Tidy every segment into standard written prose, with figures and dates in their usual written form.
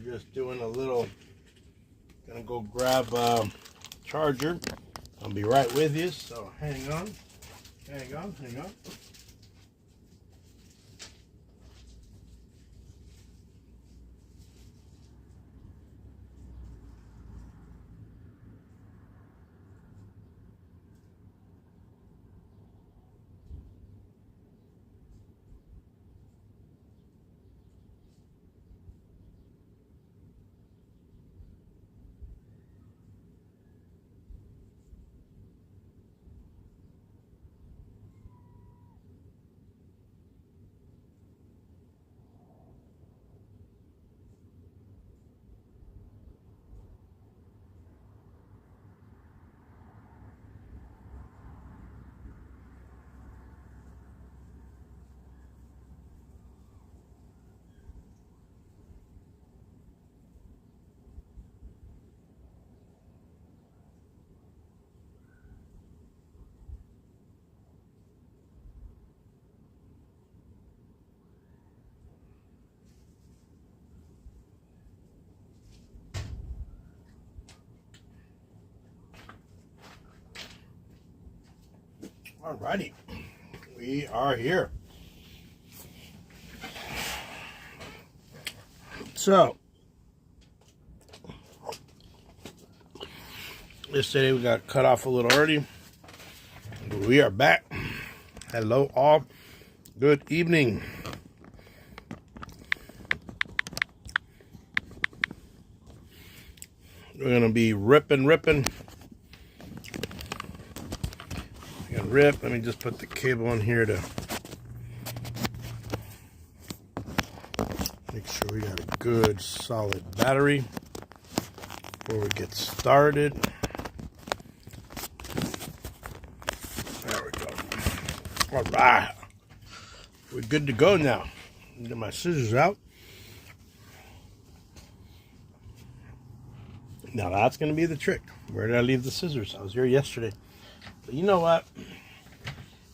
just doing a little, gonna go grab a charger. I'll be right with you, so hang on. Alrighty, we are here. So, yesterday we got cut off a little early. We are back. Hello all. Good evening. We're gonna be ripping. Rip. Let me just put the cable on here to make sure we got a good solid battery before we get started. There we go. All right, we're good to go now. Get my scissors out. Now that's going to be the trick. Where did I leave the scissors? I was here yesterday. But you know what?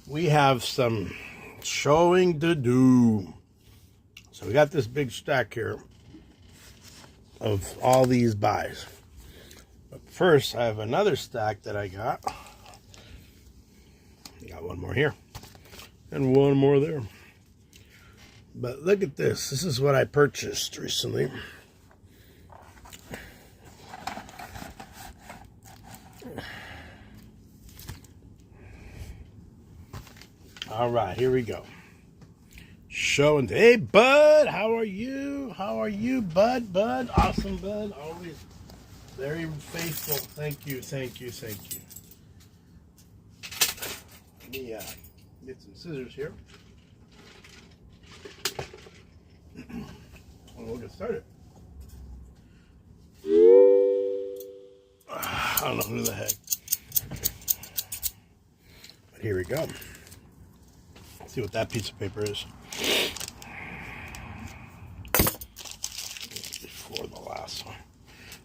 We have some showing to do. So we got this big stack here of all these buys. But first, I have another stack that I got. Got one more here. And one more there. But look at this. This is what I purchased recently. All right, here we go. Showing. Hey, Bud, how are you? How are you, Bud? Bud, awesome, Bud. Always very faithful. Thank you. Let me get some scissors here. And we'll get started. I don't know who the heck. But here we go. See what that piece of paper is. Before the last one.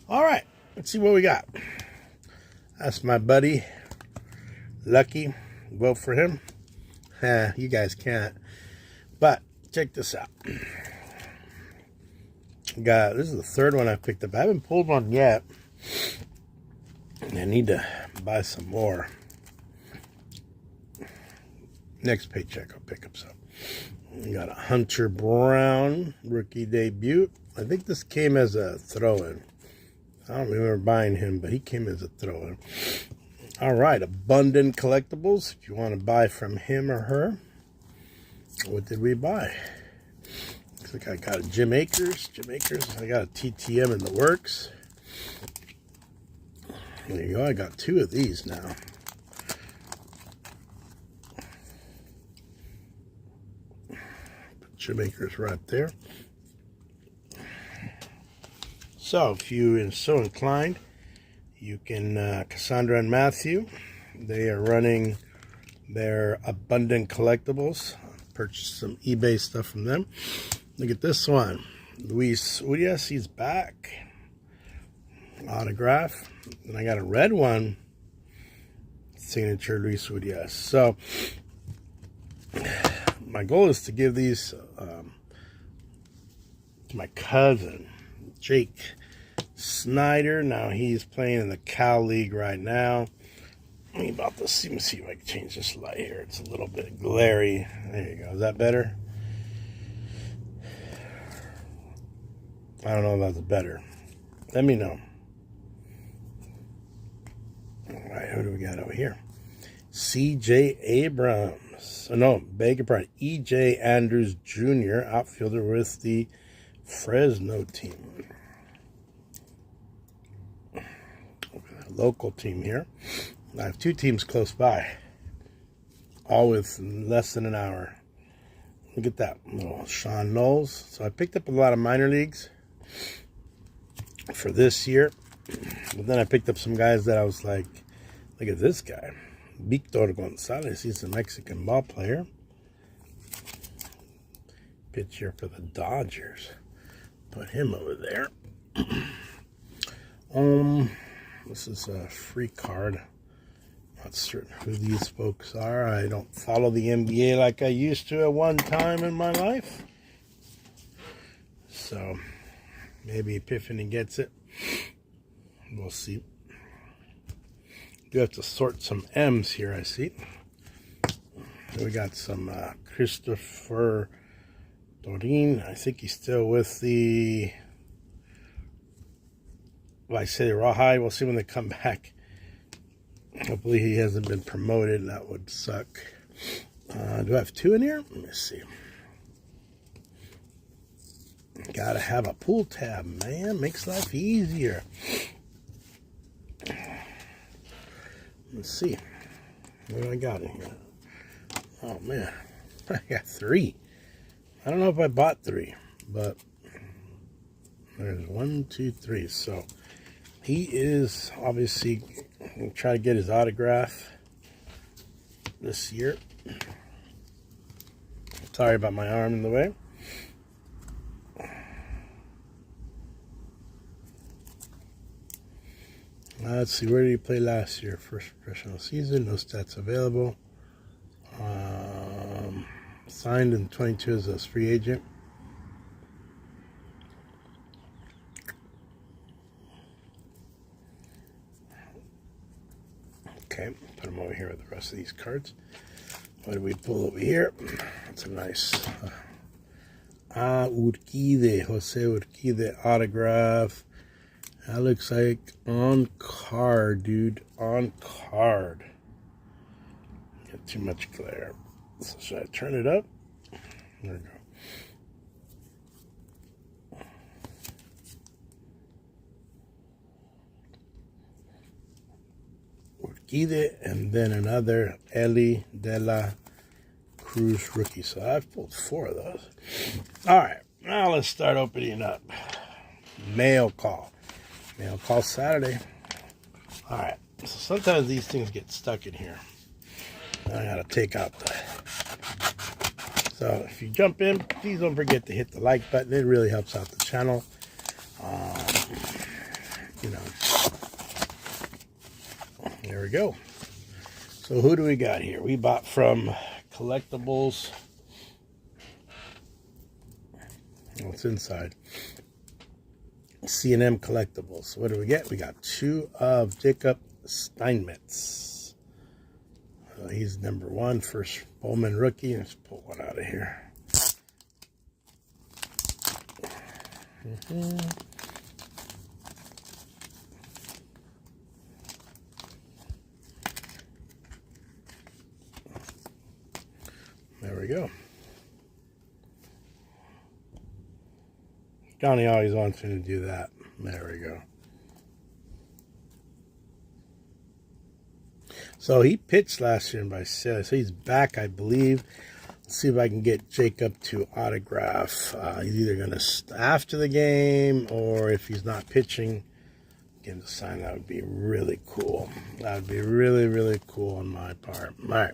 All right, let's see what we got. That's my buddy, Lucky. Vote for him. You guys can't. But check this out. This is the third one I picked up. I haven't pulled one yet. I need to buy some more. Next paycheck, I'll pick up some. We got a Hunter Brown rookie debut. I think this came as a throw-in. I don't remember buying him, but he came as a throw-in. All right, Abundant Collectibles. If you want to buy from him or her. What did we buy? Looks like I got a Jim Akers. I got a TTM in the works. There you go. I got two of these now. Jim Akers right there. So, if you are so inclined, you can, Cassandra and Matthew, they are running their Abundant Collectibles. Purchased some eBay stuff from them. Look at this one. Luis Urias, he's back. Autograph. And I got a red one. Signature Luis Urias. So, my goal is to give these to my cousin. Jake Snyder. Now he's playing in the Cal League right now. Let me see if I can change this light here. It's a little bit glary. There you go. Is that better? I don't know if that's better. Let me know. All right, who do we got over here? C.J. Abrams. Oh, no, beg your pardon. E.J. Andrews Jr., outfielder with the Fresno team. Local team here. I have two teams close by, all with less than an hour. Look at that little Sean Knowles. So I picked up a lot of minor leagues for this year, but then I picked up some guys that I was like, look at this guy, Victor Gonzalez. He's a Mexican ball player. Pitcher for the Dodgers. Put him over there. This is a free card. Not certain who these folks are. I don't follow the NBA like I used to at one time in my life. So maybe Epiphany gets it. We'll see. Do have to sort some M's here, I see. We got some Christopher Dorin. I think he's still with the Rawhide. We'll see when they come back. Hopefully he hasn't been promoted. That would suck. Do I have two in here? Let me see. Gotta have a pull tab, man. Makes life easier. Let's see. What do I got in here? Oh, man. I got three. I don't know if I bought three, but there's 1, 2, 3. So he is obviously going to try to get his autograph this year. Sorry about my arm in the way. Let's see, where did he play last year? First professional season, no stats available. Signed in 22 as a free agent. Okay, put them over here with the rest of these cards. What do we pull over here? That's a nice Urquide, Jose Urquide autograph. That looks like on card, dude. On card. Got too much glare. So should I turn it up? There we go. Urquide, and then another Eli de la Cruz rookie. So I've pulled 4 of those. All right, now let's start opening up. Mail call. Mail call Saturday. All right, so sometimes these things get stuck in here. I gotta take out the. So if you jump in, please don't forget to hit the like button. It really helps out the channel. You know. There we go. So who do we got here? We bought from Collectibles. What's inside? C&M Collectibles. What do we get? We got 2 of Jacob Steinmetz. He's number 1, first Bowman rookie. Let's pull one out of here. There we go. Johnny always wants me to do that. There we go. So he pitched last year by so he's back, I believe. Let's see if I can get Jacob to autograph. He's either going to after the game, or if he's not pitching, get him to sign. That would be really cool. That would be really, really cool on my part. All right.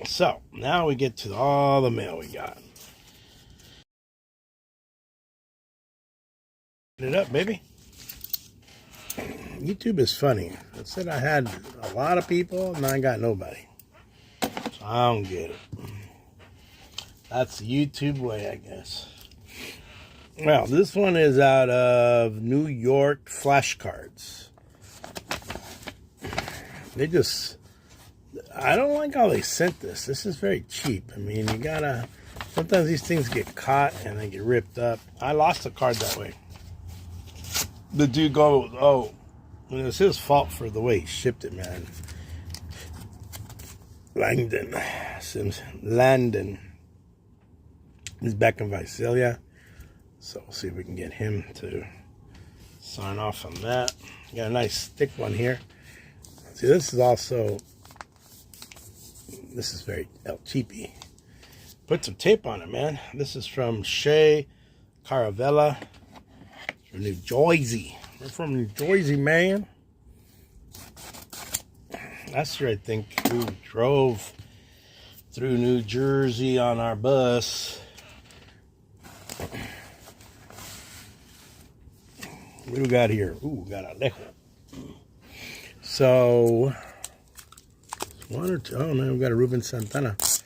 So now we get to all the mail we got. Get it up, baby. YouTube is funny. I said I had a lot of people, and I got nobody. So I don't get it. That's the YouTube way, I guess. Well, this one is out of New York flashcards. They just, I don't like how they sent this. This is very cheap. I mean, you gotta, sometimes these things get caught and they get ripped up. I lost a card that way. The dude goes, oh, it was his fault for the way he shipped it, man. Landon. He's back in Visalia. So we'll see if we can get him to sign off on that. Got a nice thick one here. See, this is also, this is very El Cheapy. Put some tape on it, man. This is from Shea Caravella from New Jersey. We're from New Jersey, man. Last year, I think we drove through New Jersey on our bus. What do we got here? Ooh, we got Alejo. So, one or two. Oh, man, we got a Ruben Santana. This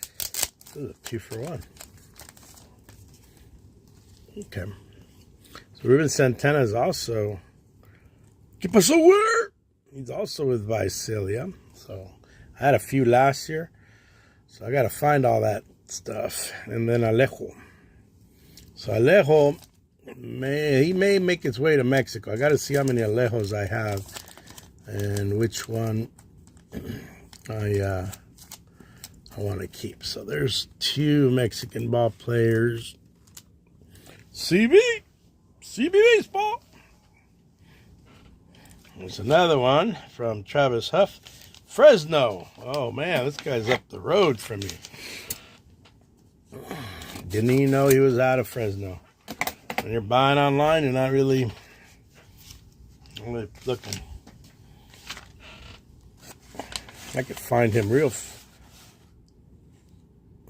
is a 2-for-1. Okay. So, Ruben Santana is also. ¿Qué pasó, where? He's also with Visalia. So, I had a few last year. So, I got to find all that stuff. And then Alejo. So, Alejo. He may make its way to Mexico. I got to see how many Alejos I have and which one I want to keep. So there's 2 Mexican ball players. CB baseball. There's another one from Travis Huff, Fresno. Oh man, this guy's up the road from me. Didn't even know he was out of Fresno. When you're buying online, you're not really looking. I could find him real.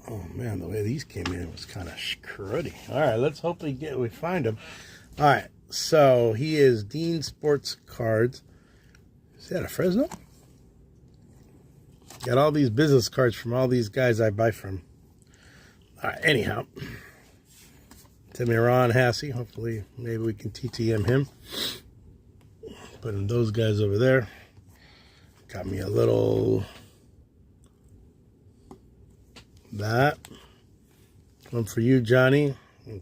Oh man, the way these came in was kind of cruddy. All right, let's hope we find him. All right, so he is Dean Sports Cards. Is that a Fresno? Got all these business cards from all these guys I buy from. All right, anyhow. Ron Hassey. Hopefully, maybe we can TTM him. Putting those guys over there. Got me a little. That. One for you, Johnny.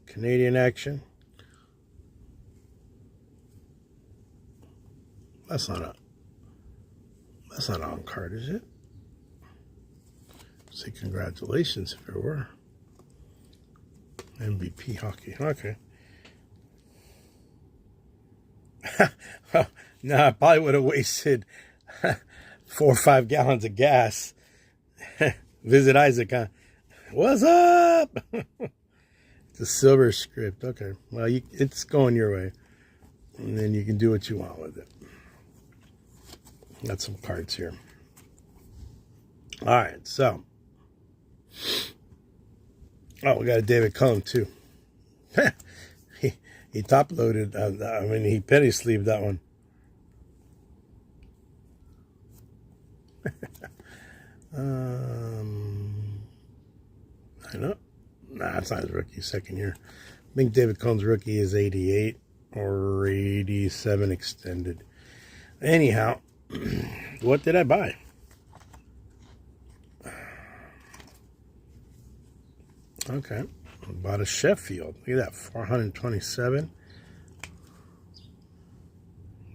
Canadian action. That's not on card, is it? Say congratulations if it were. MVP hockey. Okay. No, I probably would have wasted 4 or 5 gallons of gas. Visit Isaac, huh? What's up? It's a silver script. Okay. Well, it's going your way. And then you can do what you want with it. Got some cards here. All right, so. Oh, we got a David Cullen, too. he top-loaded. He penny-sleeved that one. I know. Nah, it's not his rookie, second year. I think David Cullen's rookie is 88 or 87 extended. Anyhow, what did I buy? Okay, I bought a Sheffield. Look at that, 427.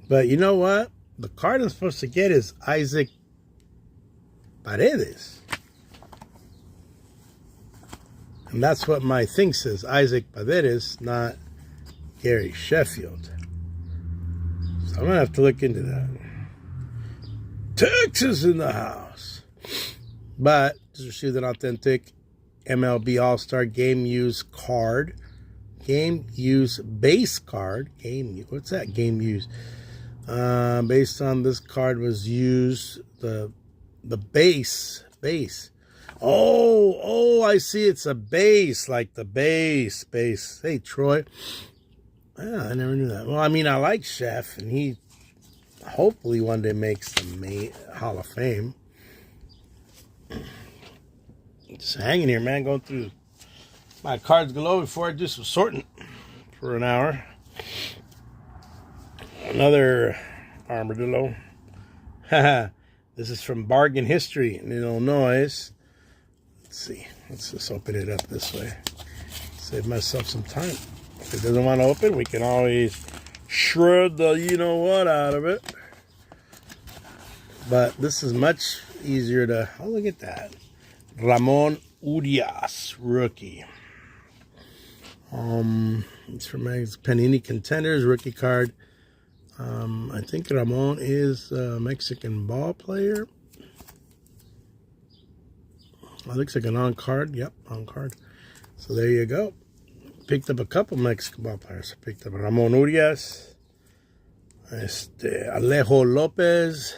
But you know what? The card I'm supposed to get is Isaac Paredes. And that's what my thing says, Isaac Paredes, not Gary Sheffield. So I'm going to have to look into that. Texas in the house. But just received an authentic MLB All-Star Game Use card. Game Use base card. What's that? Game Use. Based on this card was used the base. Oh, I see. It's a base, like the base. Hey, Troy. Yeah, I never knew that. Well, I mean, I like Chef, and he hopefully one day makes the Hall of Fame. Just hanging here, man, going through my cards galore before I do some sorting for an hour. Another armadillo. This is from Bargain History in Illinois. Let's see. Let's just open it up this way. Save myself some time. If it doesn't want to open, we can always shred the you-know-what out of it. But this is much easier to... Oh, look at that. Ramon Urias, rookie. It's from Panini Contenders, rookie card. I think Ramon is a Mexican ball player. It looks like an on-card. Yep, on-card. So there you go. Picked up a couple Mexican ball players. Picked up Ramon Urias. Alejo Lopez.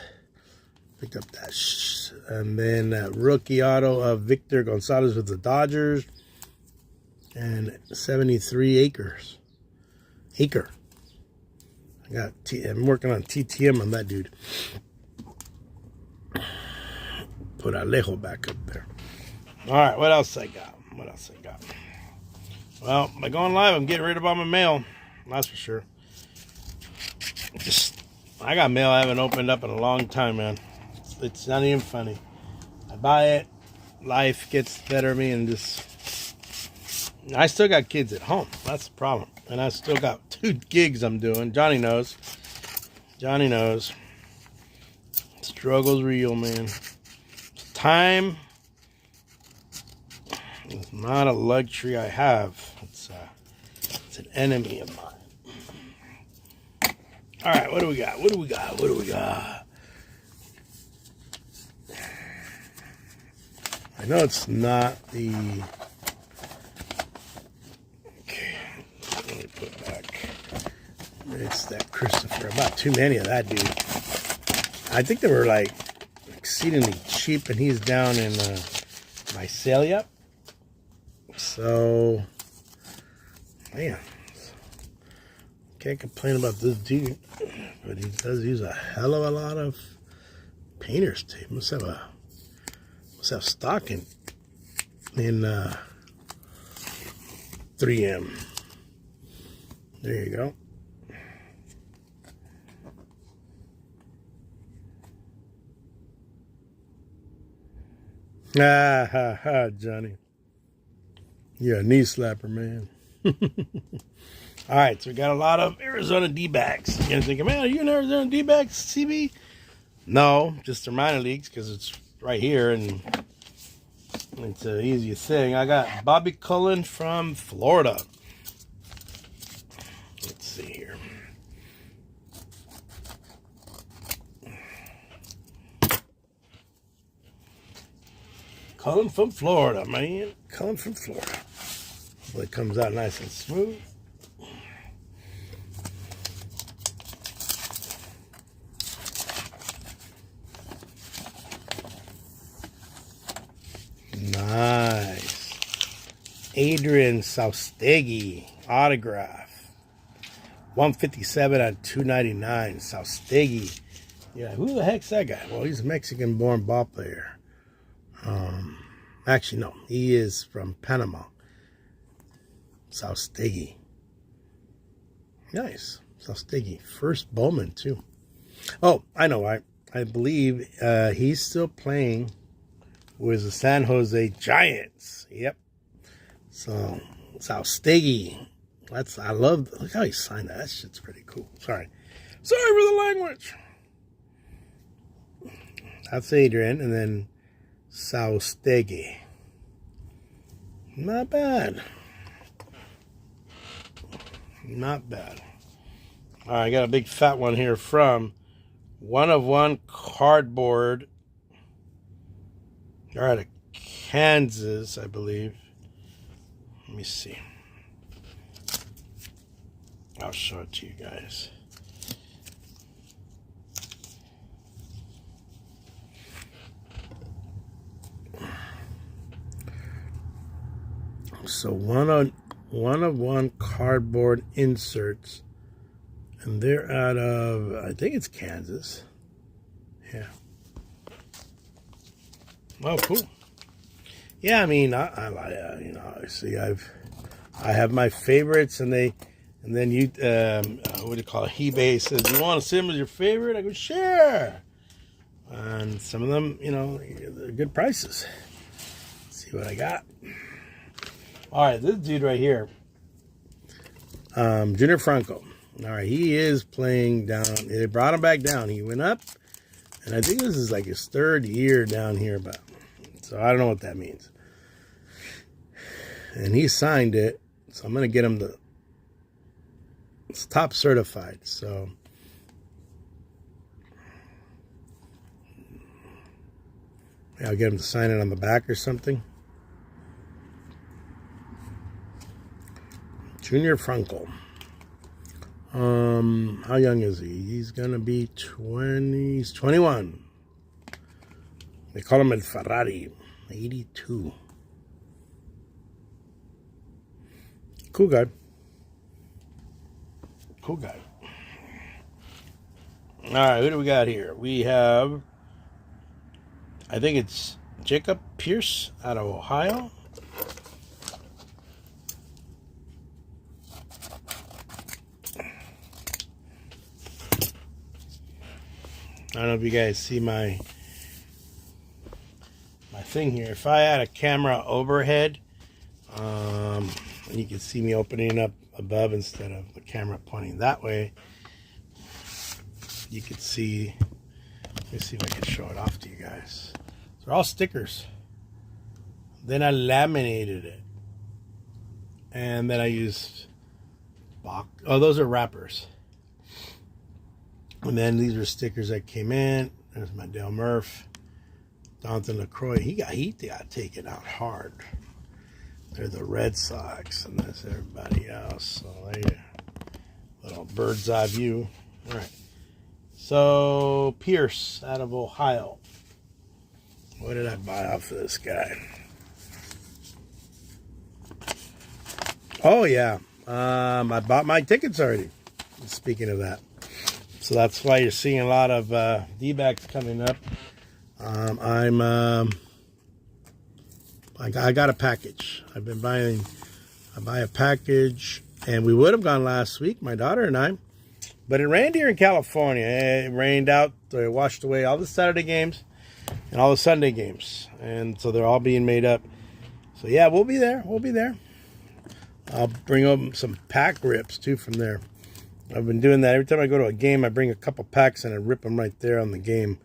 Picked up that. And then rookie auto of Victor Gonzalez with the Dodgers. And 73 acres. I'm working on TTM on that dude. Put Alejo back up there. All right, what else I got? Well, by going live, I'm getting rid of all my mail. That's for sure. I got mail I haven't opened up in a long time, man. It's not even funny. I buy it, life gets the better of me, and I still got kids at home. That's the problem. And I still got 2 gigs I'm doing. Johnny knows. Struggle's real, man. Time is not a luxury I have. It's an enemy of mine. All right, what do we got? I know it's not the... Okay, let me put back. It's that Christopher. About too many of that dude. I think they were like exceedingly cheap, and he's down in Visalia. So, man, can't complain about this dude, but he does use a hell of a lot of painter's tape. Must have stock in 3M. There you go. Ah, ha, ha, Johnny. You're a knee slapper, man. All right, so we got a lot of Arizona D-backs. You're going to think, man, are you an Arizona D-backs, CB? No, just the minor leagues, because it's right here, and it's an easy thing. I got Bobby Cullen from Florida. Let's see here. Cullen from Florida, man. Cullen from Florida. Hopefully it comes out nice and smooth. Nice. Adrian Saustegui autograph. 157 out of 299. Saustegui. Yeah, who the heck's that guy? Well, he's a Mexican-born ball player. Actually, no. He is from Panama. Saustegui. Nice. Saustegui. First Bowman, too. Oh, I know. I believe he's still playing with the San Jose Giants. Yep. So, Saustegui. I love, look how he signed that. That shit's pretty cool. Sorry for the language. That's Adrian, and then Saustegui. Not bad. Not bad. All right, I got a big fat one here from 1/1 Cardboard. They're out of Kansas, I believe. Let me see. I'll show it to you guys. So 1/1 Cardboard inserts, and they're out of, I think it's Kansas. Yeah. Oh, cool. Yeah, I mean, I obviously I have my favorites, and And then you, what do you call it? eBay says, you want to see them as your favorite? I go, sure. And some of them, you know, they're good prices. Let's see what I got. All right, this dude right here, Junior Franco. All right, he is playing down. They brought him back down. He went up, and I think this is like his third year down here. But so I don't know what that means. And he signed it, so I'm gonna get him the. It's top certified, so yeah, I'll get him to sign it on the back or something. Junior Franco. How young is he? He's gonna be 20. He's 21. They call him El Ferrari. 82. Cool guy. Cool guy. All right, who do we got here? We have, I think it's Jacob Pierce out of Ohio. I don't know if you guys see my thing here. If I had a camera overhead, and you can see me opening up above instead of the camera pointing that way, you could see. Let me see if I can show it off to you guys. They're all stickers. Then I laminated it, and then I used those are wrappers. And then these are stickers that came in. There's my Dale Murph, Jonathan LaCroix. He got taken out hard. They're the Red Sox, and that's everybody else. So there you go. Little bird's eye view. All right. So Pierce out of Ohio. What did I buy off of this guy? Oh yeah, I bought my tickets already. Speaking of that, so that's why you're seeing a lot of D-backs coming up. I got a package. I buy a package, and we would have gone last week, my daughter and I, but it rained here in California. It rained out, it washed away all the Saturday games and all the Sunday games, and so they're all being made up. So yeah, we'll be there. We'll be there. I'll bring home some pack rips too from there. I've been doing that every time I go to a game. I bring a couple packs and I rip them right there on the game.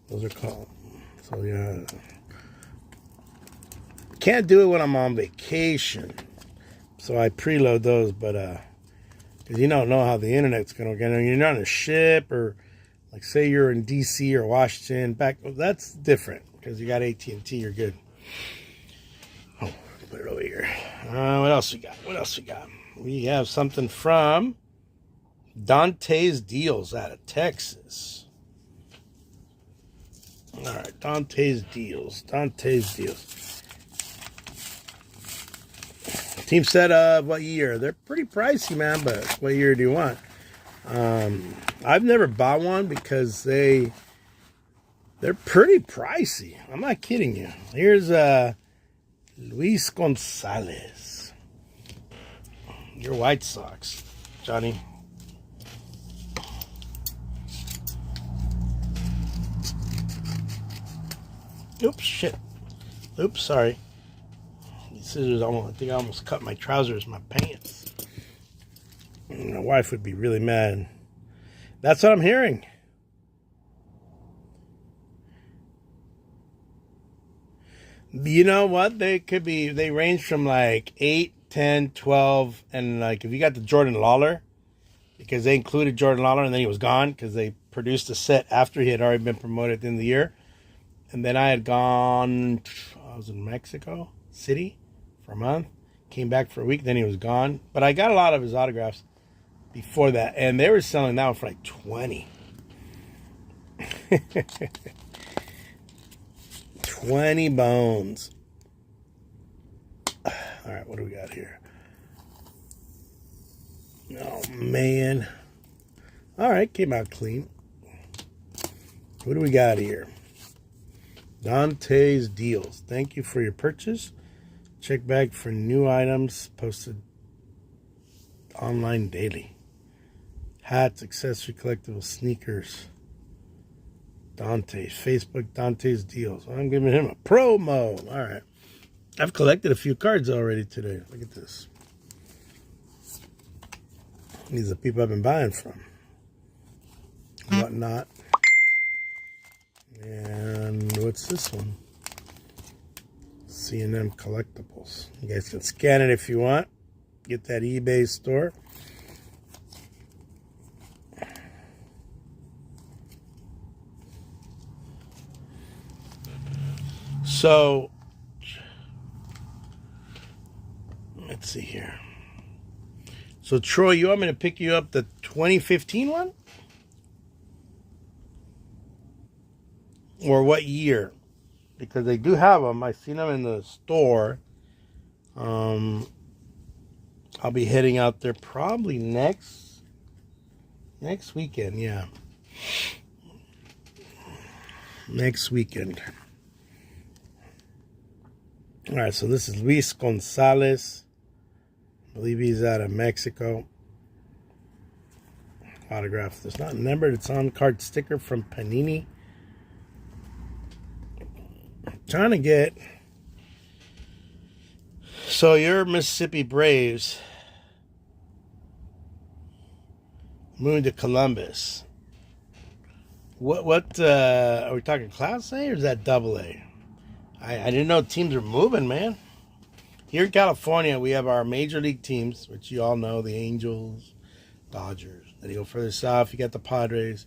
Those are called. So yeah, can't do it when I'm on vacation. So I preload those, but because you don't know how the internet's gonna get. You're not on a ship, or like say you're in DC or Washington. That's different because you got AT&T. You're good. Oh, put it over here. What else we got? What else we got? We have something from Dante's Deals out of Texas. All right, Dante's Deals. Dante's Deals. Team set of what year? They're pretty pricey, man, but what year do you want? I've never bought one because they're pretty pricey. I'm not kidding you. Here's Luis Gonzalez. Your White Sox, Johnny. Oops, shit. Oops, sorry. These scissors, I think I almost cut my trousers, my pants. My wife would be really mad. That's what I'm hearing. You know what? They range from like 8, 10, 12, and like if you got the Jordan Lawler, because they included Jordan Lawler and then he was gone because they produced a set after he had already been promoted at the end of the year. And then I had gone, I was in Mexico City for a month, came back for a week, then he was gone. But I got a lot of his autographs before that, and they were selling that one for like 20. 20 bones. All right, what do we got here? Oh, man. All right, came out clean. What do we got here? Dante's Deals. Thank you for your purchase. Check back for new items posted online daily. Hats, accessory, collectibles, sneakers. Dante, Facebook, Dante's deals. I'm giving him a promo. All right. I've collected a few cards already today. Look at this. These are people I've been buying from. Whatnot. And what's this one? C&M Collectibles. You guys can scan it if you want. Get that eBay store. So, let's see here. So, Troy, you want me to pick you up the 2015 one? Or what year? Because they do have them. I've seen them in the store. I'll be heading out there probably next weekend. Yeah, next weekend. All right, so this is Luis Gonzalez. I believe he's out of Mexico. Autograph. It's not numbered. It's on card sticker from Panini. Trying to get. So your Mississippi Braves moving to Columbus. What are we talking, Class A or is that Double A? I didn't know teams are moving, man. Here in California, we have our major league teams, which you all know, the Angels, Dodgers. Then you go further south, you got the Padres.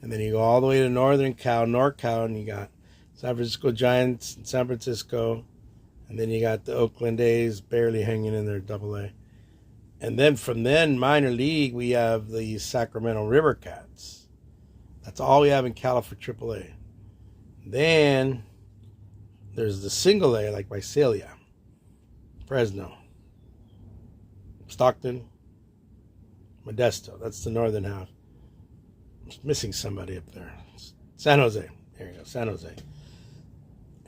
And then you go all the way to NorCal, and you got San Francisco Giants, San Francisco. And then you got the Oakland A's barely hanging in there, Double A. And then from then, minor league, we have the Sacramento River Cats. That's all we have in Cali for Triple A. Then there's the single A, like Visalia, Fresno, Stockton, Modesto. That's the northern half. I'm missing somebody up there. San Jose. There you go, San Jose.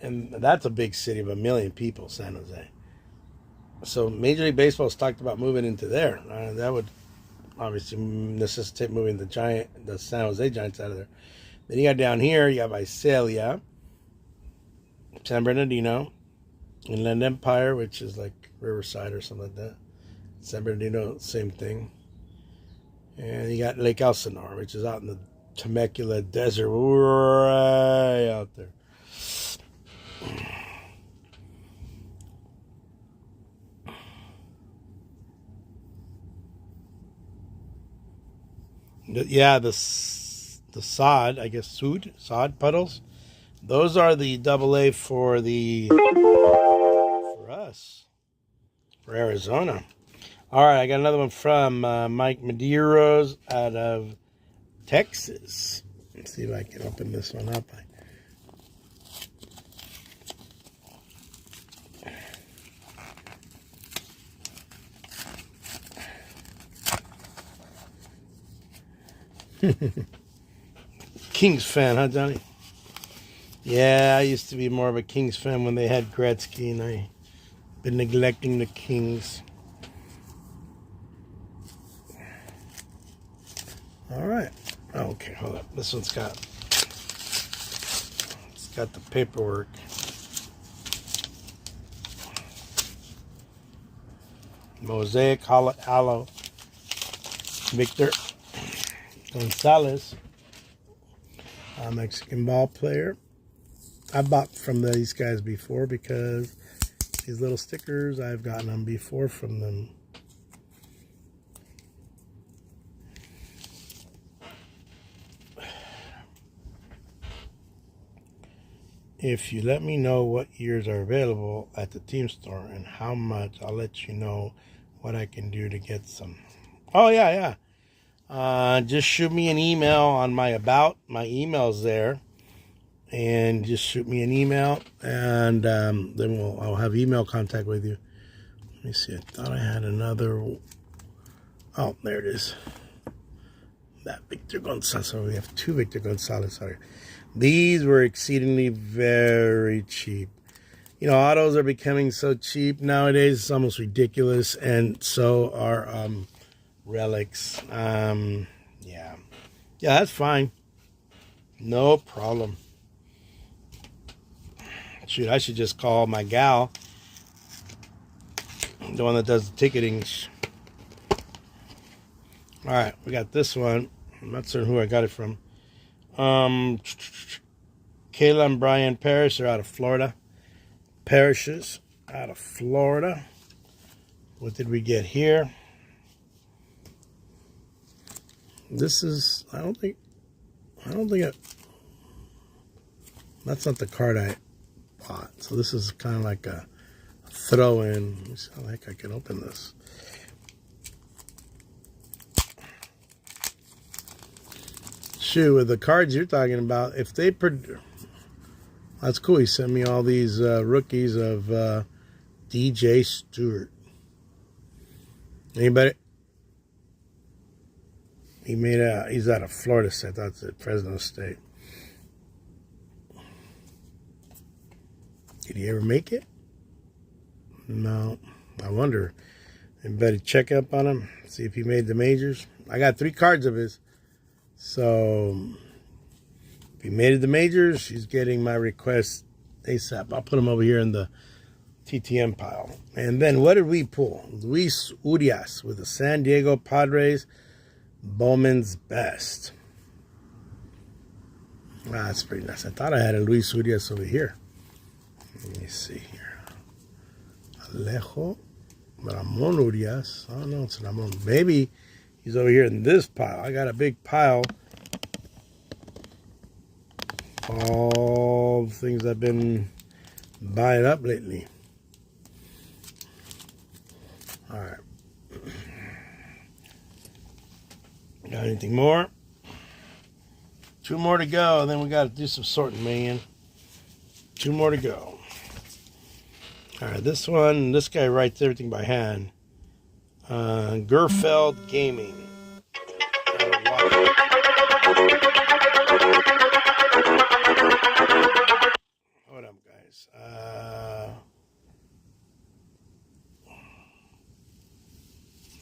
And that's a big city of 1 million people, San Jose. So Major League Baseball has talked about moving into there. That would obviously necessitate moving the San Jose Giants out of there. Then you got down here, you got Visalia, San Bernardino, Inland Empire, which is like Riverside or something like that. San Bernardino, same thing. And you got Lake Elsinore, which is out in the Temecula Desert, right out there. Yeah, the sod, I guess, sod puddles. Those are the Double A for us, for Arizona. All right, I got another one from Mike Medeiros out of Texas. Let's see if I can open this one up. Kings fan, huh, Johnny? Yeah, I used to be more of a Kings fan when they had Gretzky, and I've been neglecting the Kings. All right. Okay, hold up. This one's got the paperwork. Mosaic Hollow. Victor Gonzalez, a Mexican ball player. I bought from these guys before because these little stickers, I've gotten them before from them. If you let me know what years are available at the team store and how much, I'll let you know what I can do to get some. Oh, yeah. Just shoot me an email on my email's there, and just shoot me an email, and then I'll have email contact with you. Let me see. I thought I had another. Oh, there it is. That Victor Gonzalez. So we have two Victor Gonzalez out here. These were exceedingly very cheap. You know, autos are becoming so cheap nowadays. It's almost ridiculous, and so are relics. Yeah, that's fine. No problem. Shoot, I should just call my gal, the one that does the ticketing. All right, we got this one. I'm not certain who I got it from. Kayla and Brian Parrish are out of Florida. Parishes out of Florida. What did we get here? This is, I don't think that's not the card I bought. So this is kind of like a throw-in. Let me see how the heck I can open this. Shoot, with the cards you're talking about, if they that's cool. He sent me all these rookies of DJ Stewart. Anybody? He's out of Florida State. That's it, Fresno State. Did he ever make it? No. I wonder. Anybody check up on him? See if he made the majors? I got 3 cards of his. So, if he made it the majors, he's getting my request ASAP. I'll put him over here in the TTM pile. And then what did we pull? Luis Urias with the San Diego Padres Bowman's Best. Wow, that's pretty nice. I thought I had a Luis Urias over here. Let me see here. Alejo Ramon Urias. I don't know, it's Ramon. Maybe he's over here in this pile. I got a big pile. All the things I've been buying up lately. All right. Got anything more? 2 more to go, and then we got to do some sorting, man. 2 more to go. All right, this guy writes everything by hand. Gerfeld Gaming. Hold up, guys.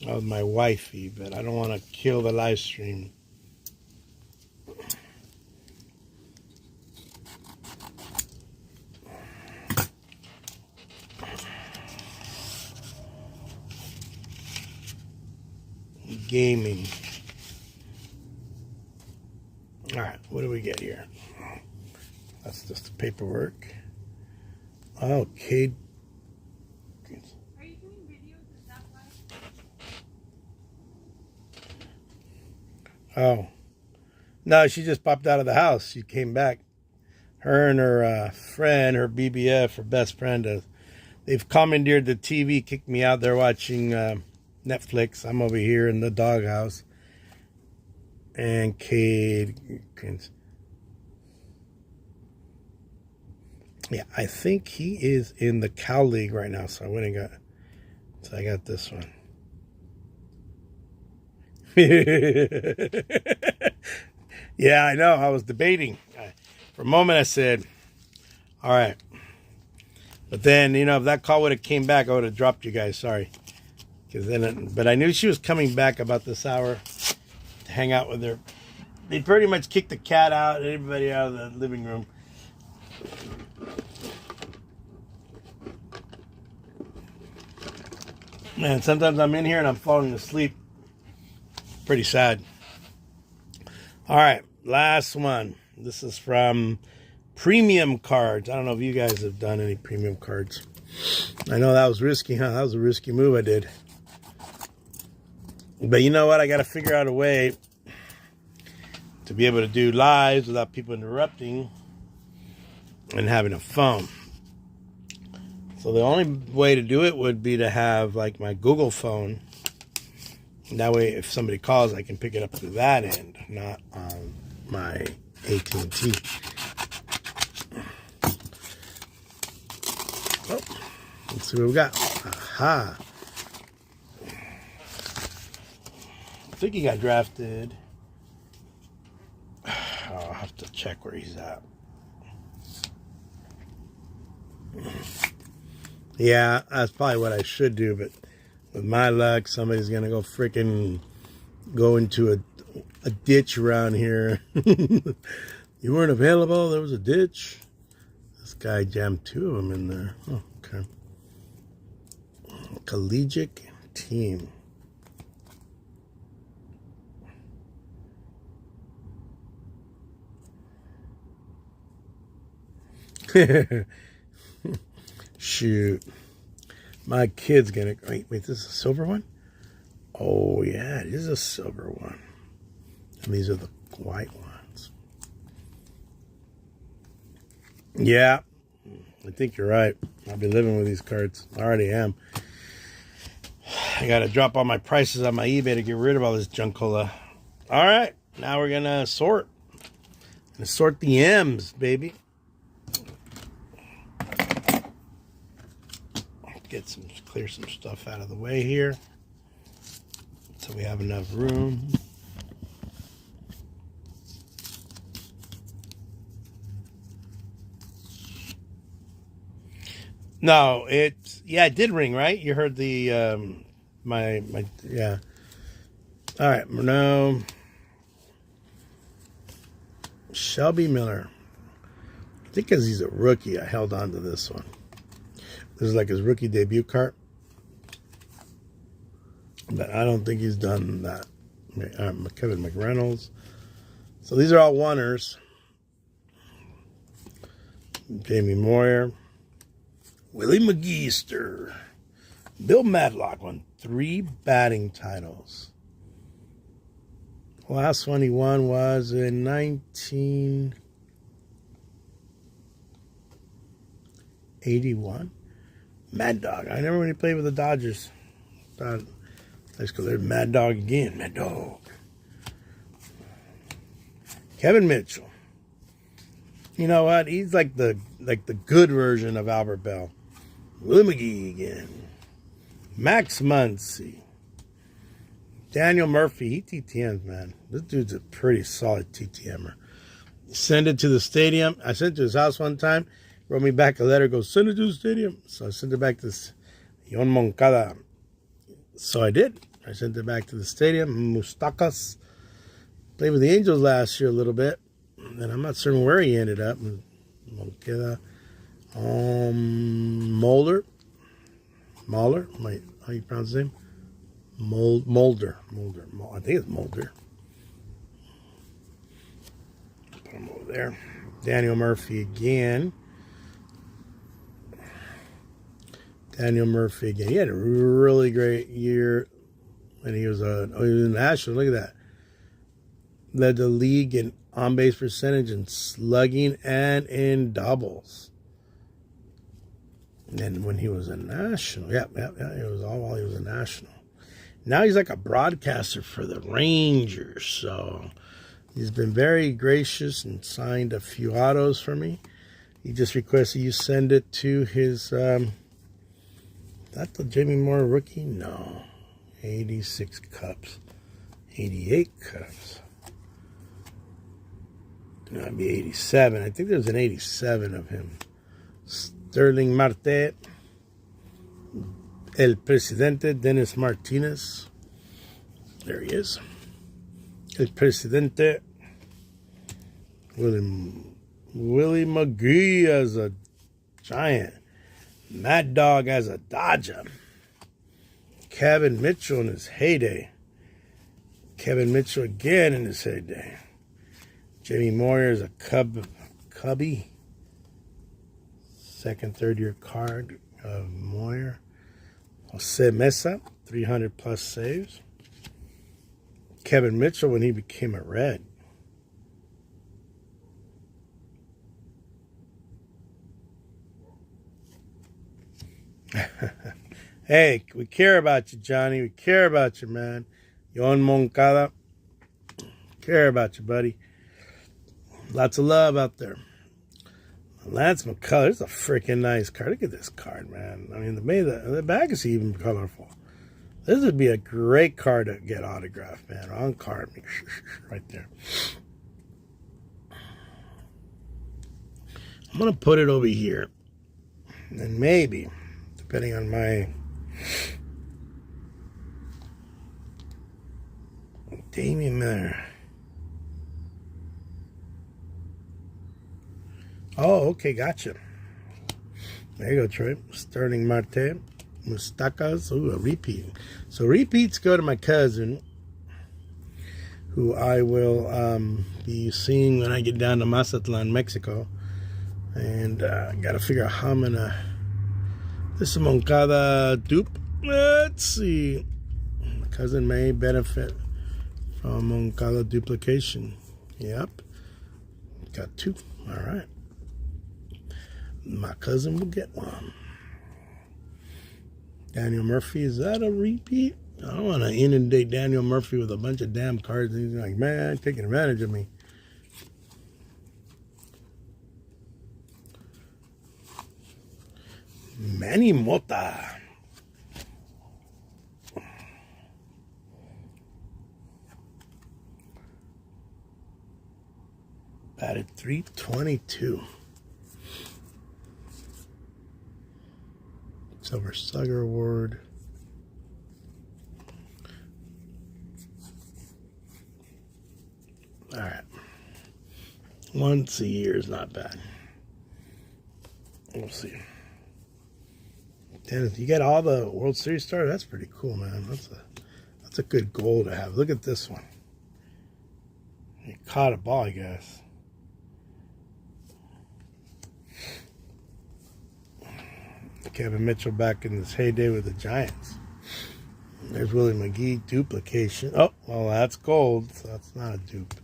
That was my wifey, but I don't want to kill the live stream. Gaming. All right, what do we get here? That's just the paperwork. Oh, Cade. Are you doing videos? Is that why? Oh. No, she just popped out of the house. She came back. Her and her friend, her BBF, her best friend, they've commandeered the TV, kicked me out. They're watching Netflix. I'm over here in the doghouse. And Cade. Yeah, I think he is in the Cow League right now. So I got this one. Yeah, I know. I was debating. For a moment, I said, all right. But then, if that call would have came back, I would have dropped you guys. Sorry. But I knew she was coming back about this hour to hang out with her. They pretty much kicked the cat out and everybody out of the living room. Man, sometimes I'm in here and I'm falling asleep. Pretty sad. All right, last one. This is from Premium Cards. I don't know if you guys have done any Premium Cards. I know that was risky, huh? That was a risky move I did. But you know what? I got to figure out a way to be able to do lives without people interrupting and having a phone. So the only way to do it would be to have like my Google phone. And that way, if somebody calls, I can pick it up through that end, not on my AT&T. Oh, let's see what we got. Aha. I think he got drafted. I'll have to check where he's at. Yeah, that's probably what I should do, but with my luck, somebody's going to go freaking go into a ditch around here. You weren't available. There was a ditch. This guy jammed 2 of them in there. Oh, okay. Collegiate team. Shoot. My kid's gonna wait, this is a silver one? Oh yeah, it is a silver one. And these are the white ones. Yeah, I think you're right. I'll be living with these cards. I already am. I gotta drop all my prices on my eBay to get rid of all this junkola. Alright, now we're gonna sort. Gonna sort the M's, baby. Clear some stuff out of the way here so we have enough room. No, it did ring, right? You heard the my yeah. All right, no. Shelby Miller. I think because he's a rookie, I held on to this one. This is like his rookie debut card. But I don't think he's done that. Kevin McReynolds. So these are all oneers. Jamie Moyer. Willie McGeester. Bill Madlock won 3 batting titles. The last one he won was in 1981. Mad Dog. I remember when he played with the Dodgers. Thought, let's go there. Mad Dog again. Mad Dog. Kevin Mitchell. You know what? He's like the good version of Albert Bell. Willie McGee again. Max Muncy. Daniel Murphy. He TTMs, man. This dude's a pretty solid TTMer. Send it to the stadium. I sent it to his house one time. Wrote me back a letter, goes, send it to the stadium. So I sent it back to Yon Moncada. So I did. I sent it back to the stadium. Mustacas. Played with the Angels last year a little bit. And I'm not certain where he ended up. Moncada. Mulder. Mahler. How you pronounce his name? Mulder. I think it's Mulder. Put him over there. Daniel Murphy again. Daniel Murphy again. He had a really great year when he was in National. Look at that. Led the league in on-base percentage and slugging and in doubles. And then when he was a National, it was all while he was a National. Now he's like a broadcaster for the Rangers. So he's been very gracious and signed a few autos for me. He just requested you send it to his... That's the Jamie Moore rookie? No. 86 cups. 88 cups. That'd be 87. I think there's an 87 of him. Sterling Marte. El Presidente, Dennis Martinez. There he is. El Presidente. Willie McGee as a Giant. Mad Dog as a Dodger. Kevin Mitchell in his heyday. Kevin Mitchell again in his heyday. Jamie Moyer is a Cubby. Second, third year card of Moyer. Jose Mesa, 300 plus saves. Kevin Mitchell when he became a Red. Hey, we care about you, Johnny. We care about you, man. Yon Moncada. Care about you, buddy. Lots of love out there. Lance McCullers, a freaking nice card. Look at this card, man. I mean, the back is even colorful. This would be a great card to get autographed, man. On card. Right there. I'm going to put it over here. And maybe, depending on my Jamie Miller. Oh, okay, gotcha. There you go, Troy. Sterling Marte. Mustakas. Ooh, a repeat. So repeats go to my cousin, who I will be seeing when I get down to Mazatlan, Mexico. And got to figure out how I'm going to... This is a Moncada dupe. Let's see. My cousin may benefit from Moncada duplication. Yep. Got 2. All right. My cousin will get one. Daniel Murphy, is that a repeat? I don't want to inundate Daniel Murphy with a bunch of damn cards. And he's like, man, taking advantage of me. Manny Mota. Batted .322. Silver Slugger Award. All right. Once a year is not bad. We'll see. Dennis, you get all the World Series stars? That's pretty cool, man. That's a good goal to have. Look at this one. He caught a ball, I guess. Kevin Mitchell back in his heyday with the Giants. There's Willie McGee duplication. Oh, well, that's gold, so that's not a dupe.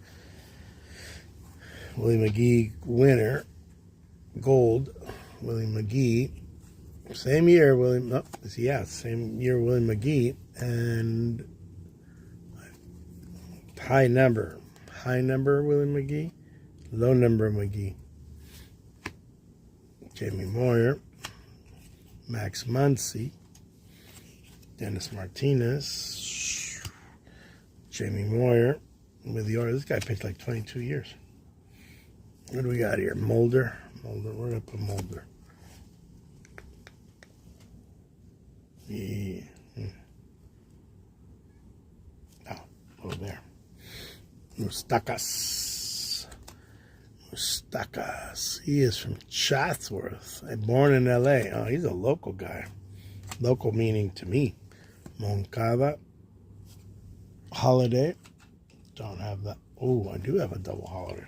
Willie McGee winner, gold. Willie McGee, same year. Same year. Willie McGee and high number. High number Willie McGee, low number McGee. Jamie Moyer. Max Muncy, Dennis Martinez, Jamie Moyer with the Orioles. This guy pitched like 22 years. What do we got here? Mulder. We're going to put Mulder. Yeah. Oh, over there. Mustakas. He is from Chatsworth. Born in L.A. Oh, he's a local guy. Local meaning to me. Moncada. Holiday. Don't have that. Oh, I do have a double holiday.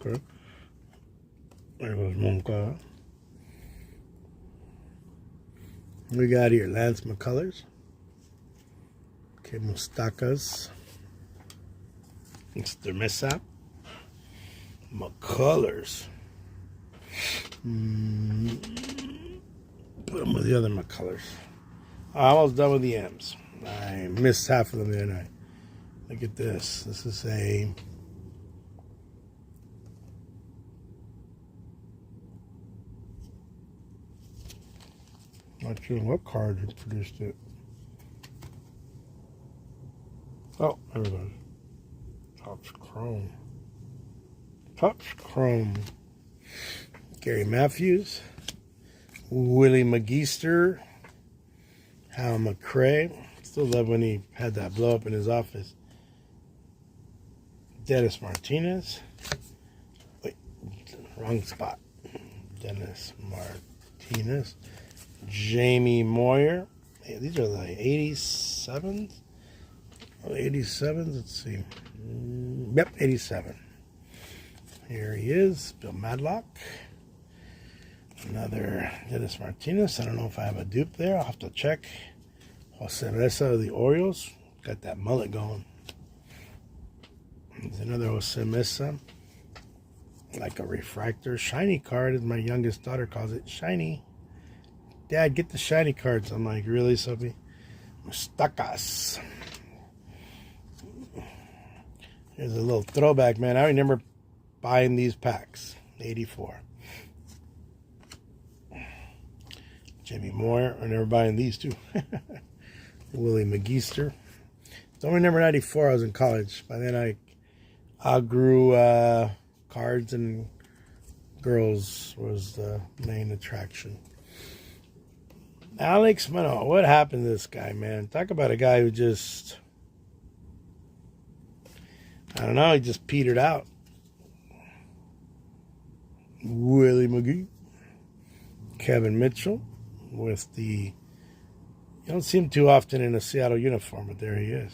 Okay. There goes Moncada. We got here Lance McCullers. Okay, Mustakas. Mr. Mesa. McCullers. Put them with the other McCullers. Almost done with the M's. I missed half of them the other night. Look at this. This is a... Not sure what card produced it. Oh, there it is. Touch Chrome. Touch Chrome. Gary Matthews. Willie McGeester. Hal McRae. Still love when he had that blow up in his office. Dennis Martinez. Wait, wrong spot. Dennis Martinez. Jamie Moyer. Hey, these are the 87s. Oh, 87s. Let's see. Yep, 87. Here he is. Bill Madlock. Another Dennis Martinez. I don't know if I have a dupe there. I'll have to check. Jose Mesa of the Orioles. Got that mullet going. There's another Jose Mesa. Like a refractor. Shiny card, as my youngest daughter calls it. Shiny. Dad, get the shiny cards. I'm like, really, Sophie? Mustakas. Here's a little throwback, man. I remember buying these packs. 84. Jimmy Moore. I remember buying these, too. Willie McGeester. Don't remember 94. I was in college. By then, I outgrew cards and girls was the main attraction. Alex Manoah, what happened to this guy, man? Talk about a guy who just, I don't know, he just petered out. Willie McGee. Kevin Mitchell with the, you don't see him too often in a Seattle uniform, but there he is.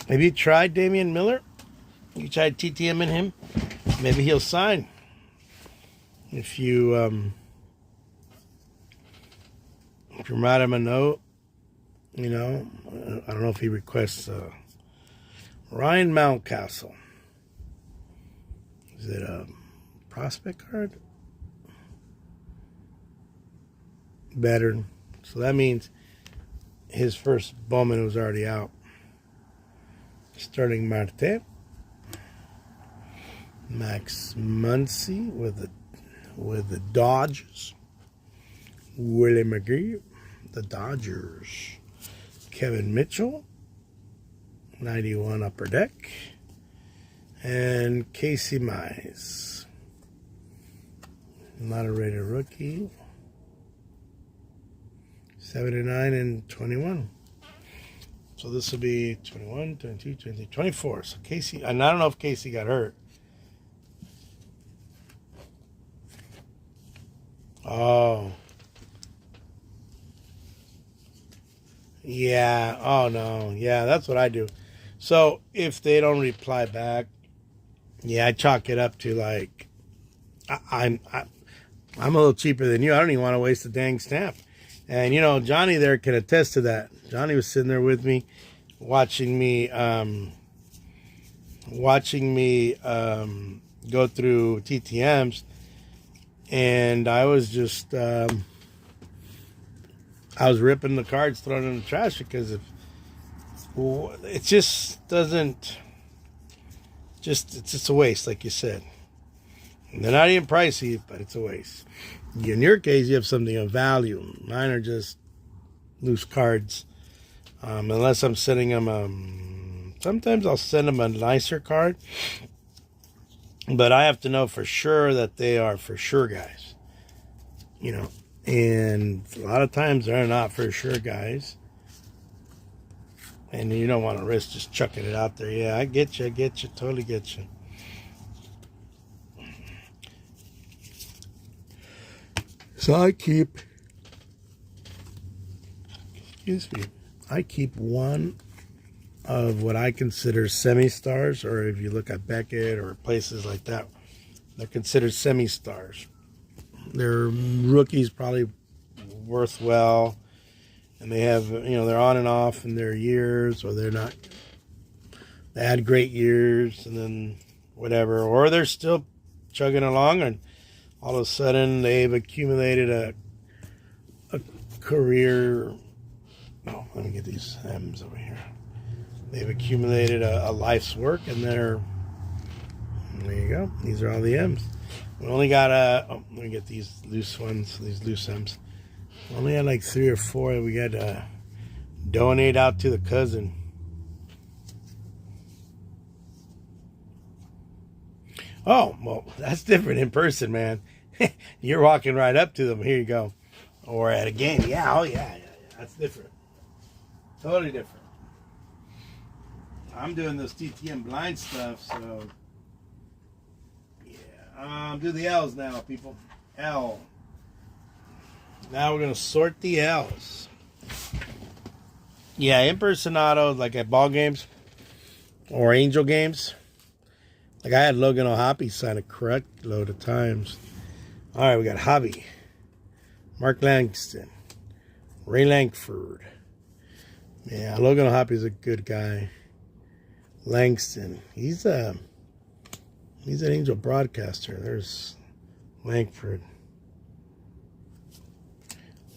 Have you tried Damian Miller? You tried TTMing him? Maybe he'll sign. If you write him a note, you know, I don't know if he requests Ryan Mountcastle. Is it a prospect card? Veteran. So that means his first Bowman was already out. Sterling Marte. Max Muncy with the Dodgers. Willie McGee, the Dodgers. Kevin Mitchell, 91 Upper Deck. And Casey Mize. Not a rated rookie. 79 and 21. So this will be 21, 22, 23, 24. So Casey, and I don't know if Casey got hurt. Oh. Yeah. Oh, no. Yeah, that's what I do. So if they don't reply back, yeah, I chalk it up to like, I'm a little cheaper than you. I don't even want to waste a dang stamp. And, you know, Johnny there can attest to that. Johnny was sitting there with me, watching me go through TTMs. And I was just, I was ripping the cards, throwing them in the trash because it just doesn't, it's just a waste, like you said. And they're not even pricey, but it's a waste. In your case, you have something of value. Mine are just loose cards. Unless I'm sending them, sometimes I'll send them a nicer card. But I have to know for sure that they are for sure guys. You know, and a lot of times they're not for sure guys. And you don't want to risk just chucking it out there. Yeah, I get you, totally get you. So I keep one of what I consider semi-stars, or if you look at Beckett or places like that, they're considered semi-stars. They're rookies, probably worth well, and they have, you know, they're on and off in their years, or they're not, they had great years, and then whatever, or they're still chugging along, and all of a sudden they've accumulated a career. Oh, let me get these M's over here. They've accumulated a life's work, and there you go. These are all the M's. We only got let me get these loose ones, these loose M's. We only had like 3 or 4 that we got to donate out to the cousin. Oh, well, that's different in person, man. You're walking right up to them. Here you go. Or at a game. Yeah, oh yeah. That's different. Totally different. I'm doing this TTM blind stuff, so yeah. Do the L's now, people. L. Now we're gonna sort the L's. Yeah, in-person auto, like at ball games or Angel games. Like I had Logan O'Hoppe sign a correct load of times. All right, we got Hobby, Mark Langston, Ray Langford. Yeah, Logan O'Hoppe is a good guy. Langston, he's an Angel broadcaster. There's Langford.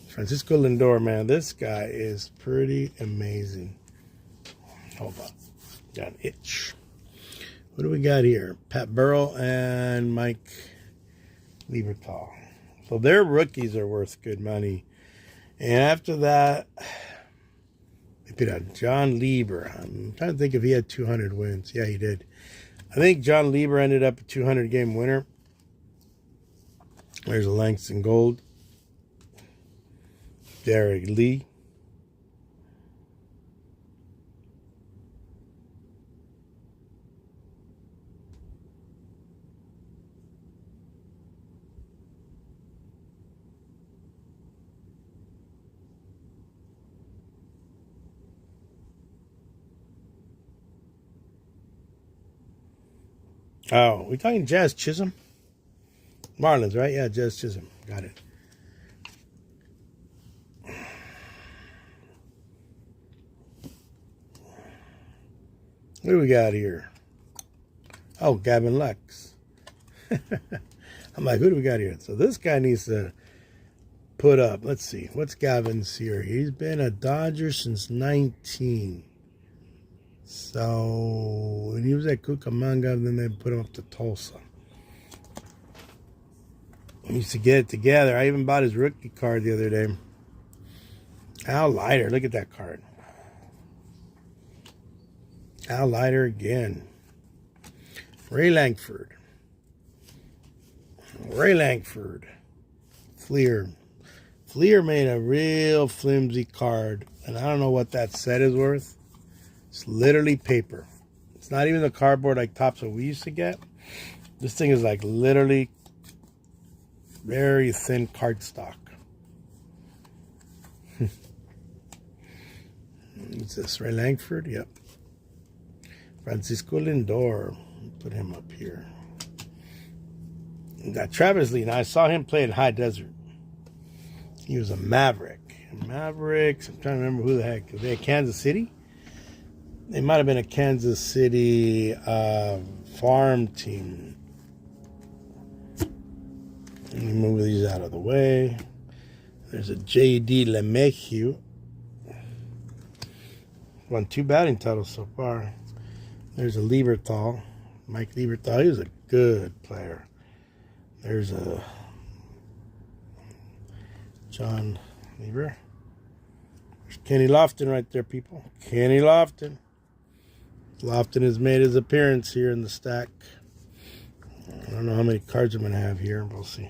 Francisco Lindor, man, this guy is pretty amazing. Hold on, got an itch. What do we got here? Pat Burrell and Mike Lieberthal. So their rookies are worth good money. And after that, they put out John Lieber. I'm trying to think if he had 200 wins. Yeah, he did. I think John Lieber ended up a 200-game winner. There's a Langston Gold. Derek Lee. Oh, we talking Jazz Chisholm? Marlins, right? Yeah, Jazz Chisholm. Got it. What do we got here? Oh, Gavin Lux. I'm like, who do we got here? So this guy needs to put up. Let's see. What's Gavin's here? He's been a Dodger since 19. So when he was at Cucamonga, then they put him up to Tulsa. He used to get it together. I even bought his rookie card the other day. Al Leiter. Look at that card. Al Leiter again. Ray Langford. Fleer. Fleer made a real flimsy card, and I don't know what that set is worth. It's literally paper. It's not even the cardboard like Topps that we used to get. This thing is like literally very thin cardstock. What's this? Ray Langford? Yep. Francisco Lindor. Put him up here. Got Travis Lee. Now, I saw him play in High Desert. He was a Maverick. Mavericks. I'm trying to remember who the heck. Were they at Kansas City? They might have been a Kansas City farm team. Let me move these out of the way. There's a J.D. LeMahieu. Won 2 batting titles so far. There's a Lieberthal. Mike Lieberthal. He was a good player. There's a John Lieber. There's Kenny Lofton right there, people. Kenny Lofton. Lofton has made his appearance here in the stack. I don't know how many cards I'm going to have here. We'll see.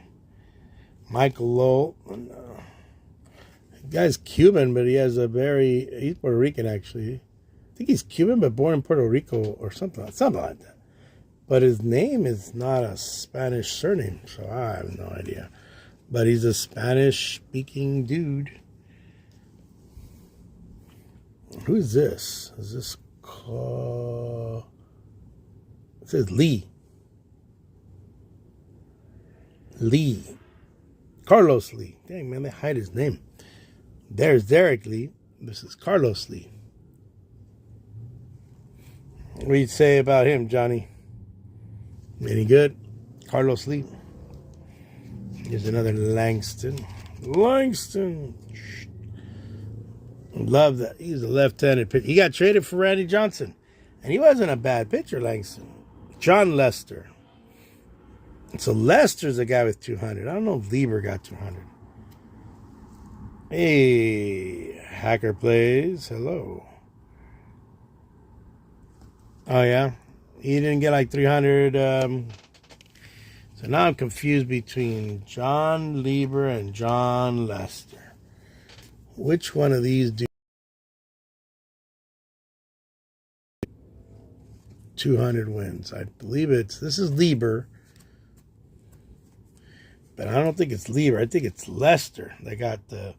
Michael Lowell. The guy's Cuban, but he has a he's Puerto Rican, actually. I think he's Cuban, but born in Puerto Rico or something like that. But his name is not a Spanish surname, so I have no idea. But he's a Spanish-speaking dude. Who is this? Is this it says Lee. Carlos Lee. Dang, man, they hide his name. There's Derek Lee. This is Carlos Lee. What do you say about him, Johnny? Any good? Carlos Lee. Here's another Langston. Love that. He's a left-handed pitcher. He got traded for Randy Johnson. And he wasn't a bad pitcher, Langston. John Lester. So Lester's a guy with 200. I don't know if Lieber got 200. Hey, Hacker Plays. Hello. Oh, yeah? He didn't get like 300. So now I'm confused between John Lieber and John Lester. Which one of these do 200 wins? I believe this is Lieber. But I don't think it's Lieber. I think it's Lester. They got the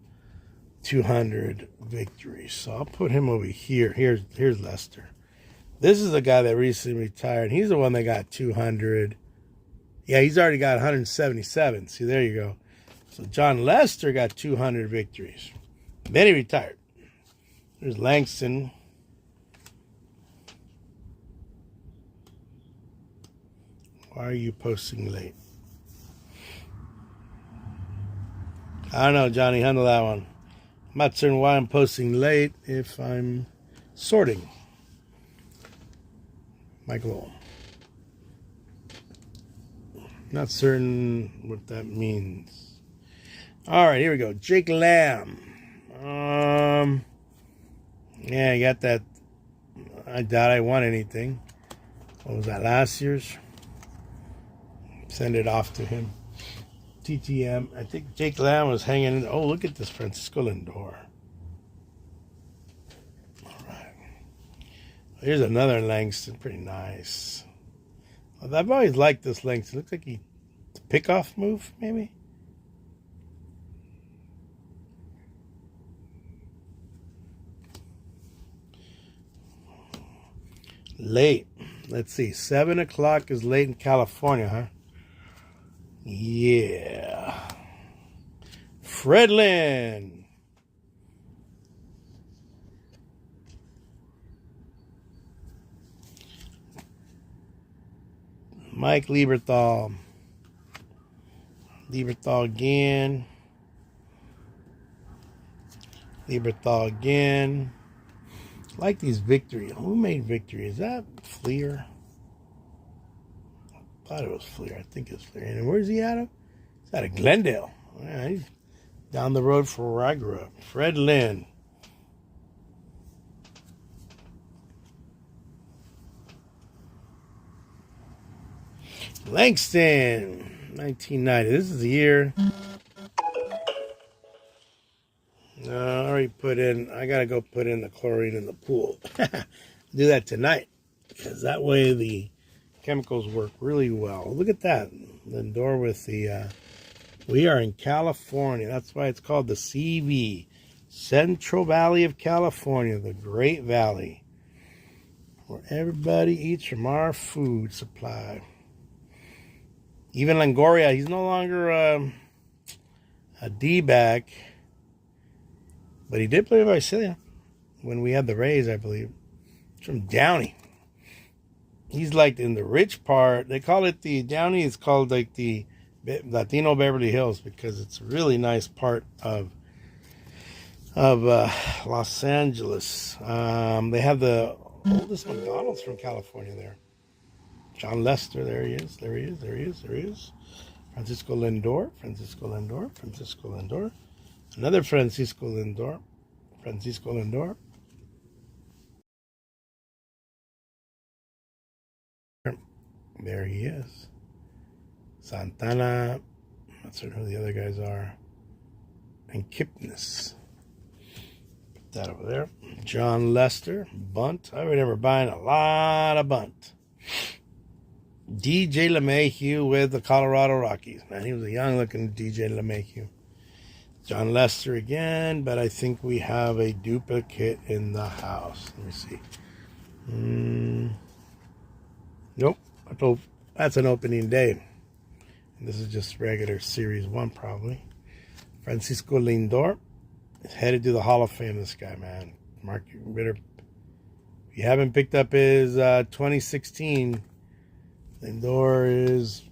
200 victories. So I'll put him over here. Here's Lester. This is the guy that recently retired. He's the one that got 200. Yeah, he's already got 177. See, there you go. So John Lester got 200 victories. Then he retired. There's Langston. Why are you posting late? I don't know, Johnny. Handle that one. I'm not certain why I'm posting late if I'm sorting. Michael. Not certain what that means. All right, here we go. Jake Lamb. Yeah, I got that. I doubt I won anything. What was that, last year's? Send it off to him. TTM. I think Jake Lamb was hanging in. Oh, look at this Francisco Lindor. All right. Here's another Langston. Pretty nice. Well, I've always liked this Langston. Looks like it's a pickoff move, maybe. Late. Let's see. 7 o'clock is late in California, huh? Yeah. Fredlin. Mike Lieberthal. Lieberthal again. Lieberthal again. I like these Victory. Who made Victory? Is that Fleer? I thought it was Fleer. I think it's Fleer. And where's he out of? He's out of Glendale. Yeah, he's down the road from where I grew up. Fred Lynn. Langston, 1990. This is the year. I already put in. I gotta go put in the chlorine in the pool. Do that tonight, because that way the chemicals work really well. Look at that. The door with the. We are in California. That's why it's called the CV, Central Valley of California, the Great Valley, where everybody eats from our food supply. Even Longoria, he's no longer a D-back, but he did play with Visalia when we had the Rays, I believe. It's from Downey. He's like in the rich part. They call it the Downey. It's called like the Latino Beverly Hills because it's a really nice part of Los Angeles. They have the oldest McDonald's from California there. John Lester, there he is, there he is, there he is, there he is. Francisco Lindor, Francisco Lindor, Francisco Lindor. Another Francisco Lindor, Francisco Lindor. There he is. Santana, not certain who the other guys are. And Kipnis. Put that over there. John Lester, bunt. I remember buying a lot of bunt. DJ LeMahieu with the Colorado Rockies. Man, he was a young-looking DJ LeMahieu. John Lester again, but I think we have a duplicate in the house. Let me see. Nope. That's an opening day. This is just regular Series 1, probably. Francisco Lindor is headed to the Hall of Fame, this guy, man. Mark Ritter. If you haven't picked up his 2016, Lindor is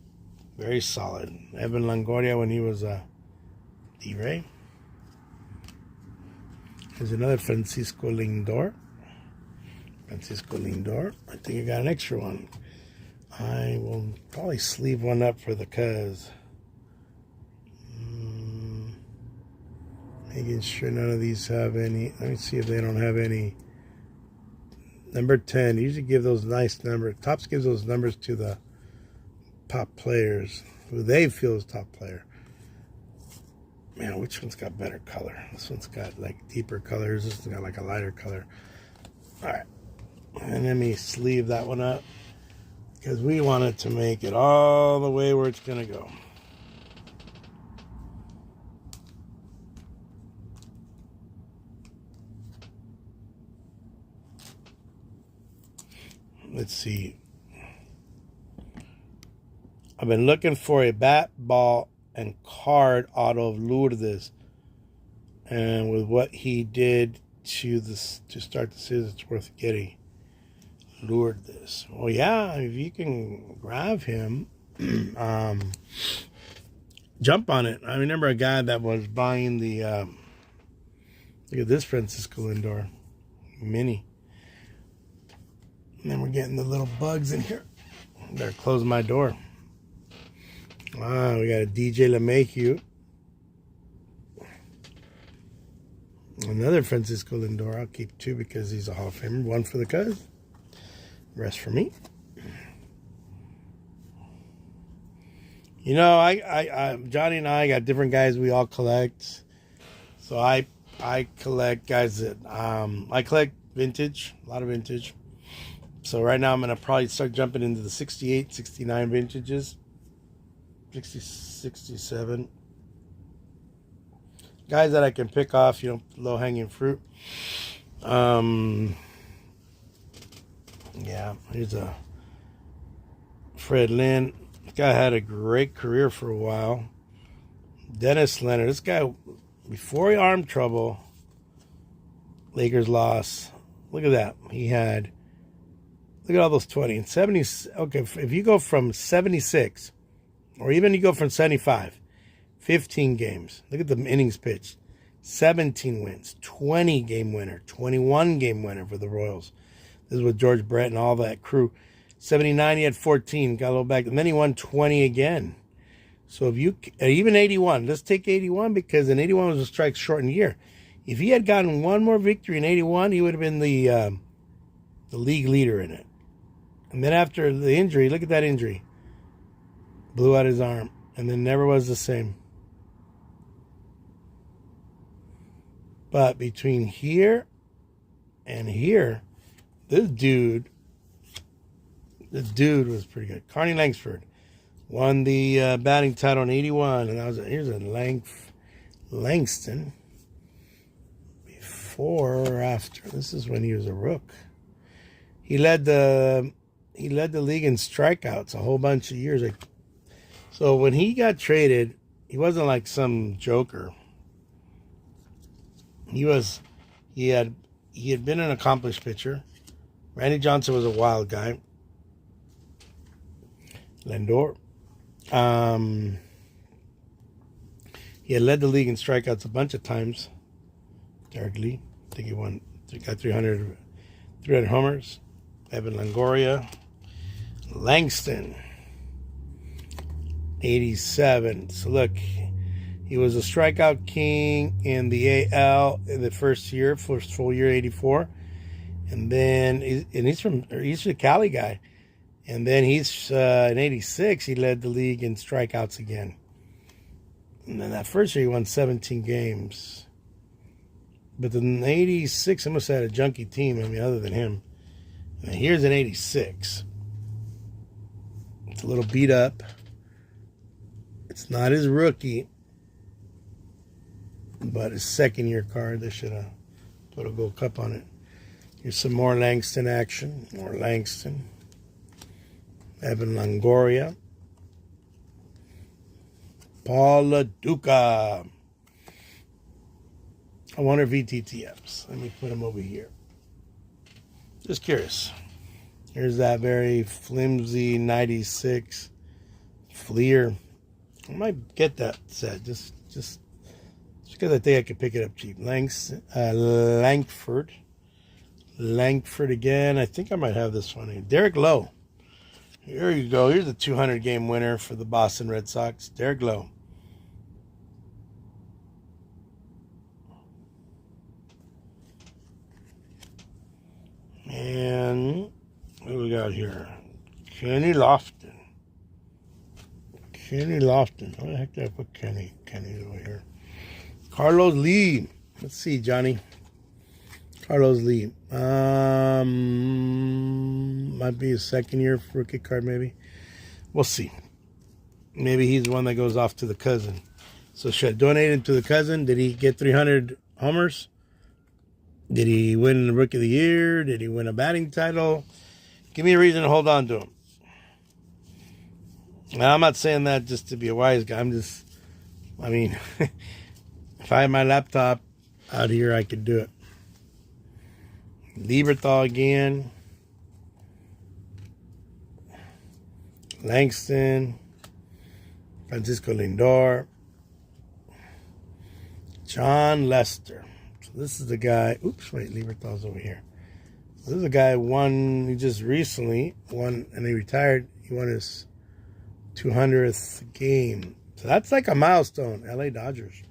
very solid. Evan Longoria when he was a D-Ray. There's another Francisco Lindor. Francisco Lindor. I think I got an extra one. I will probably sleeve one up for the cuz. Making sure none of these have any. Let me see if they don't have any. Number 10. Usually give those nice numbers. Topps gives those numbers to the top players who they feel is top player. Man, which one's got better color? This one's got like deeper colors. This one's got like a lighter color. All right. And let me sleeve that one up because we want it to make it all the way where it's going to go. Let's see. I've been looking for a bat, ball, and card auto of Lourdes. And with what he did to start the season, it's worth getting. Lourdes. Well, yeah, if you can grab him, jump on it. I remember a guy that was buying the, look at this Francisco Lindor mini. And then we're getting the little bugs in here. Better close my door. Wow, we got a DJ LeMahieu. Another Francisco Lindor. I'll keep two because he's a Hall of Famer. One for the cuz. Rest for me. Johnny and I got different guys we all collect. So I collect guys that I collect vintage, a lot of vintage. So right now I'm gonna probably start jumping into the 68, 69 vintages, 60, 67 guys that I can pick off, low hanging fruit. Yeah, here's a Fred Lynn. This guy had a great career for a while. Dennis Leonard. This guy, before he arm trouble, Lakers loss. Look at that. Look at all those 20 and 70. Okay, if you go from 76, or even you go from 75, 15 games. Look at the innings pitched. 17 wins, 20 game winner, 21 game winner for the Royals. This is with George Brett and all that crew. 79, he had 14, got a little back, and then he won 20 again. So if you, even 81, let's take 81 because in 81 was a strike shortened year. If he had gotten one more victory in 81, he would have been the league leader in it. And then after the injury, look at that injury. Blew out his arm, and then never was the same. But between here and here, this dude was pretty good. Carney Langsford won the batting title in 81, and here's a Langston before or after. This is when he was a rook. He led the league in strikeouts a whole bunch of years. So when he got traded, he wasn't like some joker. He had been an accomplished pitcher. Randy Johnson was a wild guy. Lindor. He had led the league in strikeouts a bunch of times. Derek Lee, I think he got 300 homers. Evan Longoria. Langston, 87. So look, he was a strikeout king in the AL in the first full year, 84. And then, he's a Cali guy. And then he's, in 86, he led the league in strikeouts again. And then that first year, he won 17 games. But in 86, I must have had a junky team, other than him. And here's an 86. It's a little beat up. It's not his rookie, but his second year card. They should have put a gold cup on it. Here's some more Langston action. More Langston. Evan Longoria. Paul LaDuca. I wonder VTTFs. Let me put them over here. Just curious. Here's that very flimsy 96 Fleer. I might get that set just because I think I could pick it up cheap. Langford again. I think I might have this one here. Derek Lowe. Here you go. Here's a 200 game winner for the Boston Red Sox. Derek Lowe. And what do we got here? Kenny Lofton. Where the heck did I put Kenny? Kenny's over here. Carlos Lee. Let's see, Johnny. Carlos Lee. Might be his second year rookie card, maybe. We'll see. Maybe he's the one that goes off to the cousin. So should I donate him to the cousin? Did he get 300 homers? Did he win the Rookie of the Year? Did he win a batting title? Give me a reason to hold on to him. Now, I'm not saying that just to be a wise guy. If I had my laptop out here, I could do it. Lieberthal again. Langston. Francisco Lindor. John Lester. So this is the guy. Oops, wait, Lieberthal's over here. So this is the guy he just recently won, and he retired. He won his 200th game. So that's like a milestone. LA Dodgers.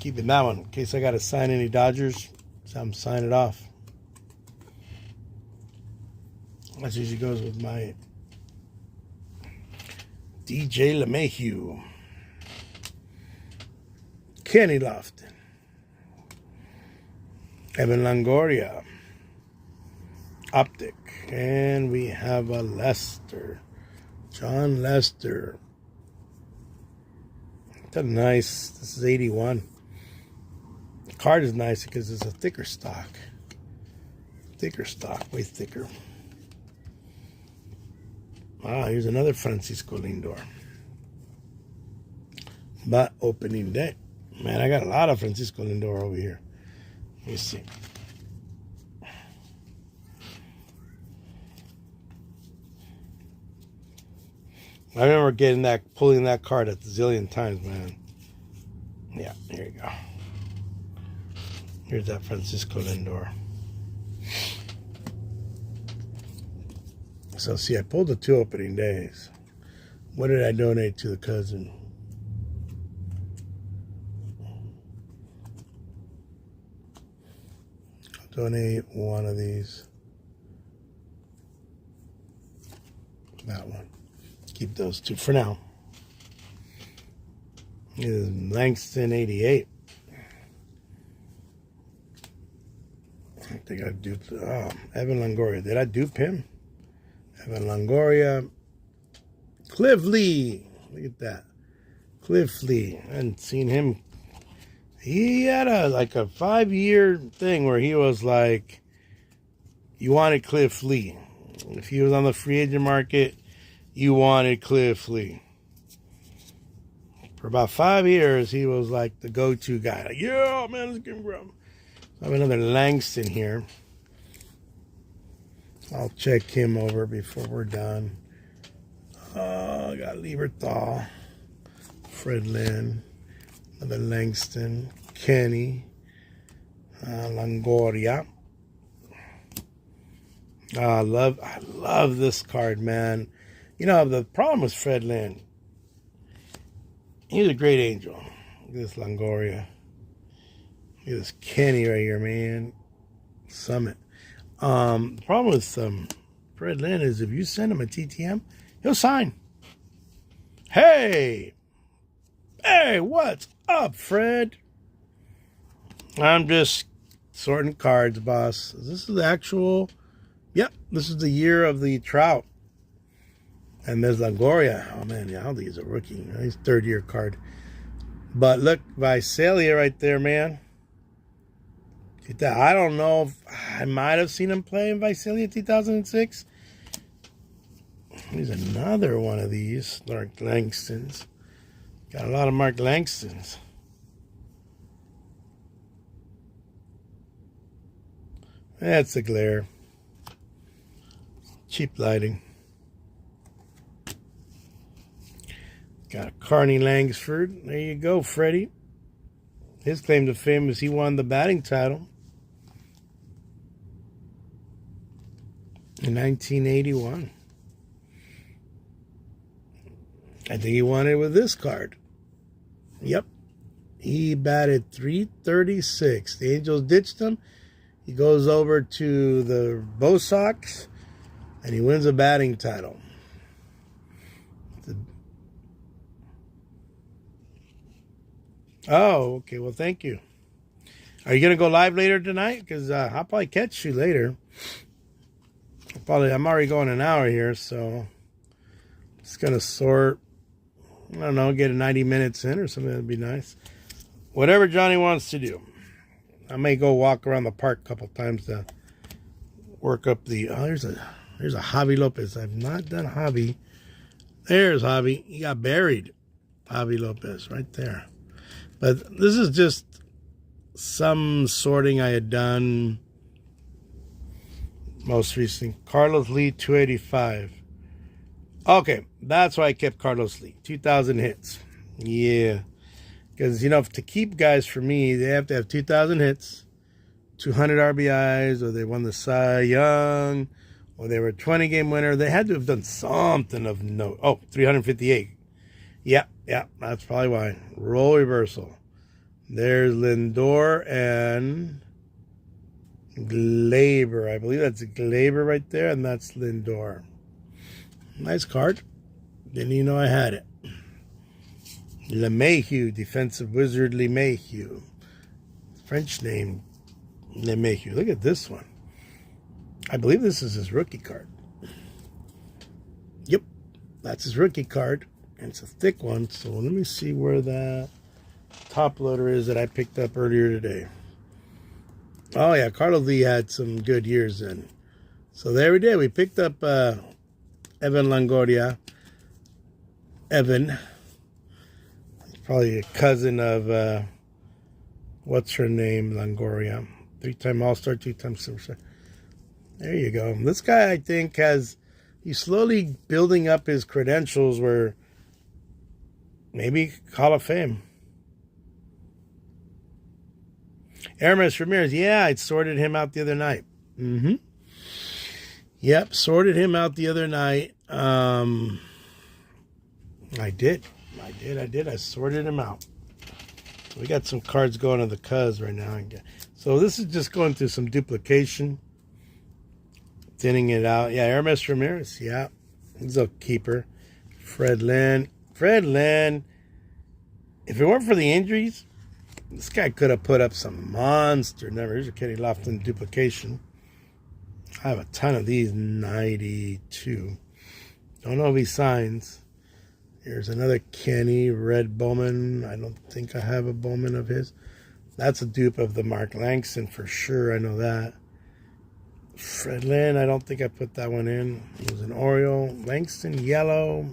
Keeping that one in case I got to sign any Dodgers. So I'm signing it off. That usually goes with my DJ LeMahieu. Kenny Lofton. Evan Longoria. Optic. And we have a Lester. John Lester. That's nice. This is 81. The card is nice because it's a thicker stock. Thicker stock. Way thicker. Ah, here's another Francisco Lindor. But opening day. Man, I got a lot of Francisco Lindor over here. Let me see. I remember pulling that card a zillion times, man. Yeah, here you go. Here's that Francisco Lindor. So, see, I pulled the 2 opening days. What did I donate to the cousin? I'll donate one of these. That one. Keep those 2 for now. This is Langston 88. I think I duped. Oh, Evan Longoria. Did I dupe him? Evan Longoria. Cliff Lee. Look at that. Cliff Lee. I hadn't seen him. He had a 5-year thing where he was like, you wanted Cliff Lee. If he was on the free agent market, you wanted Cliff Lee. For about 5 years, he was like the go-to guy. Like, yeah, man, let's get him from. I have another Langston here. I'll check him over before we're done. I got Lieberthal, Fred Lynn, another Langston, Kenny, Longoria. I love this card, man. You know, the problem with Fred Lynn, he's a great angel. Look at this Longoria. Look at this Kenny right here, man. Summit. The problem with Fred Lynn is if you send him a TTM, he'll sign. Hey, what's up, Fred? I'm just sorting cards, boss. This is the actual, yep, this is the year of the Trout. And there's Longoria. Oh, man, yeah, I don't think he's a rookie. He's 3rd-year card. But look, Visalia right there, man. I don't know if I might have seen him play in Visalia 2006. Here's another one of these Mark Langstons. Got a lot of Mark Langstons. That's the glare. Cheap lighting. Got a Carney Langsford. There you go, Freddie. His claim to fame is he won the batting title in 1981. I think he won it with this card. Yep. He batted .336. The Angels ditched him. He goes over to the Bo Sox, and he wins a batting title. Oh, okay. Well, thank you. Are you going to go live later tonight? Because I'll probably catch you later. I'm already going an hour here, so just going to sort. I don't know, get 90 minutes in or something. That'd be nice. Whatever Johnny wants to do. I may go walk around the park a couple times to work up the. Oh, there's a Javi Lopez. I've not done Javi. There's Javi. He got buried. Javi Lopez right there. But this is just some sorting I had done most recently. Carlos Lee, 285. Okay, that's why I kept Carlos Lee. 2,000 hits. Yeah. Because, you know, to keep guys for me, they have to have 2,000 hits, 200 RBIs, or they won the Cy Young, or they were a 20-game winner. They had to have done something of note. Oh, 358. Yeah, that's probably why. Role reversal. There's Lindor and Glaber. I believe that's Glaber right there, and that's Lindor. Nice card. Didn't even know I had it. LeMahieu, defensive wizard LeMahieu. French name LeMahieu. Look at this one. I believe this is his rookie card. Yep, that's his rookie card. And it's a thick one. So let me see where that top loader is that I picked up earlier today. Oh, yeah, Carlos Lee had some good years then. So there we did. We picked up Evan Longoria. Evan. Probably a cousin of, what's her name, Longoria. 3-time All-Star, 2-time Superstar. There you go. This guy, I think, he's slowly building up his credentials where maybe Hall of Fame. Aramis Ramirez, yeah, I sorted him out the other night. Yep, sorted him out the other night. I did. I sorted him out. So we got some cards going to the Cuz right now. So this is just going through some duplication. Thinning it out. Yeah, Aramis Ramirez. Yeah, he's a keeper. Fred Lynn. If it weren't for the injuries, this guy could have put up some monster numbers. Here's a Kenny Lofton duplication. I have a ton of these. 92. Don't know if he signs. Here's another Kenny Red Bowman. I don't think I have a Bowman of his. That's a dupe of the Mark Langston for sure. I know that. Fred Lynn, I don't think I put that one in. It was an Oriole. Langston, yellow.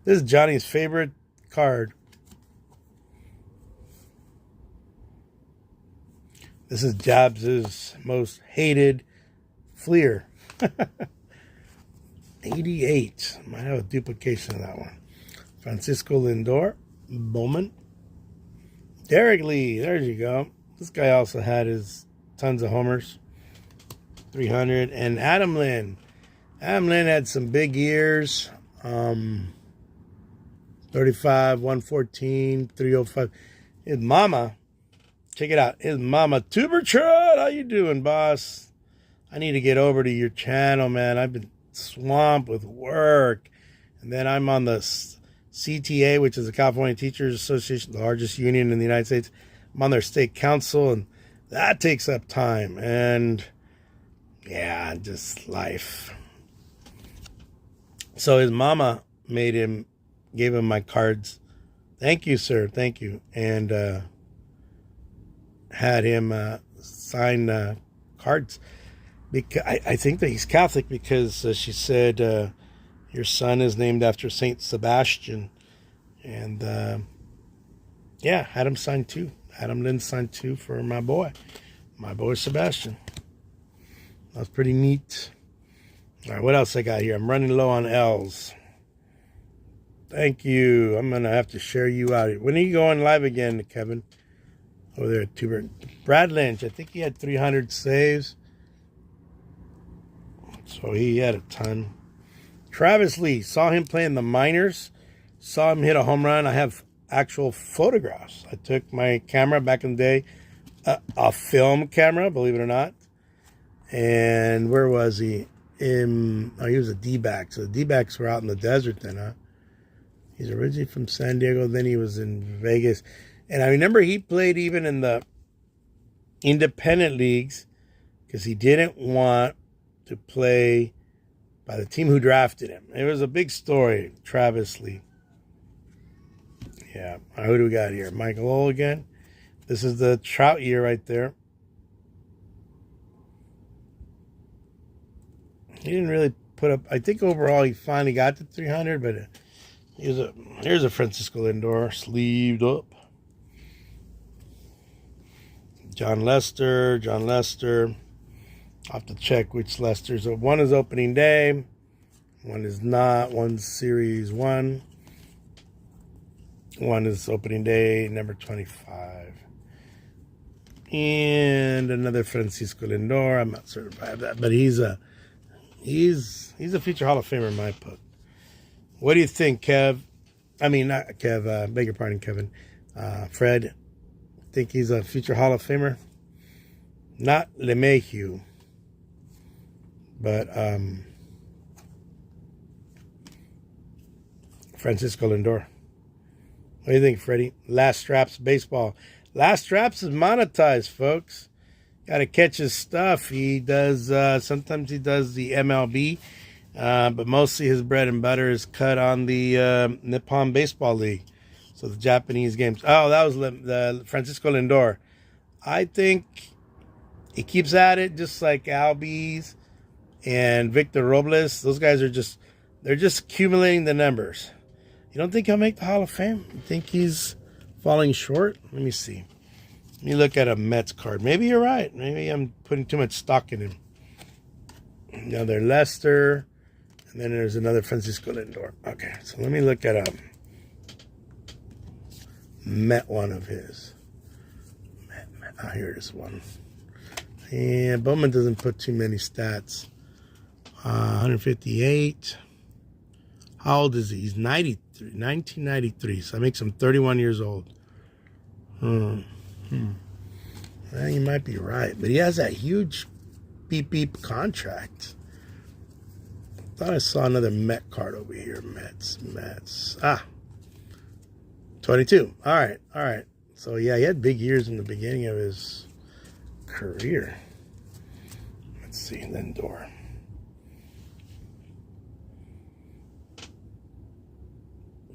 This is Johnny's favorite card. This is Jobs' most hated Fleer. 88. Might have a duplication of that one. Francisco Lindor. Bowman. Derek Lee. There you go. This guy also had his tons of homers. 300. And Adam Lynn. Adam Lynn had some big years. 35, 114, 305. His mama, check it out. His mama, Tuber Trud. How you doing, boss? I need to get over to your channel, man. I've been swamped with work. And then I'm on the CTA, which is the California Teachers Association, the largest union in the United States. I'm on their state council, and that takes up time. And yeah, just life. So his mama gave him my cards. Thank you, sir. Thank you. And had him sign cards. Because I think that he's Catholic because she said your son is named after Saint Sebastian. And yeah, had him sign two. Adam Lynn signed two for my boy Sebastian. That was pretty neat. All right, what else I got here? I'm running low on L's. Thank you. I'm going to have to share you out. When are you going live again, Kevin? Over there at Tuber. Brad Lynch, I think he had 300 saves. So he had a ton. Travis Lee, saw him play in the minors. Saw him hit a home run. I have actual photographs. I took my camera back in the day. A film camera, believe it or not. And where was he? He was a D-back. So the D-backs were out in the desert then, huh? He's originally from San Diego. Then he was in Vegas. And I remember he played even in the independent leagues because he didn't want to play by the team who drafted him. It was a big story, Travis Lee. Yeah. All right, who do we got here? Michael O again. This is the Trout year right there. He didn't really put up. I think overall he finally got to 300, but here's a Francisco Lindor sleeved up. John Lester. I'll have to check which Lesters. So one is opening day. One is not. One's series 1. One is opening day, number 25. And another Francisco Lindor. I'm not certain if I have that, but he's a future Hall of Famer in my book. What do you think, Kev? I mean, not Kev. Beg your pardon, Kevin. Fred. Think he's a future Hall of Famer? Not LeMahieu. But Francisco Lindor. What do you think, Freddie? Last Straps Baseball. Last Straps is monetized, folks. Got to catch his stuff. He does, sometimes he does the MLB, but mostly his bread and butter is cut on the Nippon Baseball League. So the Japanese games. Oh, that was the Francisco Lindor. I think he keeps at it just like Albies and Victor Robles. Those guys are they're just accumulating the numbers. You don't think he'll make the Hall of Fame? You think he's falling short? Let me see. Let me look at a Mets card. Maybe you're right. Maybe I'm putting too much stock in him. Another Lester. And then there's another Francisco Lindor. Okay, so let me look at a Met one of his. Met. Oh, here it is one. Yeah, Bowman doesn't put too many stats. 158. How old is he? He's 1993. So that makes him 31 years old. Well, you might be right. But he has that huge beep contract. Thought I saw another Met card over here. Mets. 22. All right. So, yeah, he had big years in the beginning of his career. Let's see, Lindor.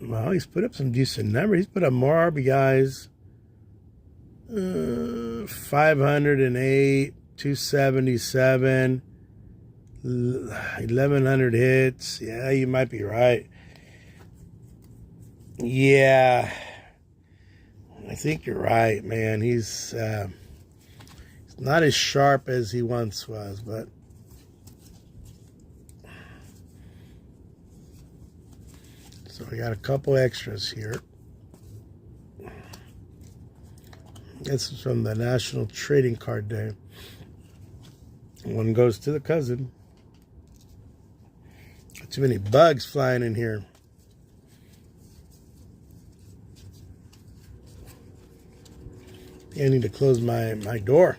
Well, he's put up some decent numbers. He's put up more RBIs. 508, 277, 1,100 hits. Yeah, you might be right. Yeah, I think you're right, man. He's not as sharp as he once was, but so we got a couple extras here. This is from the National Trading Card Day. One goes to the cousin. Too many bugs flying in here. I need to close my door.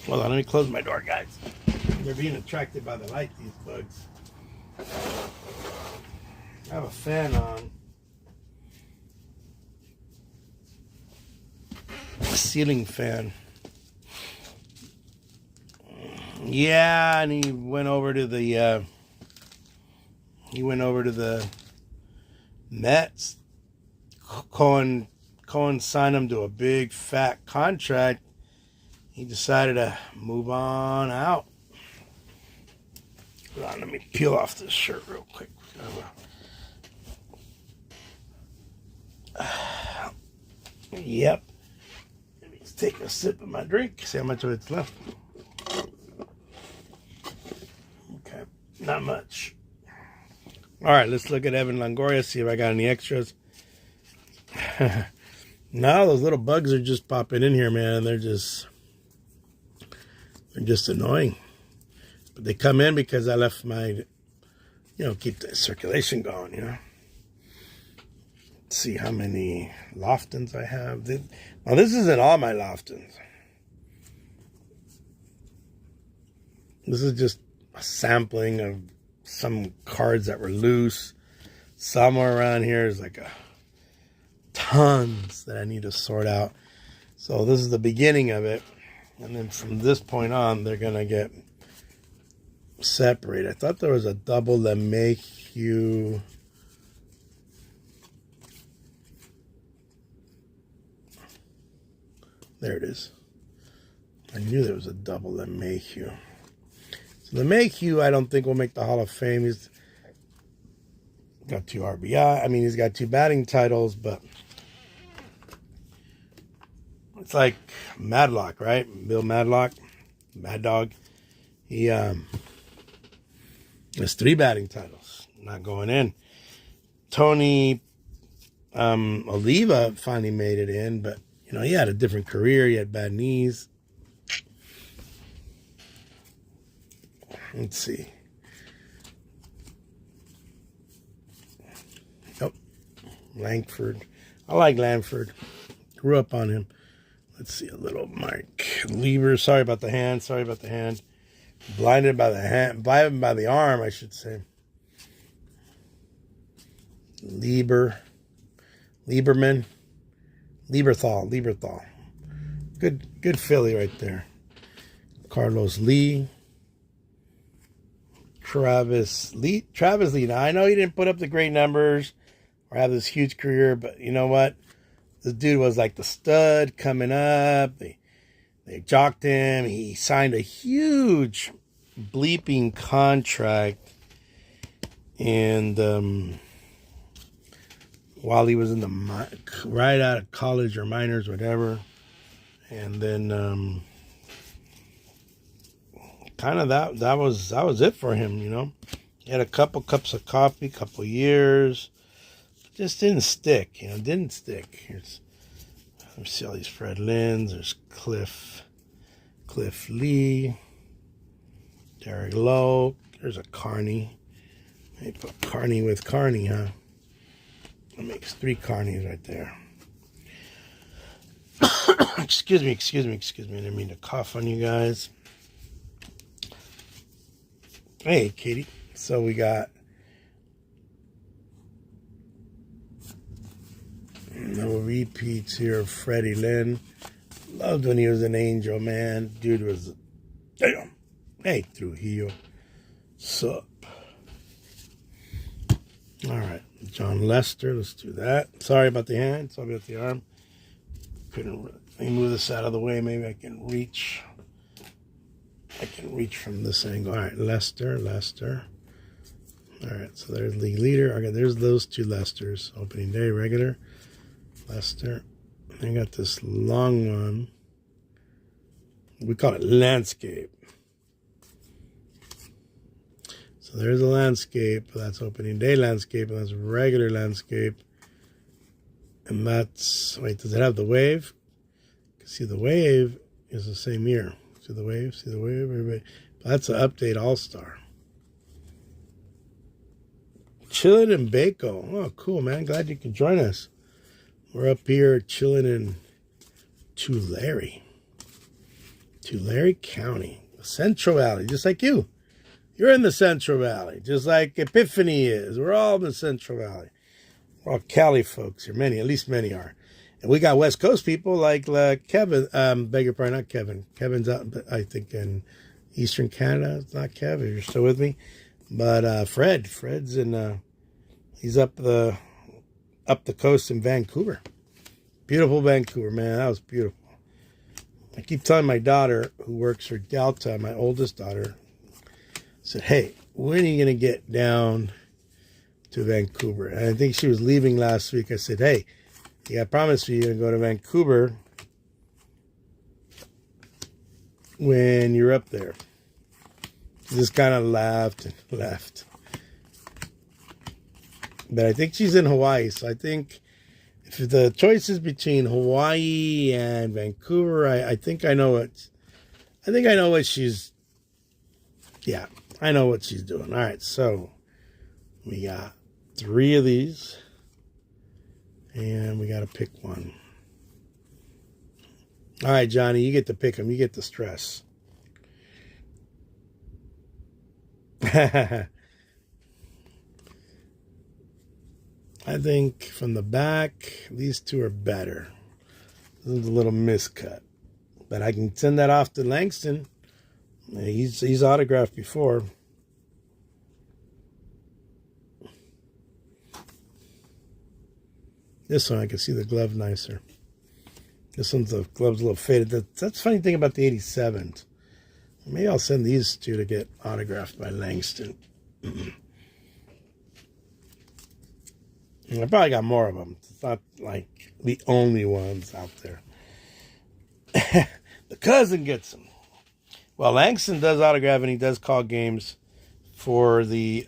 Hold on, let me close my door, guys. They're being attracted by the light, these bugs. I have a fan on. A ceiling fan. Yeah, and he went over to the Mets. Cohen signed him to a big fat contract. He decided to move on out. Hold on, let me peel off this shirt real quick. Yep. Let me just take a sip of my drink, see how much of it's left. Okay, not much. All right, let's look at Evan Longoria, see if I got any extras. No, those little bugs are just popping in here, man. They're just annoying. But they come in because I left my, keep the circulation going, Let's see how many Loftons I have. Now, this isn't all my Loftons. This is just a sampling of some cards that were loose. Somewhere around here is like tons that I need to sort out. So this is the beginning of it. And then from this point on, they're going to get separated. I thought there was a double LeMahieu. There it is. I knew there was a double LeMahieu. So LeMahieu, I don't think will make the Hall of Fame. He's got 2 RBI. I mean, he's got 2 batting titles, but it's like Madlock, right? Bill Madlock, Mad Dog. He has 3 batting titles, not going in. Tony Oliva finally made it in, but he had a different career. He had bad knees. Let's see. Yep. Langford. I like Langford. Grew up on him. Let's see, a little Mike Lieber. Sorry about the hand. Blinded by the hand. Blinded by the arm, I should say. Lieberman. Lieberthal. Good Philly right there. Carlos Lee. Travis Lee. Now, I know he didn't put up the great numbers or have this huge career, but you know what? This dude was like the stud coming up. They jocked him. He signed a huge bleeping contract. And while he was in right out of college or minors, whatever. And then kind of that was it for him, you know. He had a couple cups of coffee, couple years. Just didn't stick, you know, didn't stick. Let me see all these Fred Linds. There's Cliff Lee, Derek Lowe. There's a Carney. They put Carney with Carney, huh? That makes 3 Carneys right there. Excuse me. I didn't mean to cough on you guys. Hey, Katie. So we got no repeats here of Freddie Lynn. Loved when he was an Angel, man. Dude was, damn. Hey, Trujillo. Sup. All right. John Lester. Let's do that. Sorry about the hand. Sorry about the arm. Couldn't let me move this out of the way. Maybe I can reach. From this angle. All right. Lester. All right. So there's league leader. Okay. There's those 2 Lesters. Opening day, regular. Lester. I got this long one. We call it landscape. So there's a landscape. That's opening day landscape. And that's regular landscape. And that's, wait, does it have the wave? See, the wave is the same year. See the wave? Everybody. That's an update all-star. Chilling in Baco. Oh, cool, man. Glad you could join us. We're up here chilling in Tulare County, the Central Valley, just like you. You're in the Central Valley, just like Epiphany is. We're all in the Central Valley. We're all Cali folks here. At least many are. And we got West Coast people like Kevin. Beg your pardon, not Kevin. Kevin's out, I think, in Eastern Canada. It's not Kevin. You're still with me. But Fred's in. He's up the coast in Vancouver. Beautiful Vancouver, man. That was beautiful. I keep telling my daughter, who works for Delta, my oldest daughter, I said, hey, when are you going to get down to Vancouver? And I think she was leaving last week. I said, hey, I promise you, you're going to go to Vancouver when you're up there. She just kind of laughed and left. But I think she's in Hawaii, so I think if the choice is between Hawaii and Vancouver, I think I know what she's. Yeah, I know what she's doing. All right, so we got 3 of these, and we got to pick one. All right, Johnny, you get to pick them. You get the stress. I think from the back, these 2 are better. This is a little miscut. But I can send that off to Langston. He's autographed before. This one, I can see the glove nicer. This one's, the glove's a little faded. That's the funny thing about the 87s. Maybe I'll send these 2 to get autographed by Langston. I probably got more of them. It's not like the only ones out there. The cousin gets them. Well, Langston does autograph and he does call games for the.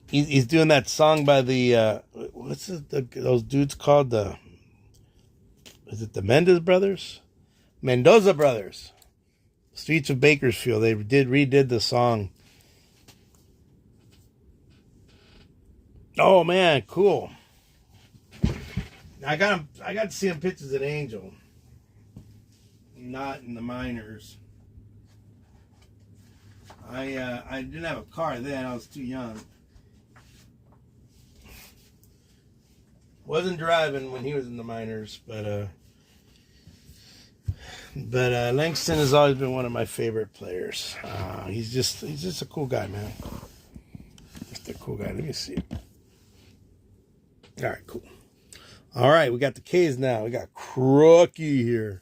He's doing that song by the what's those dudes called? Is it the Mendoza Brothers? Streets of Bakersfield. They redid the song. Oh man, cool. I got to see him pitch as an Angel, not in the minors. I didn't have a car then. I was too young. Wasn't driving when he was in the minors, but Langston has always been one of my favorite players. He's just a cool guy, man. Just a cool guy. Let me see. All right, cool. All right, we got the K's now. We got Crookie here.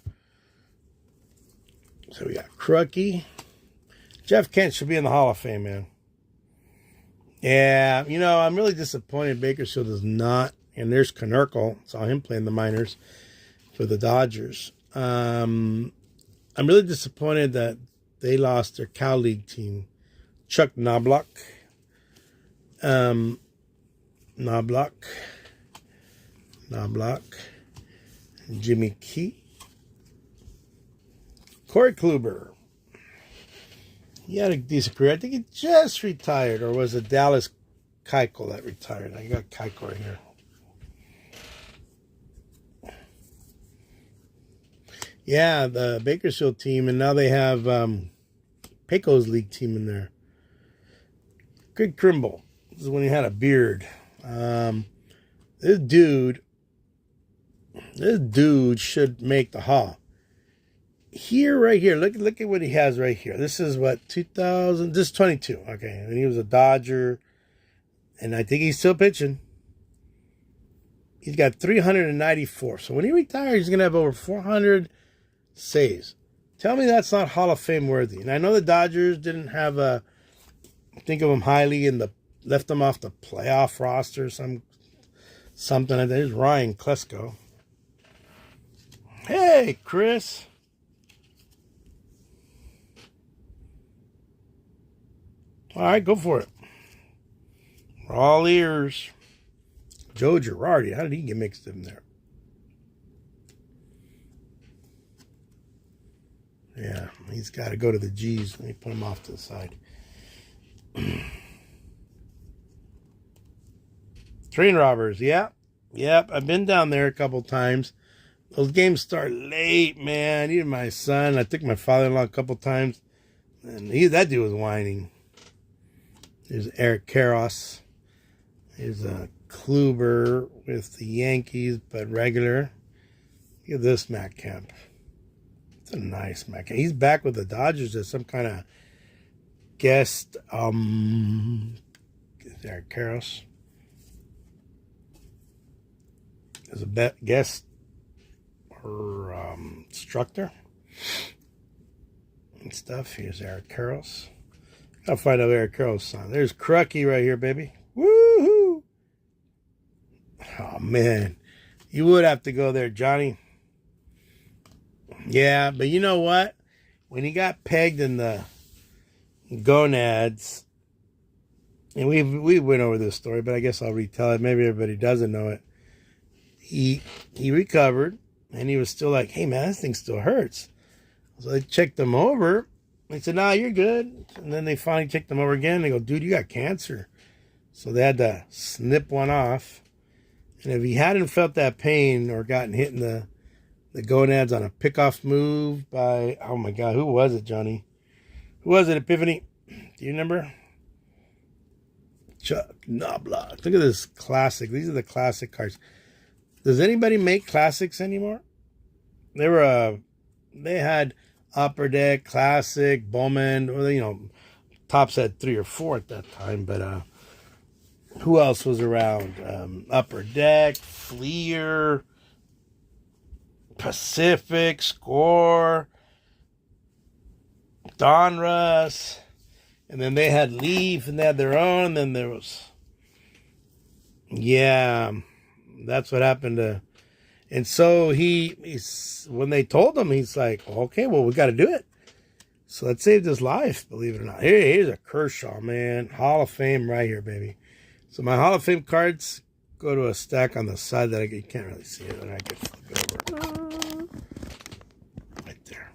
So we got Crookie. Jeff Kent should be in the Hall of Fame, man. Yeah, you know, I'm really disappointed Bakersfield is not. And there's Konerkel. Saw him playing the minors for the Dodgers. I'm really disappointed that they lost their Cal League team. Chuck Knobloch. Knobloch. Jimmy Key. Corey Kluber. He had a decent career. I think he just retired. Or was it Dallas Keuchel that retired? I got Keuchel right here. Yeah, the Bakersfield team, and now they have Pecos League team in there. Greg Trimble. This is when he had a beard. This dude should make the Hall. Here, right here, look at what he has right here. This is what, 2000, this is 22. Okay, and he was a Dodger, and I think he's still pitching. He's got 394. So when he retires, he's going to have over 400 saves. Tell me that's not Hall of Fame worthy. And I know the Dodgers didn't have think of him highly and left him off the playoff roster, something like that. There's Ryan Klesko. Hey, Chris. All right, go for it. We're all ears. Joe Girardi, how did he get mixed in there? Yeah, he's got to go to the G's. Let me put him off to the side. Train robbers, yeah. Yep, I've been down there a couple times. Those games start late, man. Even my son, I took my father-in-law a couple times, and that dude was whining. There's Eric Karros. There's a Kluber with the Yankees, but regular. Look at this Matt Kemp. It's a nice Matt Kemp. He's back with the Dodgers as some kind of guest. Eric Karros. As a guest or instructor and stuff. Here's Eric Karros. I'll find out Eric Karros' son. There's Crookie right here, baby. Woohoo! Oh, man. You would have to go there, Johnny. Yeah, but you know what? When he got pegged in the gonads, and we went over this story, but I guess I'll retell it. Maybe everybody doesn't know it. He recovered, and he was still like, hey, man, this thing still hurts. So they checked him over. They said, nah, you're good. And then they finally checked him over again. They go, dude, you got cancer. So they had to snip one off. And if he hadn't felt that pain or gotten hit in the gonads on a pickoff move by, oh, my God, who was it, Johnny? Who was it, Epiphany? Do you remember? Chuck Knobloch. Look at this classic. These are the classic cards. Does anybody make classics anymore? They had Upper Deck, Classic, Bowman, or Tops had 3 or 4 at that time, but who else was around? Upper Deck, Fleer, Pacific, Score, Donruss, and then they had Leaf, and they had their own, and then there was, yeah, that's what happened to. And so he's when they told him, he's like, okay, well, we got to do it. So that saved his life, believe it or not. Here's a Kershaw, man. Hall of Fame right here, baby. So my Hall of Fame cards go to a stack on the side that you can't really see it. And I can flip it over. Right there.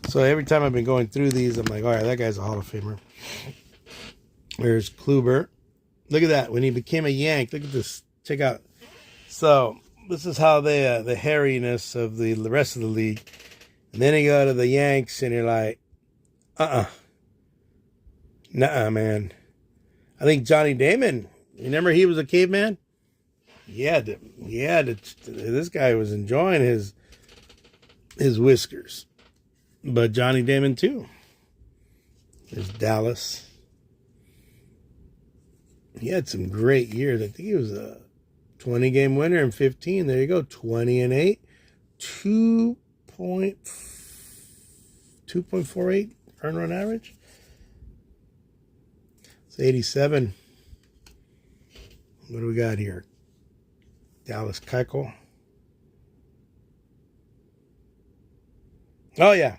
So every time I've been going through these, I'm like, all right, that guy's a Hall of Famer. There's Kluber. Look at that. When he became a Yank, look at this. Check out. So this is how the hairiness of the rest of the league. And then you go to the Yanks and you're like, nuh-uh, man. I think Johnny Damon Remember he was a caveman? This guy was enjoying his whiskers. But Johnny Damon too. There's Dallas. He had some great years. I think he was a 20-game winner in 15. There you go. 20-8. 2.48 earned run average. It's 87. What do we got here? Dallas Keuchel. Oh, yeah.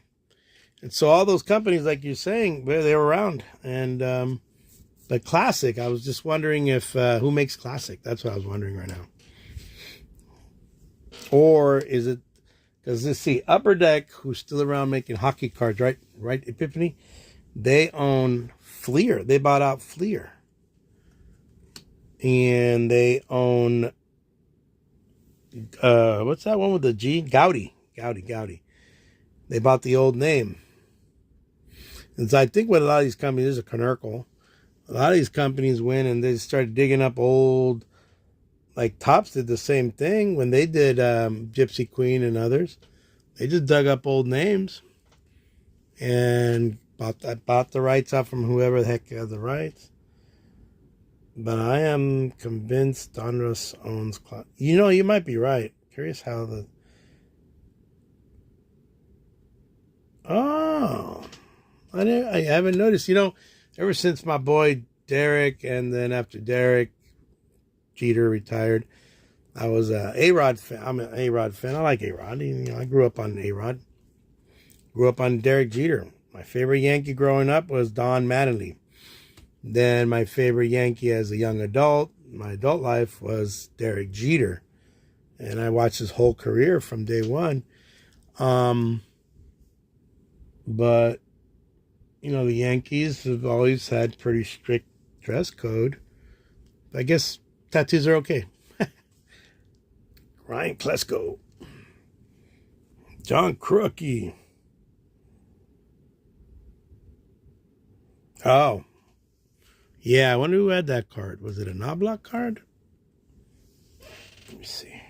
And so all those companies, like you're saying, they were around. And but Classic, I was just wondering if who makes Classic? That's what I was wondering right now. Or is it, because let's see, Upper Deck, who's still around making hockey cards, right, Epiphany? They own Fleer. They bought out Fleer. And they own, what's that one with the G? Gaudy. They bought the old name. And so I think what a lot of these companies, this is a Canerkel, a lot of these companies went and they started digging up old, like Topps did the same thing when they did Gypsy Queen and others. They just dug up old names and bought the rights out from whoever the heck had the rights. But I am convinced Donruss owns You know, you might be right. Curious how the... Oh, I haven't noticed. You know, ever since my boy Derek, and then after Derek, Jeter retired, I was a A-Rod fan. I'm an A-Rod fan. I like A-Rod. You know, I grew up on A-Rod. Grew up on Derek Jeter. My favorite Yankee growing up was Don Mattingly. Then my favorite Yankee as a young adult, my adult life, was Derek Jeter. And I watched his whole career from day one. But, you know, the Yankees have always had pretty strict dress code. I guess tattoos are okay. Ryan Klesko. John Crookie. Oh. Yeah, I wonder who had that card. Was it a Knobloch card? Let me see.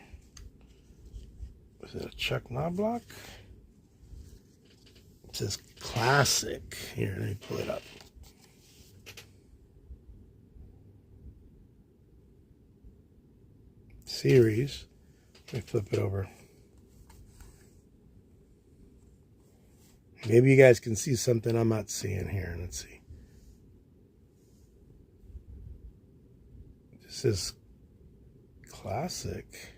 Was it a Chuck Knobloch? It says Classic. Here, let me pull it up. Series. Let me flip it over. Maybe you guys can see something I'm not seeing here. Let's see. This is Classic.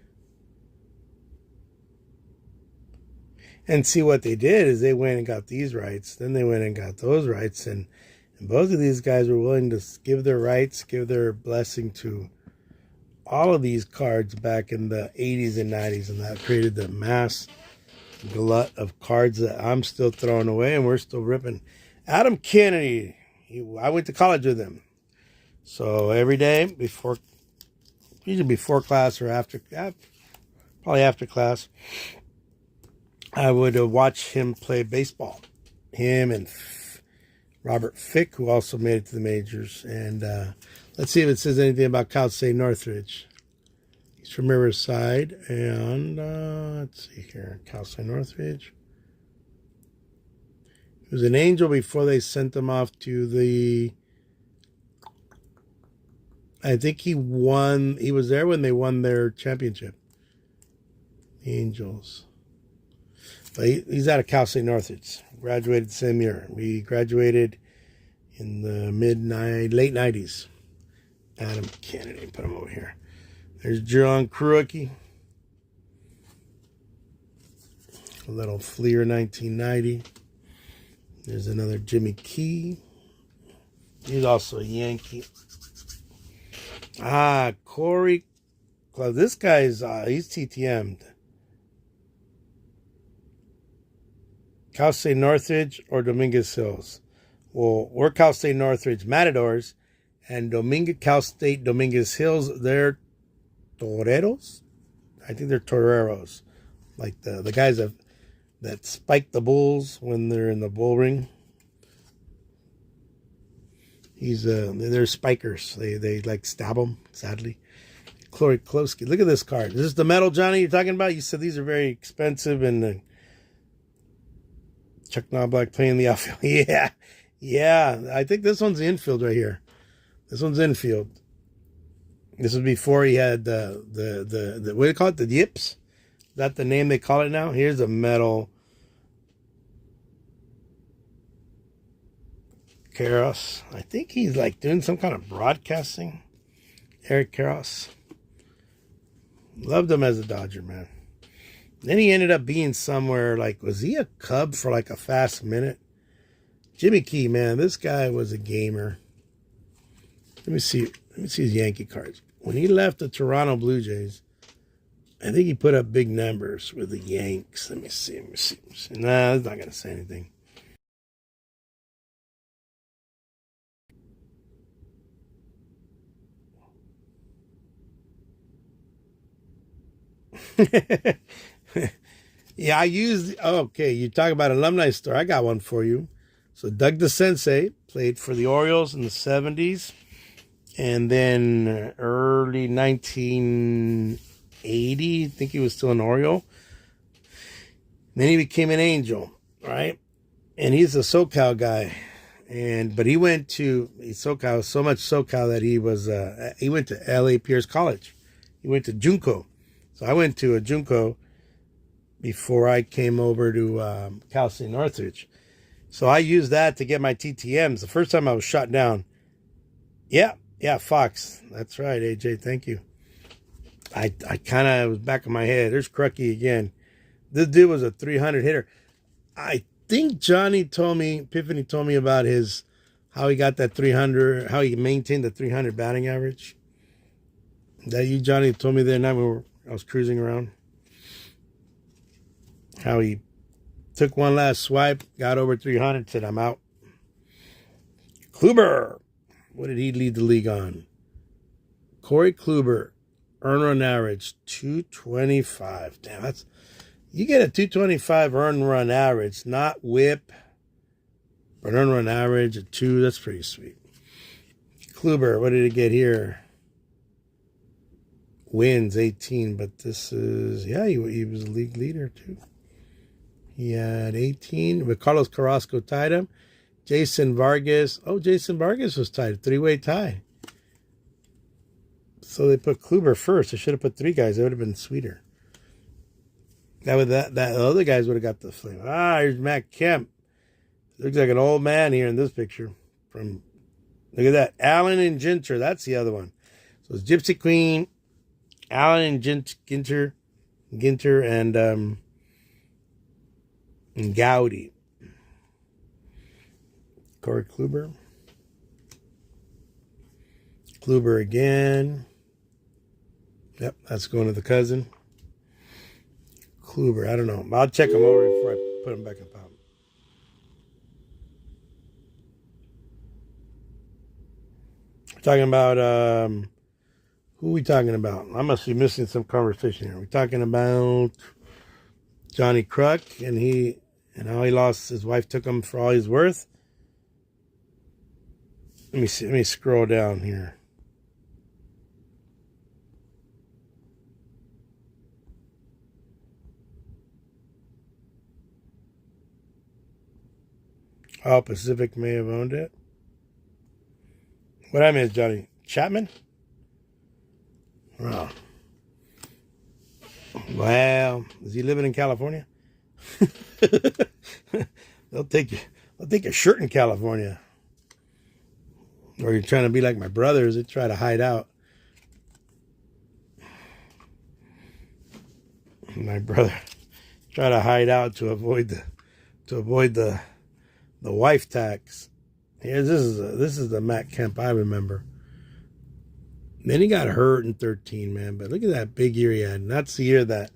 And see, what they did is they went and got these rights. Then they went and got those rights. And both of these guys were willing to give their rights, give their blessing to all of these cards back in the 80s and 90s. And that created the mass glut of cards that I'm still throwing away and we're still ripping. Adam Kennedy. I went to college with him. So every day usually before class or probably after class, I would watch him play baseball. Him and Robert Fick, who also made it to the majors. And let's see if it says anything about Cal State Northridge. He's from Riverside. And let's see here. Cal State Northridge. He was an Angel before they sent him off to the... I think he won. He was there when they won their championship. The Angels. But he's out of Cal State Northridge. Graduated the same year. We graduated in the late 90s. Adam Kennedy. Put him over here. There's John Crookie. A little Fleer 1990. There's another Jimmy Key. He's also a Yankee. Corey. Well, this guy's, he's TTM'd. Cal State Northridge or Dominguez Hills? Well, we're Cal State Northridge Matadors, and Cal State Dominguez Hills, they're toreros. I think they're toreros, like the guys that spike the bulls when they're in the bull ring. They're spikers. They like stab them, sadly. Corey Klosky. Look at this card. Is this the metal, Johnny, you're talking about? You said these are very expensive, and Chuck Knobloch playing the outfield. Yeah. Yeah. I think this one's the infield right here. This one's infield. This was before he had the what do you call it? The yips? Is that the name they call it now? Here's a metal Karros. I think he's like doing some kind of broadcasting. Eric Karros. Loved him as a Dodger, man. Then he ended up being somewhere like, was he a Cub for like a fast minute? Jimmy Key, man, this guy was a gamer. Let me see his Yankee cards. When he left the Toronto Blue Jays, I think he put up big numbers with the Yanks. Let me see. Nah, that's not going to say anything. Yeah, I used, okay, you talk about alumni store. I got one for you. So Doug DeSensei played for the Orioles in the 70s. And then early 1980, I think he was still an Oriole. Then he became an Angel, right? And he's a SoCal guy. But he went to SoCal, so much SoCal that he went to LA Pierce College. He went to Junco. So I went to a Junco before I came over to Cal State Northridge. So I used that to get my TTMs. The first time I was shot down. Yeah, Fox. That's right, AJ. Thank you. I kind of was back in my head. There's Crucky again. This dude was a 300 hitter. I think Epiphany told me about how he got that 300, how he maintained the 300 batting average. That you, Johnny, told me the other night I was cruising around. How he took one last swipe, got over 300, said, I'm out. Kluber. What did he lead the league on? Corey Kluber, earned run average, 225. Damn, you get a 225 earned run average, not whip, but earned run average of 2. That's pretty sweet. Kluber, what did he get here? Wins 18, but this is, yeah, he was a league leader too. He had 18, but Carlos Carrasco tied him. Jason Vargas was tied, a 3-way tie. So they put Kluber first. They should have put 3 guys. That would have been sweeter. That other guys would have got the flame. Here's Matt Kemp. Looks like an old man here in this picture. Look at that. Allen and Ginter. That's the other one. So it's Gypsy Queen, Allen and Ginter, and Gowdy. Corey Kluber. Kluber again. Yep, that's going to the cousin. Kluber, I don't know. I'll check him over before I put him back in pop. We're talking about, who are we talking about? I must be missing some conversation here. We're talking about Johnny Kruk and how he lost, his wife took him for all he's worth. Let me see. Let me scroll down here. Oh, Pacific may have owned it. What I mean is Johnny Chapman? Wow. Well, is he living in California? They'll take your shirt in California. Or you're trying to be like my brothers. They try to hide out. My brother try to hide out to avoid the wife tax. Here, this is the Matt Kemp I remember. Then he got hurt in 13, man. But look at that big year he had. And that's the year that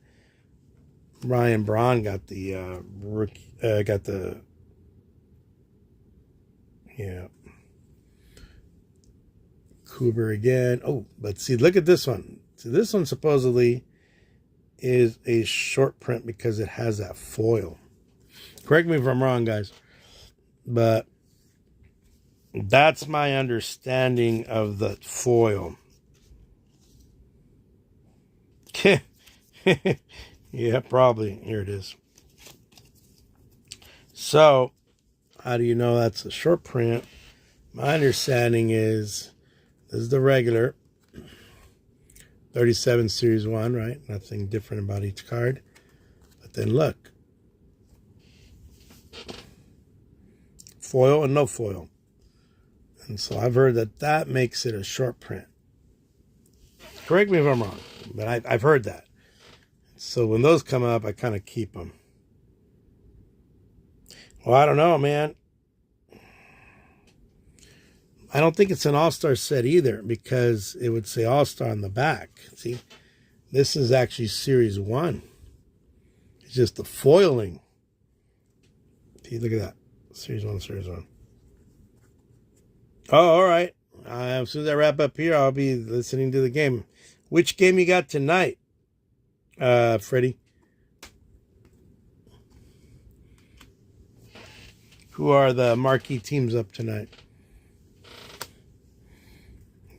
Ryan Braun got the rookie. Kluber again. Oh, but see, look at this one. So this one supposedly is a short print because it has that foil. Correct me if I'm wrong, guys. But That's my understanding of the foil. Yeah, probably. Here it is. So, how do you know that's a short print? My understanding is this is the regular 37 Series 1, right? Nothing different about each card. But then look. Foil and no foil. And so I've heard that makes it a short print. Correct me if I'm wrong, but I've heard that. So when those come up, I kind of keep them. Well, I don't know, man. I don't think it's an All-Star set either because it would say All-Star on the back. See, this is actually Series 1. It's just the foiling. See, look at that. Series 1, Series 1. Oh, all right. As soon as I wrap up here, I'll be listening to the game. Which game you got tonight, Freddie? Who are the marquee teams up tonight?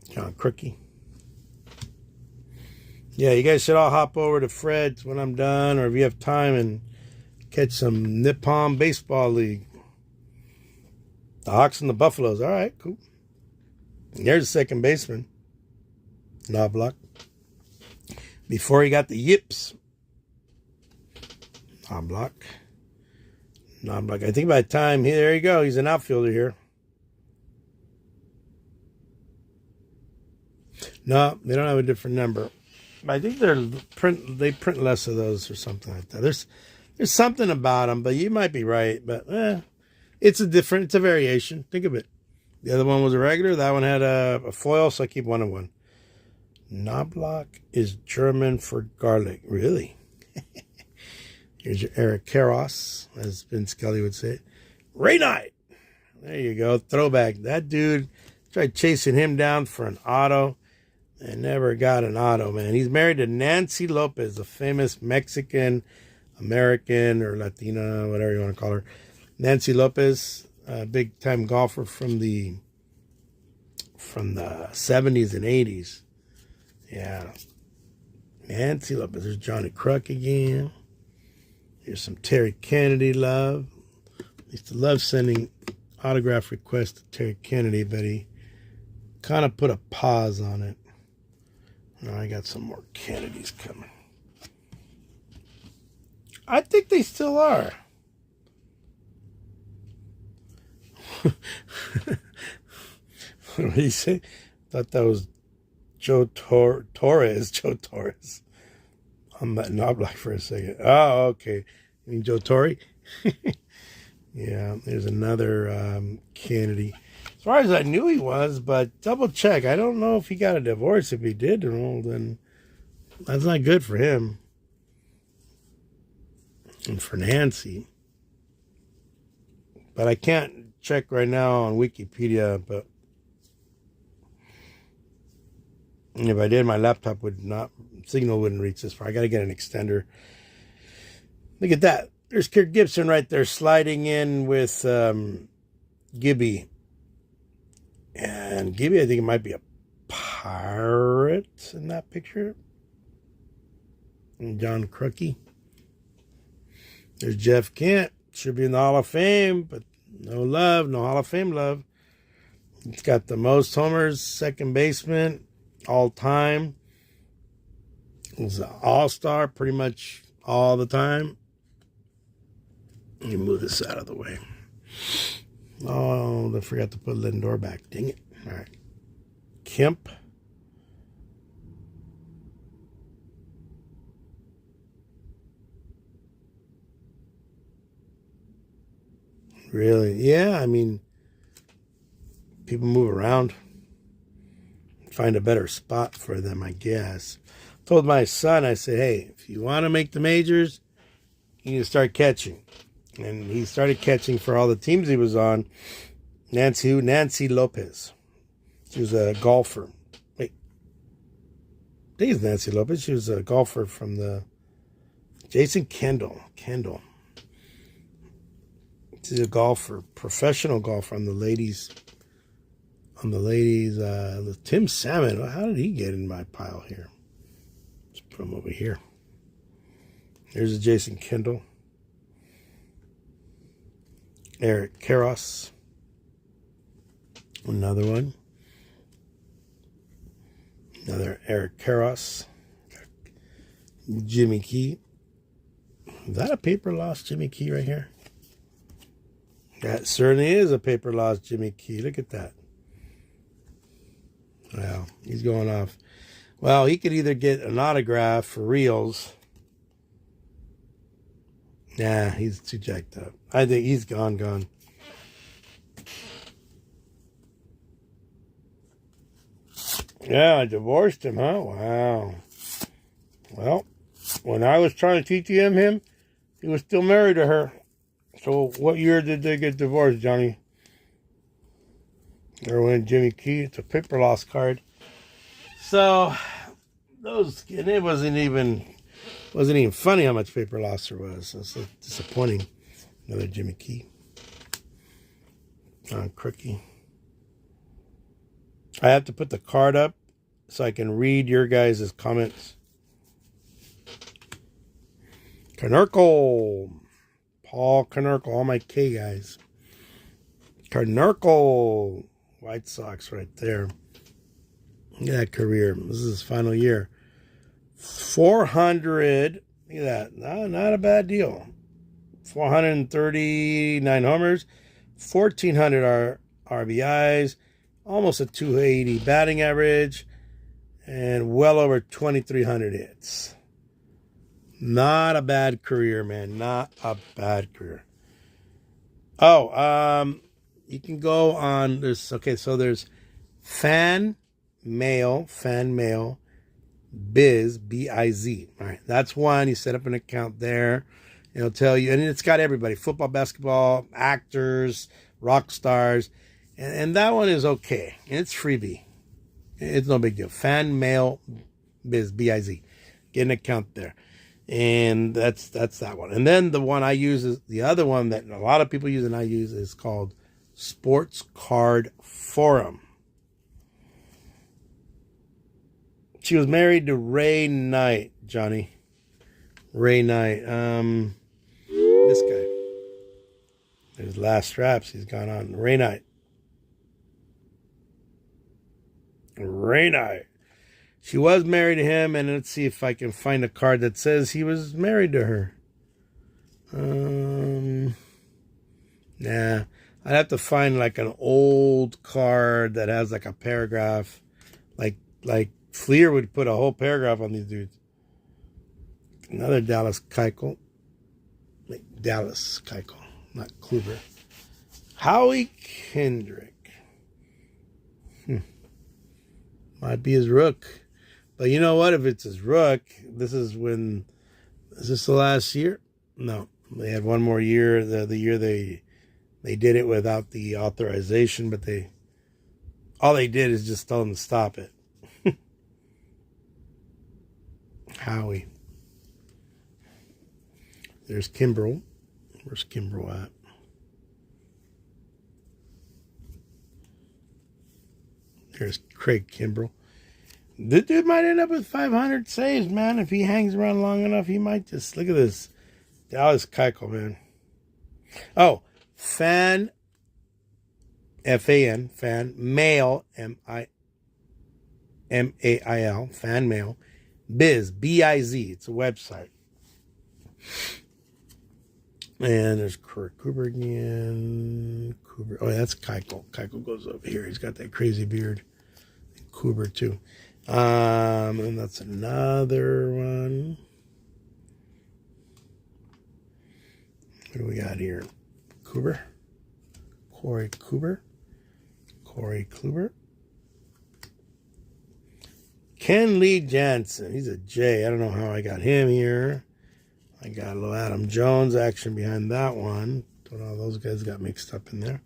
John Crookie. Yeah, you guys should all hop over to Fred's when I'm done, or if you have time, and catch some Nippon Baseball League. The Hawks and the Buffaloes. All right, cool. There's the second baseman, Knobloch. Before he got the yips, Knobloch. I think by the time, there you go, he's an outfielder here. No, they don't have a different number. I think they print less of those or something like that. There's something about them, but you might be right. But it's a variation. Think of it. The other one was a regular. That one had a foil, so I keep 1 and 1. Knobloch is German for garlic. Really? Here's your Eric Karros, as Vince Scully would say. Ray Knight. There you go. Throwback. That dude, tried chasing him down for an auto and never got an auto, man. He's married to Nancy Lopez, a famous Mexican, American, or Latina, whatever you want to call her. Nancy Lopez, a big-time golfer from the 70s and 80s. Yeah. Nancy Lopez. There's Johnny Kruk again. Here's some Terry Kennedy love. I used to love sending autograph requests to Terry Kennedy, but he kind of put a pause on it. Now I got some more Kennedys coming. I think they still are. What did he say? Thought that was Joe Torres. Joe Torres. I'm that Knobloch for a second. Oh, okay. You mean Joe Torre? Yeah, there's another Kennedy. As far as I knew he was, but double check. I don't know if he got a divorce. If he did, well, then that's not good for him. And for Nancy. But I can't check right now on Wikipedia, but if I did, my laptop signal wouldn't reach this far. I got to get an extender. Look at that. There's Kirk Gibson right there sliding in with Gibby. And Gibby, I think it might be a Pirate in that picture. And John Crookie. There's Jeff Kent. Should be in the Hall of Fame, but no love, no Hall of Fame love. It's got the most homers, second baseman, all time. He's an all-star pretty much all the time. Let me move this out of the way. Oh, I forgot to put Lindor back. Dang it. All right. Kemp. Really? Yeah, I mean, people move around. Find a better spot for them, I guess. Told my son, I said, hey, if you want to make the majors, you need to start catching. And he started catching for all the teams he was on. Nancy Lopez. She was a golfer. Wait. I think it's Nancy Lopez. She was a golfer from the Jason Kendall. She's a golfer, professional golfer on the ladies on the ladies. Tim Salmon. How did he get in my pile here? Let's put him over here. Here's a Jason Kendall. Eric Karros. Another one. Another Eric Karros. Jimmy Key. Is that a paper lost Jimmy Key right here? That certainly is a paper lost Jimmy Key. Look at that. Wow, he's going off. Well, he could either get an autograph for reals. Nah, he's too jacked up. I think he's gone. Yeah, I divorced him, huh? Wow. Well, when I was trying to teach him, he was still married to her. So what year did they get divorced, Johnny? Erwin Jimmy Key. It's a paper loss card. So and it wasn't even funny how much paper loss there was. It's so disappointing. Another Jimmy Key. John Crookie. I have to put the card up so I can read your guys' comments. Konerkel. Paul Konerkel. All my K guys. Konerkel. White Sox right there. Look at that career. This is his final year. 400. Look at that. No, not a bad deal. 439 homers. 1,400 RBIs. Almost a 280 batting average. And well over 2,300 hits. Not a bad career, man. Not a bad career. Oh, you can go on this. Okay, so there's fan mail, biz, B-I-Z. All right, that's one. You set up an account there. It'll tell you, and it's got everybody: football, basketball, actors, rock stars, and that one is okay. And it's freebie. It's no big deal. Fan mail, biz, B-I-Z. Get an account there. And that's that one. And then the one I use is the other one that a lot of people use and I use is called Sports Card Forum. She was married to Ray Knight, Johnny. Ray Knight. This guy. His last straps he's gone on. Ray Knight. Ray Knight. She was married to him, and let's see if I can find a card that says he was married to her. Nah. I'd have to find like an old card that has like a paragraph. Like Fleer would put a whole paragraph on these dudes. Another Dallas Keuchel. Dallas Keuchel, not Kluber. Howie Kendrick. Might be his rook. But you know what? If it's his rook, is this the last year? No. They had one more year. The year they did it without the authorization, but all they did is just tell them to stop it. Howie. There's Kimbrel. Where's Kimbrel at? There's Craig Kimbrel. This dude might end up with 500 saves, man. If he hangs around long enough, he might just... Look at this. Dallas Keuchel, man. Oh, fan, F-A-N, fan, mail, M-A-I-L, fan mail, biz, B-I-Z. It's a website. And there's Kurt Cooper again. Cooper. Oh, that's Keuchel. Keuchel goes over here. He's got that crazy beard. Cooper, too. And that's another one. What do we got here? Kluber. Corey Kluber. Ken Lee Jansen. He's a J. I don't know how I got him here. I got a little Adam Jones action behind that one. Don't know how those guys got mixed up in there.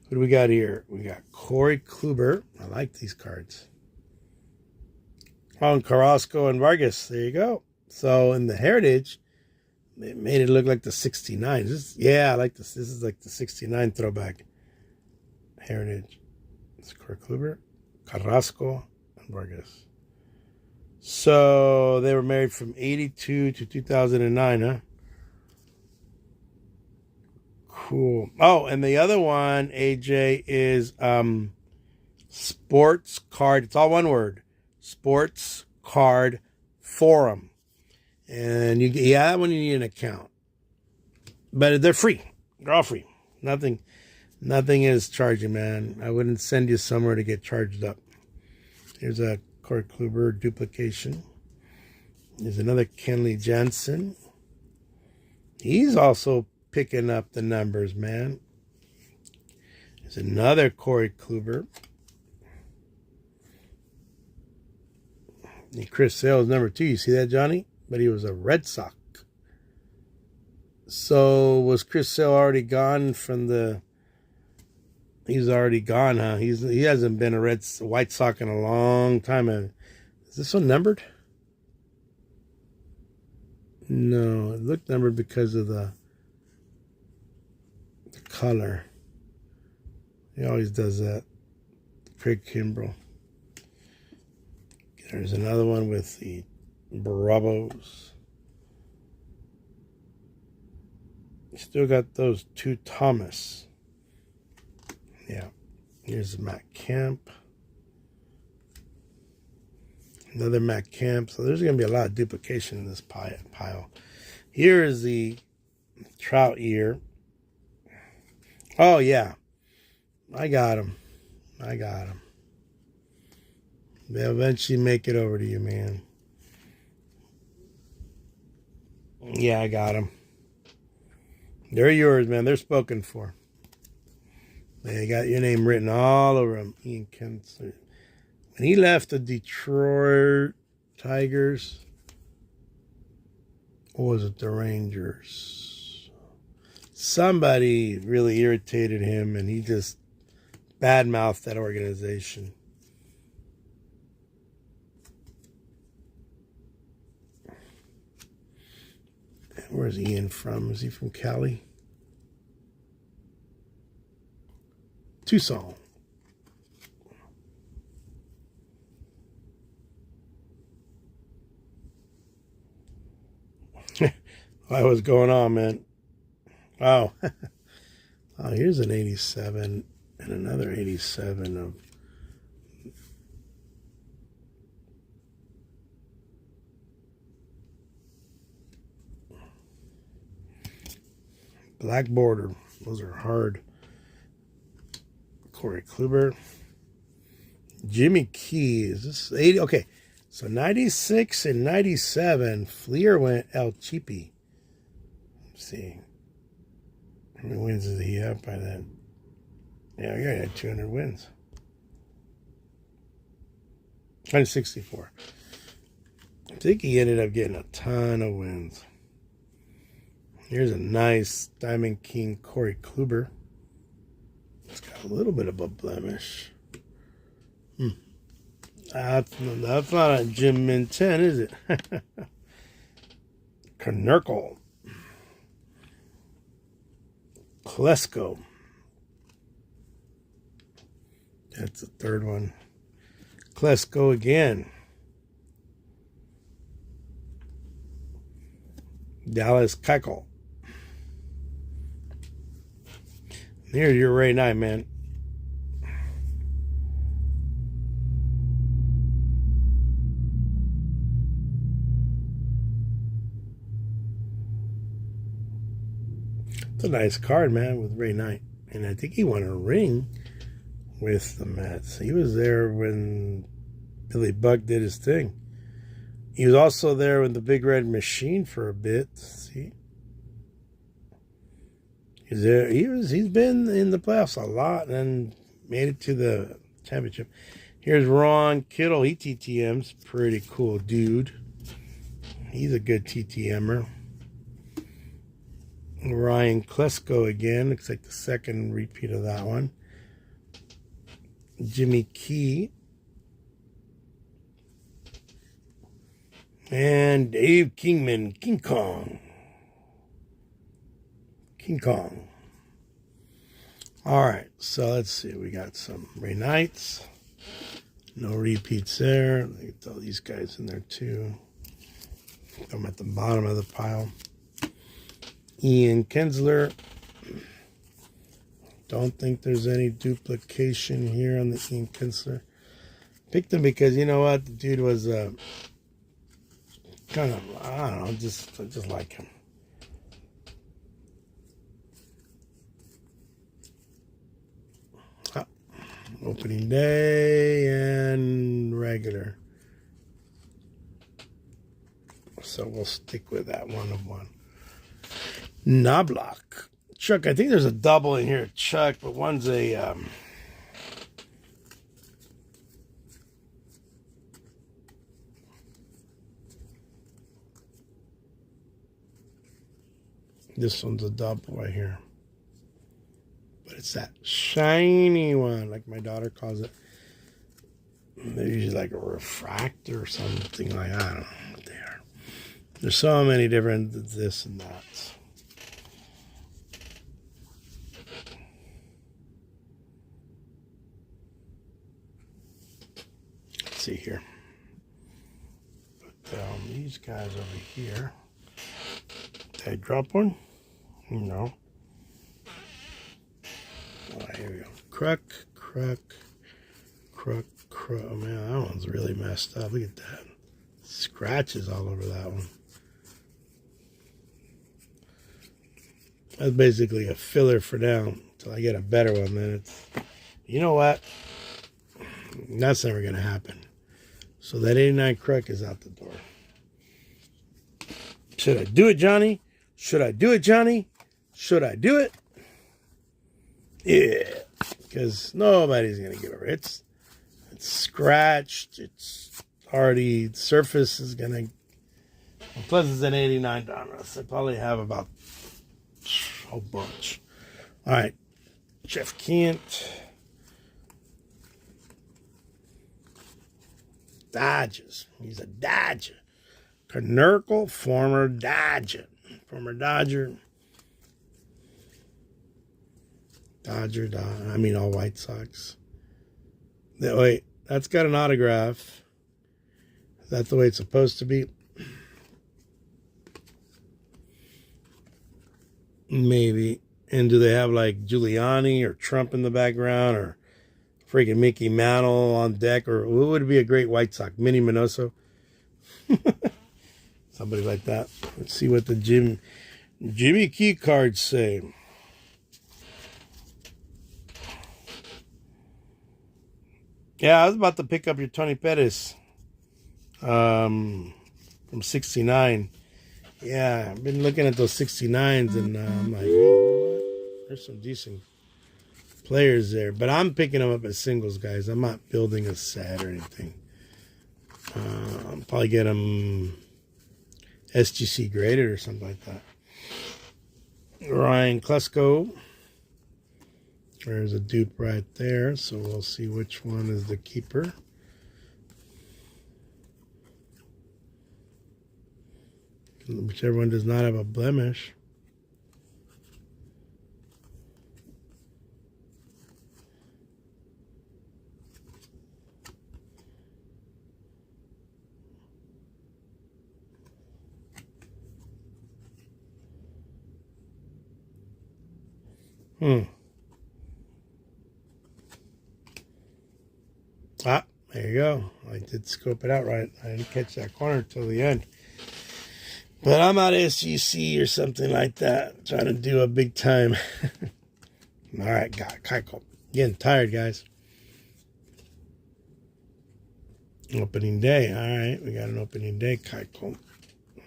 What do we got here? We got Corey Kluber. I like these cards. Oh, and Carrasco and Vargas. There you go. So in the Heritage, they made it look like the 69. I like this. This is like the 69 throwback. Heritage. It's Corey Kluber, Carrasco, and Vargas. So they were married from 82 to 2009, huh? Cool. Oh, and the other one, AJ, is Sports Card. It's all one word. Sports Card Forum. And that one you need an account. But they're free. They're all free. Nothing is charging, man. I wouldn't send you somewhere to get charged up. Here's a Corey Kluber duplication. There's another Kenley Jansen. He's also picking up the numbers, man. There's another Corey Kluber. And Chris Sale's number 2. You see that, Johnny? But he was a Red Sox. So was Chris Sale already gone from the... He's already gone, huh? He hasn't been a White Sox in a long time. Is this one numbered? No, it looked numbered because of the color. He always does that. Craig Kimbrell. There's another one with the Bravos. Still got those 2 Thomas. Yeah. Here's Matt Kemp. Another Matt Kemp. So there's going to be a lot of duplication in this pile. Here is the Trout year. Oh, yeah. I got him. They'll eventually make it over to you, man. Yeah, I got them. They're yours, man. They're spoken for. They got your name written all over them. Ian Kinsler. When he left the Detroit Tigers, or was it the Rangers? Somebody really irritated him, and he just badmouthed that organization. Where's Ian from? Is he from Cali? Tucson. What's going on, man? Oh. Oh, here's an 87 and another 87 of black border. Those are hard. Corey Kluber. Jimmy Key. Is this 80? Okay. So 96 and 97. Fleer went El Cheapy. Let's see. How many wins did he have by then? Yeah, he had 200 wins. 164. I think he ended up getting a ton of wins. Here's a nice Diamond King Corey Kluber. It's got a little bit of a blemish. That's not a Jim Min 10, is it? Konerkel. Klesko. That's the third one. Klesko again. Dallas Keuchel. Here's your Ray Knight, man. It's a nice card, man, with Ray Knight. And I think he won a ring with the Mets. He was there when Billy Buck did his thing. He was also there with the Big Red Machine for a bit. See? He's there. He's been in the playoffs a lot and made it to the championship. Here's Ron Kittle. He TTM's. Pretty cool dude. He's a good TTMer. Ryan Klesko again. Looks like the second repeat of that one. Jimmy Key. And Dave Kingman. King Kong. All right, so let's see. We got some Ray Knights. No repeats there. Get all these guys in there too. I'm at the bottom of the pile. Ian Kinsler. Don't think there's any duplication here on the Ian Kinsler. Picked him because you know what? The dude was kind of, I don't know, I just like him. Opening day and regular. So we'll stick with that 1 of 1. Knobloch. Chuck, I think there's a double in here, Chuck, but one's a this one's a double right here. But it's that shiny one, like my daughter calls it. They're usually like a refractor or something like that. I don't know what they are. There's so many different this and that. Let's see here. Put these guys over here. Did I drop one? No. Oh, here we go. Crook. Oh man, that one's really messed up. Look at that. Scratches all over that one. That's basically a filler for now until I get a better one. Then it's, you know what? That's never going to happen. So that 89 Crook is out the door. Should I do it, Johnny? Should I do it, Johnny? Should I do it? Yeah, because nobody's going to give a it's scratched. It's already, the surface is going to, plus it's an 89 Donruss. I probably have about a whole bunch. All right, Jeff Kent. Dodgers. He's a Dodger. Konerkel, former Dodger. Former Dodger. I mean all White Sox. Wait, that's got an autograph. Is that the way it's supposed to be? Maybe. And do they have like Giuliani or Trump in the background or freaking Mickey Mantle on deck? Or what would be a great White Sox? Minnie Minoso? Somebody like that. Let's see what the Jimmy Key cards say. Yeah, I was about to pick up your Tony Pettis from 69. Yeah, I've been looking at those 69s, and I'm like, oh, there's some decent players there. But I'm picking them up as singles, guys. I'm not building a set or anything. I'll probably get them SGC graded or something like that. Ryan Klesko. There's a dupe right there, so we'll see which one is the keeper. Whichever one does not have a blemish. Ah, there you go. I did scope it out right. I didn't catch that corner till the end. But I'm out of SGC or something like that. Trying to do a big time. All right, got Keiko. Getting tired, guys. Opening day. All right, we got an opening day, Keiko.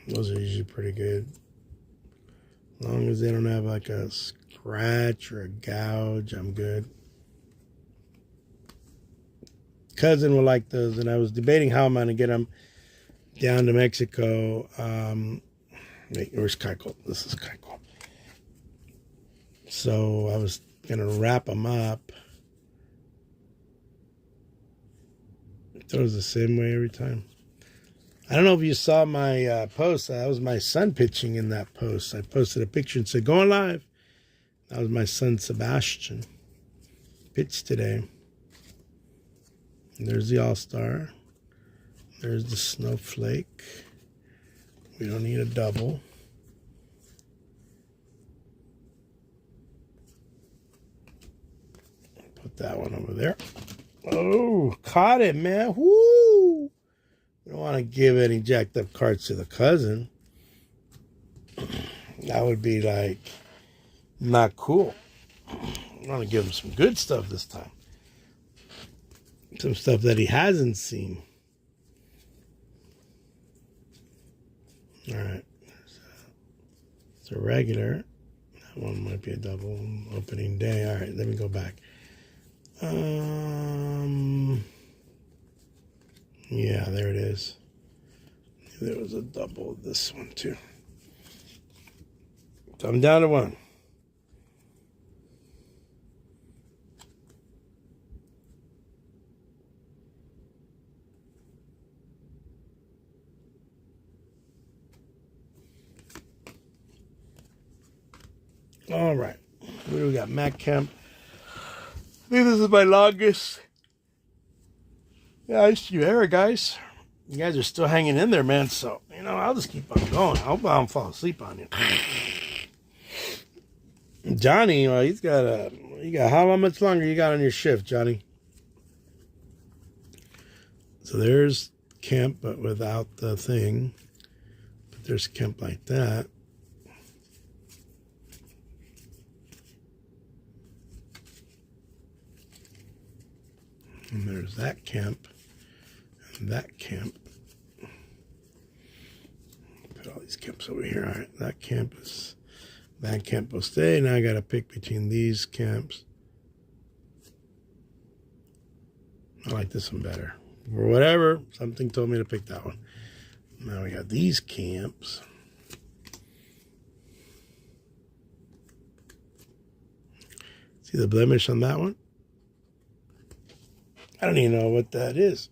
Those are usually pretty good. As long as they don't have like a scratch or a gouge, I'm good. Cousin will like those, and I was debating how I'm going to get them down to Mexico. Wait, where's Keiko? This is Keiko. So I was going to wrap them up. Throws the same way every time. I don't know if you saw my post. That was my son pitching in that post. I posted a picture and said, going live. That was my son, Sebastian. pitched today. And there's the All-Star. There's the Snowflake. We don't need a double. Put that one over there. Oh, caught it, man. Woo! We don't want to give any jacked up cards to the cousin. That would be like not cool. I want to give him some good stuff this time. Some stuff that he hasn't seen. All right. It's a regular. That one might be a double opening day. All right, let me go back. Yeah, there it is. There was a double of this one too. So I'm down to one. All right. What do we got? Matt Kemp. I think this is my longest. Yeah, I used to ever, guys. You guys are still hanging in there, man. So, I'll just keep on going. I hope I don't fall asleep on you. Johnny, well, you got how much longer you got on your shift, Johnny? So there's Kemp, but without the thing. But there's Kemp like that. And there's that Kemp. And that Kemp. Put all these Kemps over here. All right, that Kemp is... That Kemp will stay. Now I got to pick between these Kemps. I like this one better. For whatever, something told me to pick that one. Now we got these Kemps. See the blemish on that one? I don't even know what that is.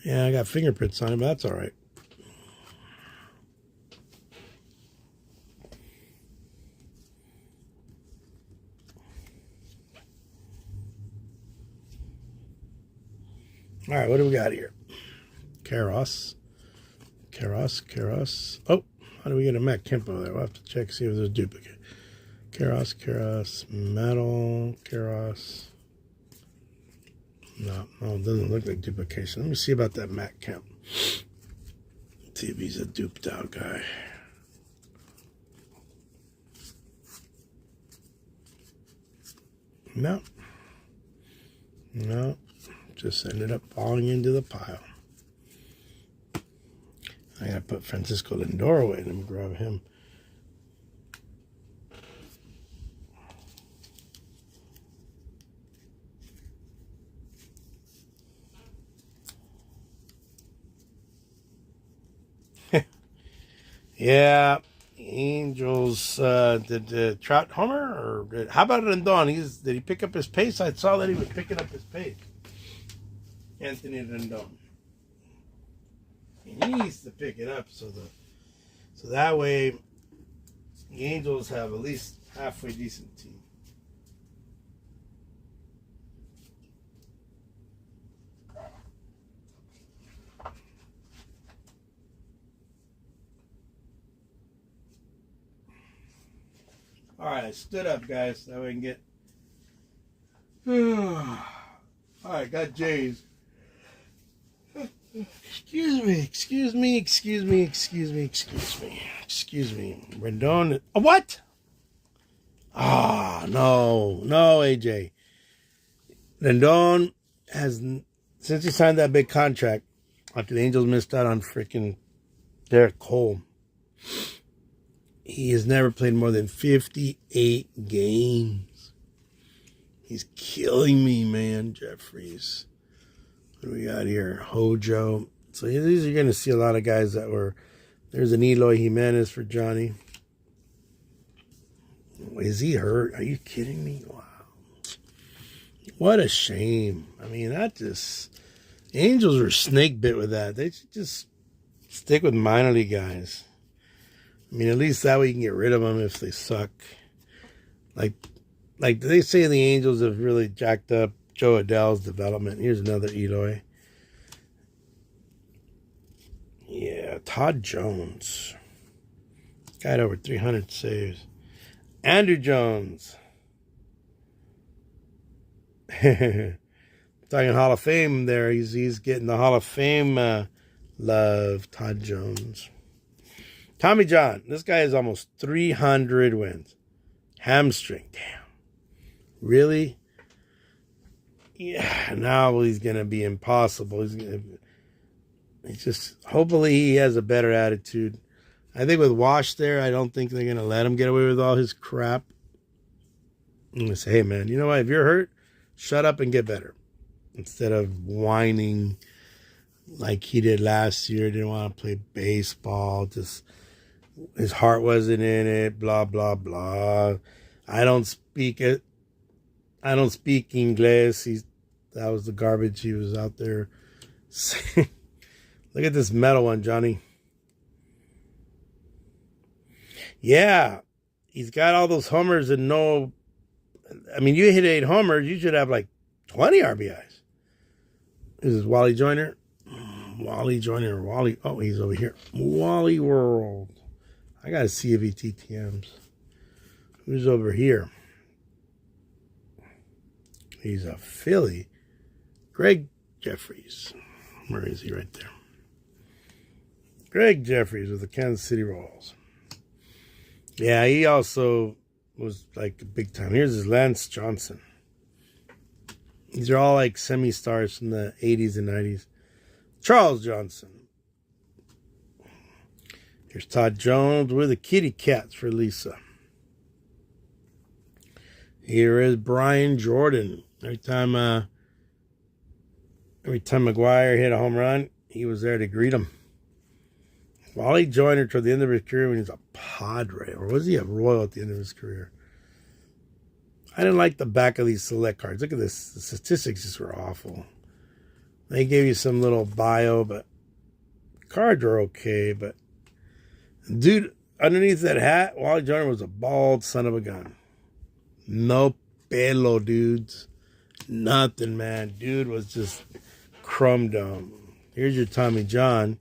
Yeah, I got fingerprints on it, but that's all right. All right, what do we got here? Karos. Oh, how do we get a Matt Kemp over there? We'll have to check, see if there's a duplicate. Karos, metal, Karos. No, it doesn't look like duplication. Let me see about that Matt Kemp. See if he's a duped out guy. No. Just ended up falling into the pile. I gotta put Francisco Lindor away. Let me grab him. Yeah, Angels. Did Trout homer, or how about Rendon? Did he pick up his pace? I saw that he was picking up his pace. Anthony Rendon. He needs to pick it up so that way the Angels have at least halfway decent team. All right, I stood up, guys. That way I can get. All right, got Jays. Excuse me. Rendon. What? No, AJ. Rendon has, since he signed that big contract after the Angels missed out on freaking Derek Cole, he has never played more than 58 games. He's killing me, man, Jeffries. What do we got here? Hojo. So these are going to see a lot of guys that were... There's an Eloy Jimenez for Johnny. Is he hurt? Are you kidding me? Wow. What a shame. I mean, that just... Angels were snake bit with that. They should just Stick with minor league guys. I mean, at least that way you can get rid of them if they suck. Like they say the Angels have really jacked up Joe Adell's development. Here's another Eloy. Yeah, Todd Jones. Got over 300 saves. Andrew Jones. Talking Hall of Fame there. He's getting the Hall of Fame love. Todd Jones. Tommy John. This guy has almost 300 wins. Hamstring. Damn. Really? Yeah. Now he's going to be impossible. He's just, hopefully he has a better attitude. I think with Wash there, I don't think they're going to let him get away with all his crap. I'm going to say, hey, man, you know what? If you're hurt, shut up and get better. Instead of whining like he did last year. Didn't want to play baseball. Just his heart wasn't in it. Blah, blah, blah. I don't speak it. I don't speak English. That was the garbage he was out there saying. Look at this metal one, Johnny. Yeah, he's got all those homers and no. I mean, you hit 8 homers, you should have like 20 RBIs. This is Wally Joyner. Wally Joyner. Wally. Oh, he's over here. Wally World. I got to see if he TTMs. Who's over here? He's a Philly. Greg Jeffries. Where is he? Right there. Greg Jeffries with the Kansas City Royals. Yeah, he also was like a big time. Here's his Lance Johnson. These are all like semi-stars from the 80s and 90s. Charles Johnson. Here's Todd Jones with the kitty cats for Lisa. Here is Brian Jordan. Every time McGuire hit a home run, he was there to greet him. Wally Joyner toward the end of his career when he was a Padre, or was he a Royal at the end of his career? I didn't like the back of these select cards. Look at this. The statistics just were awful. They gave you some little bio, but cards are okay. But dude, underneath that hat, Wally Joyner was a bald son of a gun. No pelo, dudes. Nothing, man. Dude was just crumb dome. Here's your Tommy John,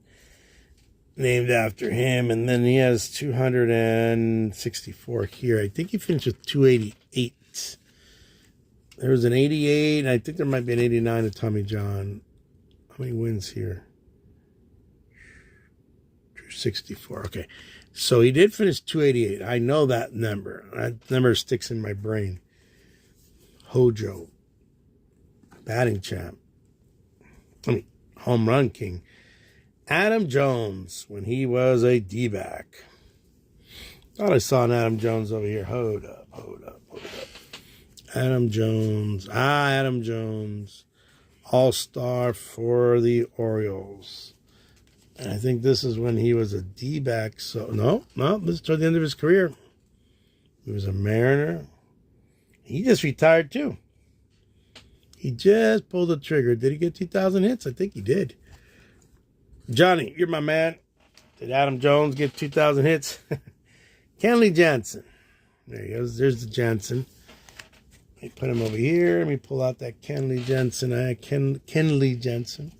named after him, and then he has 264 here. I think he finished with 288. There was an 88, and I think there might be an 89 of Tommy John. How many wins here? 264. Okay, so he did finish 288. I know that number. That number sticks in my brain. Hojo, batting champ. Home run king. Adam Jones, when he was a D-back. Thought I saw an Adam Jones over here. Hold up. Adam Jones. Adam Jones. All-star for the Orioles. And I think this is when he was a D-back. So, no, this is toward the end of his career. He was a Mariner. He just retired, too. He just pulled the trigger. Did he get 2,000 hits? I think he did. Johnny, you're my man. Did Adam Jones get 2,000 hits? Kenley Jansen. There he goes. There's the Jansen. Let me put him over here. Let me pull out that Kenley Jansen. Kenley Jansen.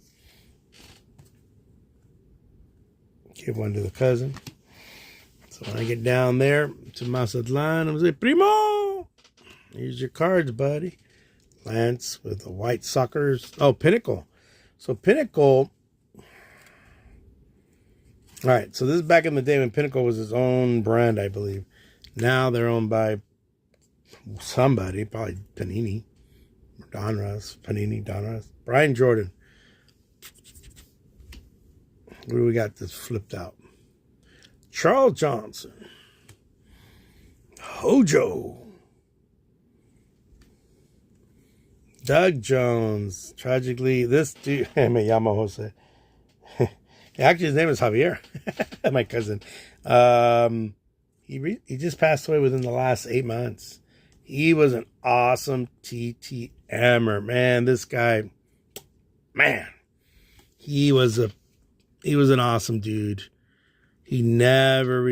Give one to the cousin. So when I get down there to Mazatlan, I'm going to say, Primo! Here's your cards, buddy. Lance with the White Sockers. Oh, Pinnacle. So Pinnacle. All right, so this is back in the day when Pinnacle was his own brand, I believe. Now they're owned by somebody, probably Panini, Donruss, Panini, Donruss. Brian Jordan. What do we got this flipped out? Charles Johnson. Hojo. Doug Jones. Tragically, this dude, me llamo Jose. Actually, his name is Javier, my cousin. He just passed away within the last 8 months. He was an awesome TTMer. Man, this guy, man, he was a He was an awesome dude. He never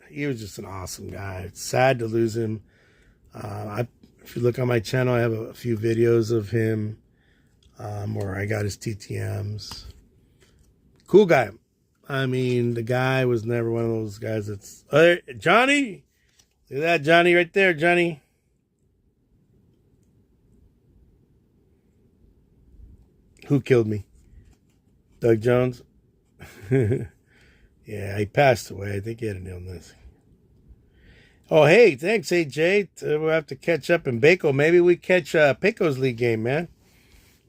he was just an awesome guy. It's sad to lose him. If you look on my channel, I have a few videos of him where I got his TTMs. Cool guy. I mean, the guy was never one of those guys that's... Hey, Johnny! Look at that, Johnny, right there, Johnny. Who killed me? Doug Jones? Yeah, he passed away. I think he had an illness. Oh, hey, thanks, AJ. We'll have to catch up in Baco. Maybe we catch Pecos League game, man.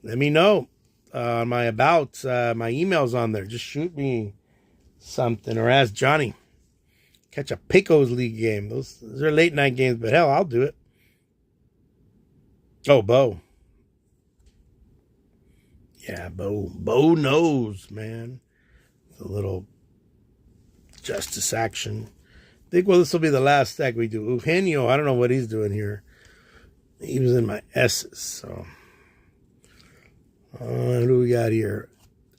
Let me know. My email's on there. Just shoot me something or ask Johnny. Catch a Pecos League game. Those are late night games, but hell, I'll do it. Oh, Bo. Yeah, Bo. Bo knows, man. The little justice action. I think, well, this will be the last stack we do. Eugenio, I don't know what he's doing here. He was in my S's, so. Who do we got here?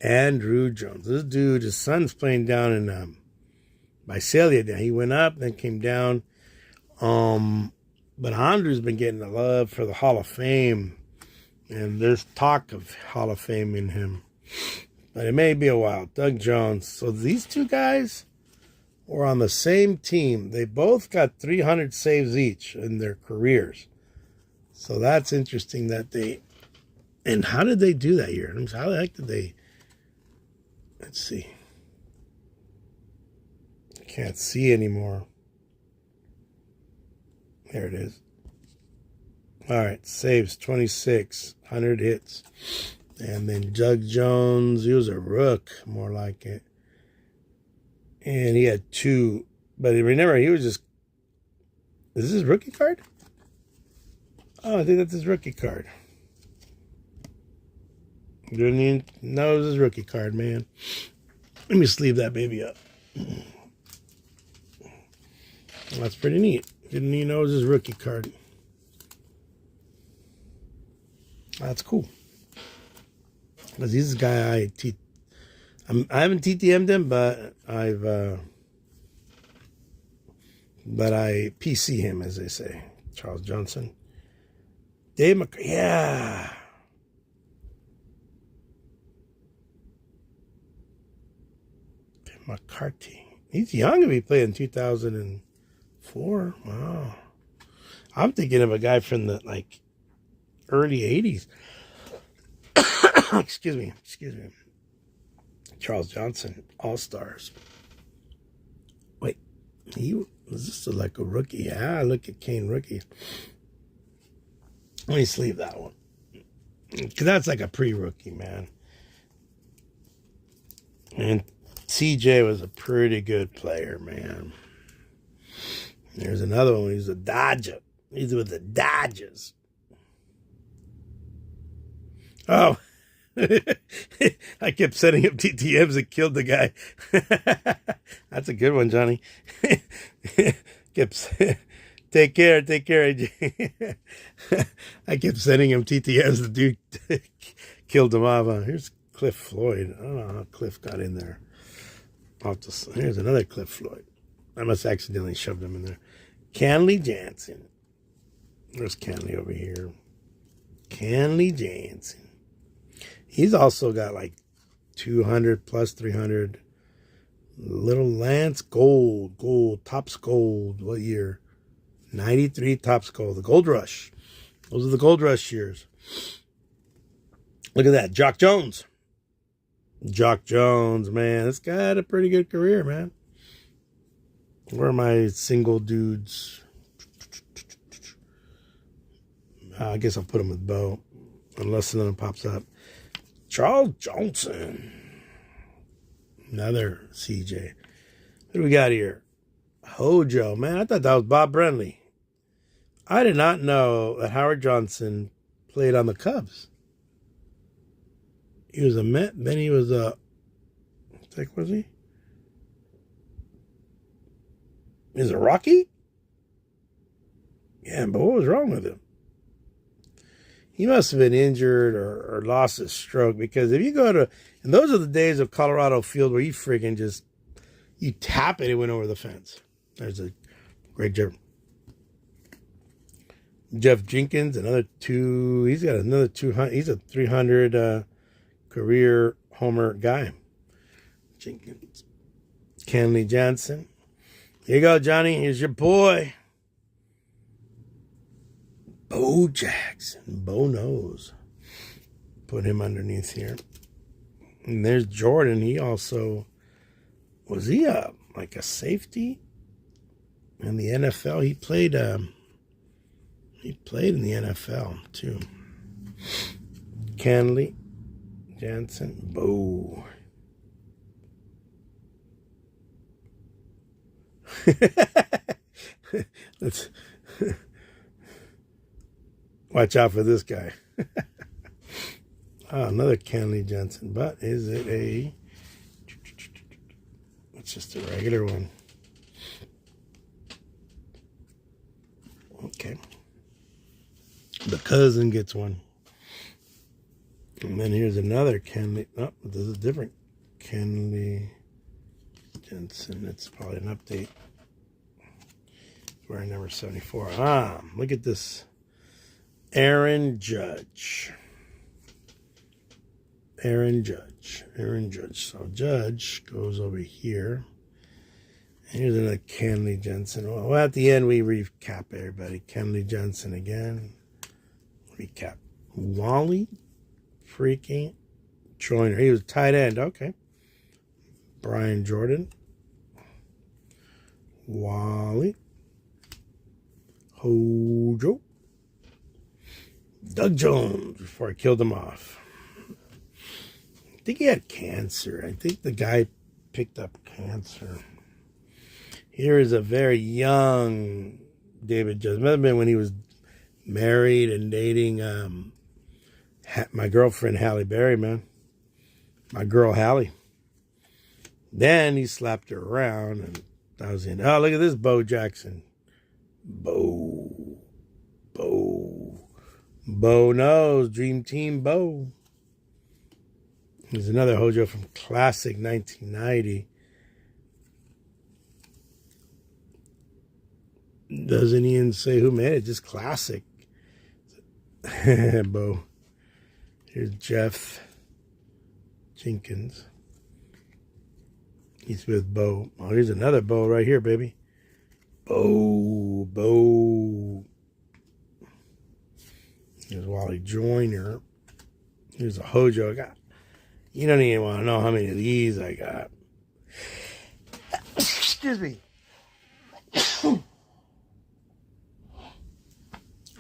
Andrew Jones. This dude, his son's playing down in Visalia. He went up, then came down. But Andrew's been getting the love for the Hall of Fame. And there's talk of Hall of Fame in him. But it may be a while. Doug Jones. So these two guys were on the same team. They both got 300 saves each in their careers. So that's interesting that they... And how did they do that year? How the heck did they... Let's see. Can't see anymore. There it is. All right, saves 26, 100 hits. And then Doug Jones, he was a rook, more like it. And he had 2. But remember, he was just... Is this his rookie card? Oh, I think that's his rookie card. Didn't even know it was his rookie card, man. Let me sleeve that baby up. That's pretty neat. Didn't even know it was his rookie card. That's cool. Because he's a guy I haven't TTM'd him, but I PC him, as they say. Charles Johnson. Dave McCarthy. Yeah. Dave McCarthy. He's young to be playing 2004. Wow. I'm thinking of a guy from the, early 80s. Excuse me. Charles Johnson, All-Stars. Wait, was this like a rookie? Yeah, look at Kane rookie. Let me sleeve that one. Because that's like a pre-rookie, man. And CJ was a pretty good player, man. There's another one. He's a Dodger. He's with the Dodgers. Oh, I kept sending him TTMs and killed the guy. That's a good one, Johnny. Take care, AJ. I kept sending him TTMs. The dude killed him off. Here's Cliff Floyd. I don't know how Cliff got in there. Here's another Cliff Floyd. I must accidentally shoved him in there. Canley Jansen. There's Canley over here. Canley Jansen. He's also got 200 plus 300. Little Lance Gold, Topps Gold. What year? 93 Topps Gold. The Gold Rush. Those are the Gold Rush years. Look at that. Jock Jones. Jock Jones, man. This guy had a pretty good career, man. Where are my single dudes? I guess I'll put them with Bo. Unless another pops up. Charles Johnson. Another CJ. What do we got here? Hojo. Man, I thought that was Bob Brenly. I did not know that Howard Johnson played on the Cubs. He was a Met, then he was a... was he? He was a Rocky? Yeah, but what was wrong with him? he must have been injured or lost his stroke, because if you go to, and those are the days of Colorado Field where you freaking just, you tap it went over the fence. There's a great Jeff Jenkins, another two. He's got another 200. He's a 300 career homer guy. Jenkins. Kenley Jansen. Here you go, Johnny. Here's your boy. Bo Jackson. Bo knows. Put him underneath here. And there's Jordan. He also, was he like a safety in the NFL? He played in the NFL too. Kenley Jansen. Bo. Let's watch out for this guy. Oh, another Kenley Jansen, but is it a? It's just a regular one. Okay, the cousin gets one, and then here's another Kenley. Oh, this is a different Kenley Jansen. It's probably an update. We're number 74. Ah, look at this. Aaron Judge. Aaron Judge. So Judge goes over here. And here's another Kenley Jansen. Well, at the end, we recap everybody. Kenley Jansen again. Recap. Wally freaking Joyner. He was tight end. Okay. Brian Jordan. Wally. Hojo. Doug Jones, before I killed him off. I think he had cancer. I think the guy picked up cancer. Here is a very young David Jones. Might have been when he was married and dating my girlfriend, Halle Berry, man. My girl, Halle. Then he slapped her around, and I was in. Oh, look at this, Bo Jackson. Bo knows. Dream Team Bo. There's another Hojo from Classic 1990. Doesn't even say who made it, just Classic. Bo. Here's Jeff Jenkins. He's with Bo. Oh, here's another Bo right here, baby. Bo. Here's Wally Joyner. Here's a Hojo I got. You don't even want to know how many of these I got. Excuse me.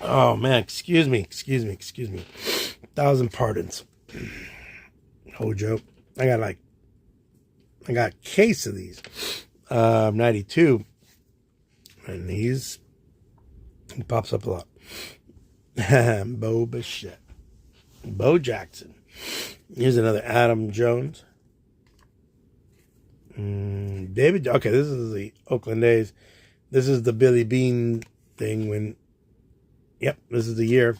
Oh, man. Excuse me. 1,000 pardons. Hojo. I got a case of these. 92. And he pops up a lot. Bo Bichette. Bo Jackson. Here's another Adam Jones. David. Okay, this is the Oakland A's. This is the Billy Bean thing when. Yep, this is the year.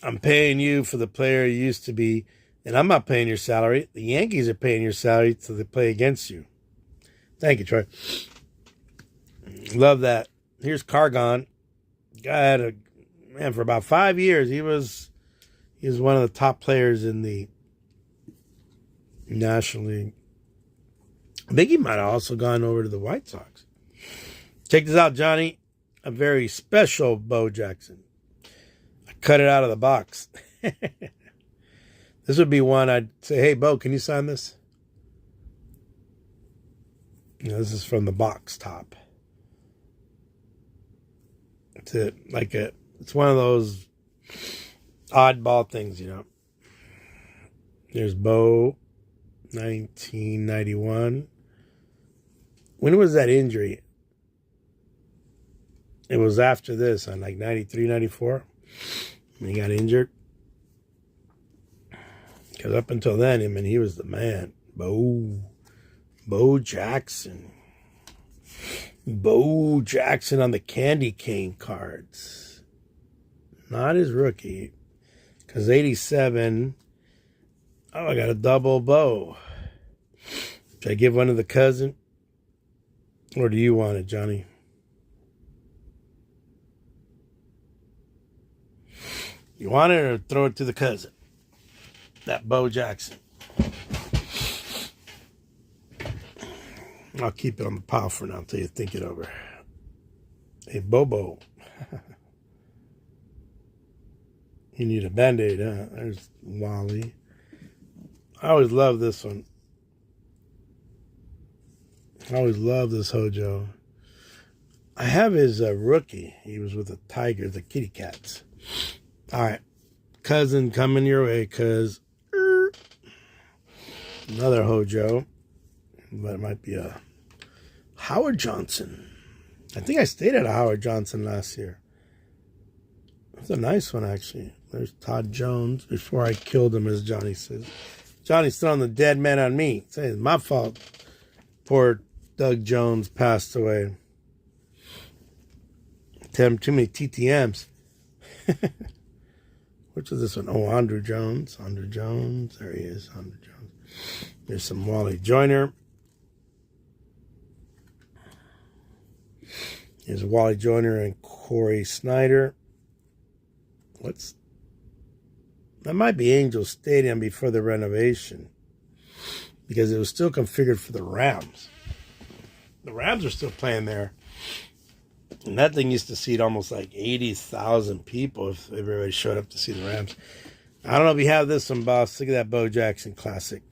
I'm paying you for the player you used to be, and I'm not paying your salary. The Yankees are paying your salary so they play against you. Thank you, Troy. Love that. Here's Cargon. Guy had for about 5 years, he was one of the top players in the National League. I think he might have also gone over to the White Sox. Check this out, Johnny. A very special Bo Jackson. I cut it out of the box. This would be one I'd say, hey, Bo, can you sign this? This is from the box top. It's one of those oddball things, There's Bo, 1991. When was that injury? It was after this, on 93, 94. When he got injured. Because up until then, he was the man. Bo Jackson. Bo Jackson on the candy cane cards. Not his rookie. Because 87. Oh, I got a double bow. Should I give one to the cousin? Or do you want it, Johnny? You want it or throw it to the cousin? That Bo Jackson. I'll keep it on the pile for now until you think it over. Hey, Bobo. You need a Band-Aid, huh? There's Wally. I always love this one. I always love this Hojo. I have his rookie. He was with the Tigers, the kitty cats. All right. Cousin coming your way, cuz. Another Hojo. But it might be a Howard Johnson. I think I stayed at a Howard Johnson last year. It's a nice one, actually. There's Todd Jones before I killed him, as Johnny says. Johnny's throwing the dead man on me. It's my fault. Poor Doug Jones passed away. Too many TTMs. Which is this one? Oh, Andrew Jones. Andrew Jones. There he is. Andrew Jones. There's some Wally Joyner. Here's Wally Joyner and Corey Snyder. That might be Angel Stadium before the renovation, because it was still configured for the Rams. The Rams are still playing there. And that thing used to seat almost like 80,000 people if everybody showed up to see the Rams. I don't know if you have this one, boss. Look at that Bo Jackson classic.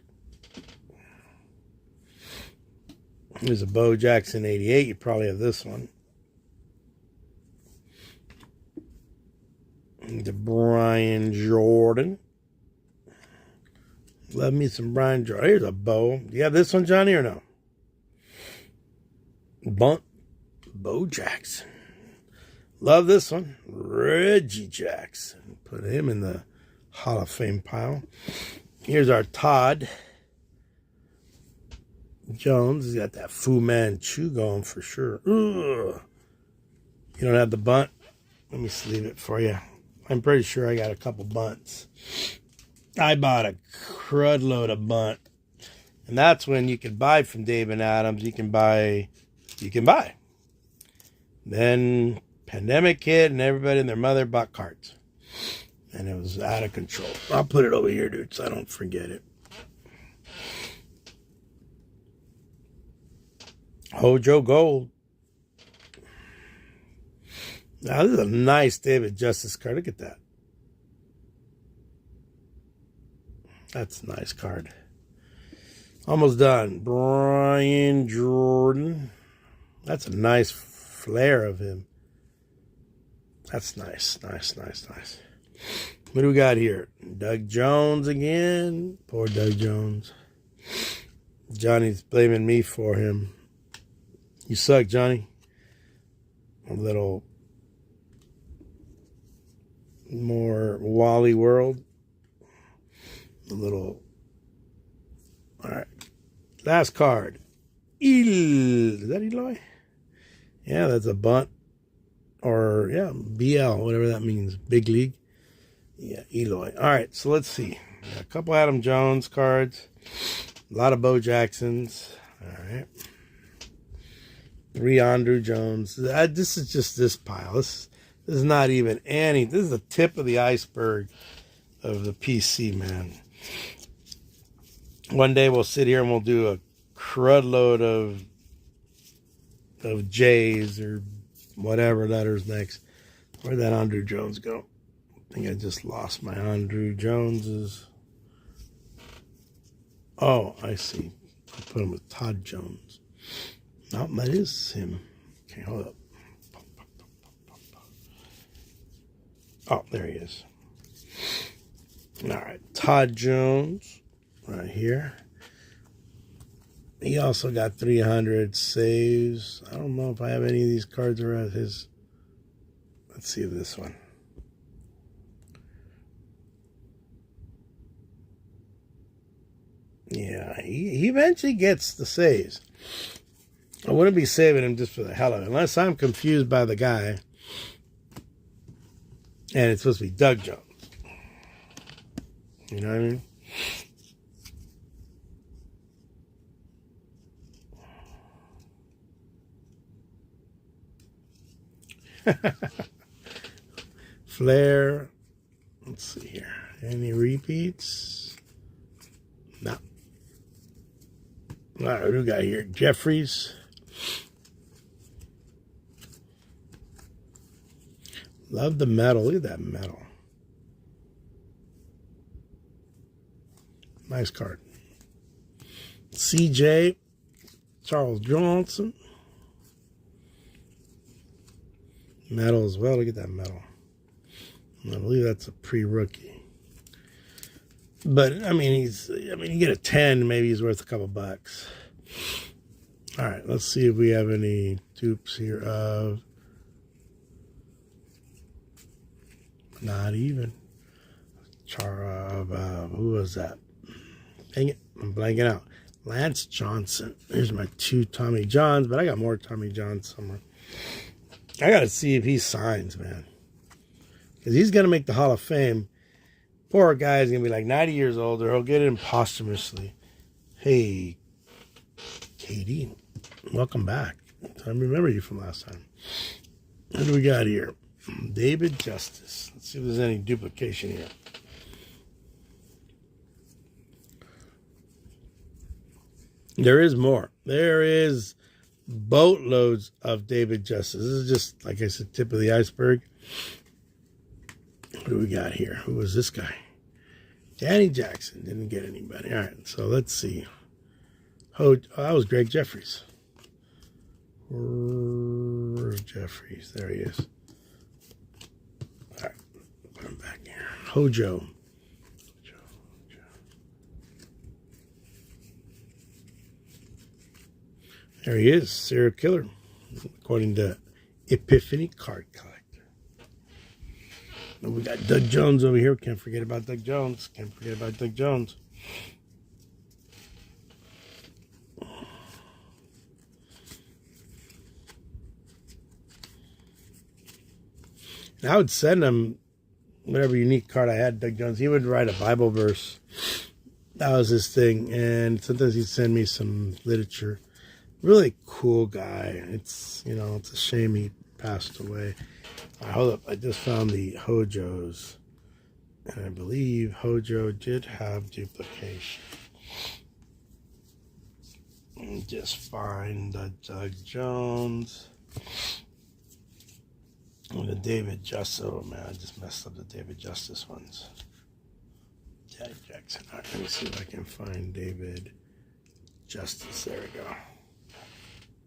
There's a Bo Jackson 88. You probably have this one. The Brian Jordan. Love me some Brian Jordan. Here's a Bo. Do you have this one, Johnny, or no? Bo Jackson. Love this one. Reggie Jackson. Put him in the Hall of Fame pile. Here's our Todd Jones. He's got that Fu Manchu going for sure. Ugh. You don't have the bunt? Let me sleeve it for you. I'm pretty sure I got a couple bunts. I bought a crud load of bunt. And that's when you can buy from David Adams. You can buy. Then pandemic hit and everybody and their mother bought cards. And it was out of control. I'll put it over here, dude, so I don't forget it. Hojo Gold. Now, this is a nice David Justice card. Look at that. That's a nice card. Almost done. Brian Jordan. That's a nice flare of him. That's nice. Nice. What do we got here? Doug Jones again. Poor Doug Jones. Johnny's blaming me for him. You suck, Johnny. A little more Wally World. A little. All right. Last card. Is that Eloy? Yeah, that's a bunt. Or, yeah, BL, whatever that means. Big League. Yeah, Eloy. All right, so let's see. A couple Adam Jones cards. A lot of Bo Jacksons. All right. 3 Andrew Jones. This is just this pile. This is not even any. This is the tip of the iceberg of the PC, man. One day we'll sit here and we'll do a crud load of J's or whatever letters next. Where'd that Andrew Jones go? I think I just lost my Andrew Joneses. Oh, I see. I put him with Todd Jones. No, that is him. Okay, hold up. Oh, there he is. All right, Todd Jones right here. He also got 300 saves. I don't know if I have any of these cards around his. Let's see this one. Yeah, he eventually gets the saves. I wouldn't be saving him just for the hell of it, unless I'm confused by the guy. And it's supposed to be Doug Jones. You know what I mean? Flair. Let's see here. Any repeats? No. All right, what do we got here? Jeffries. Love the metal. Look at that metal. Nice card. CJ. Charles Johnson. Metal as well. Look at that metal. I believe that's a pre-rookie. But I mean, you get a 10, maybe he's worth a couple bucks. All right, let's see if we have any dupes here of. Not even. Who was that? Dang it, I'm blanking out. Lance Johnson. Here's my 2 Tommy Johns, but I got more Tommy Johns somewhere. I got to see if he signs, man. Because he's going to make the Hall of Fame. Poor guy's going to be like 90 years old, or he'll get in posthumously. Hey, Katie, welcome back. I remember you from last time. What do we got here? David Justice. Let's see if there's any duplication here. There is more. There is boatloads of David Justice. This is just, like I said, tip of the iceberg. What do we got here? Who was this guy? Danny Jackson. Didn't get anybody. All right, so let's see. Oh, that was Greg Jeffries. Where's Jeffries? There he is. All right, put him back here. Hojo. There he is, serial killer, according to Epiphany Card Collector. And we got Doug Jones over here. Can't forget about Doug Jones. Can't forget about Doug Jones. And I would send him whatever unique card I had, Doug Jones. He would write a Bible verse. That was his thing. And sometimes he'd send me some literature. Really cool guy. It's, it's a shame he passed away. Hold up. I just found the Hojos. And I believe Hojo did have duplication. Just find the Doug Jones. And the David Justice. Oh, man, I just messed up the David Justice ones. Daddy Jackson. All right, let me see if I can find David Justice. There we go.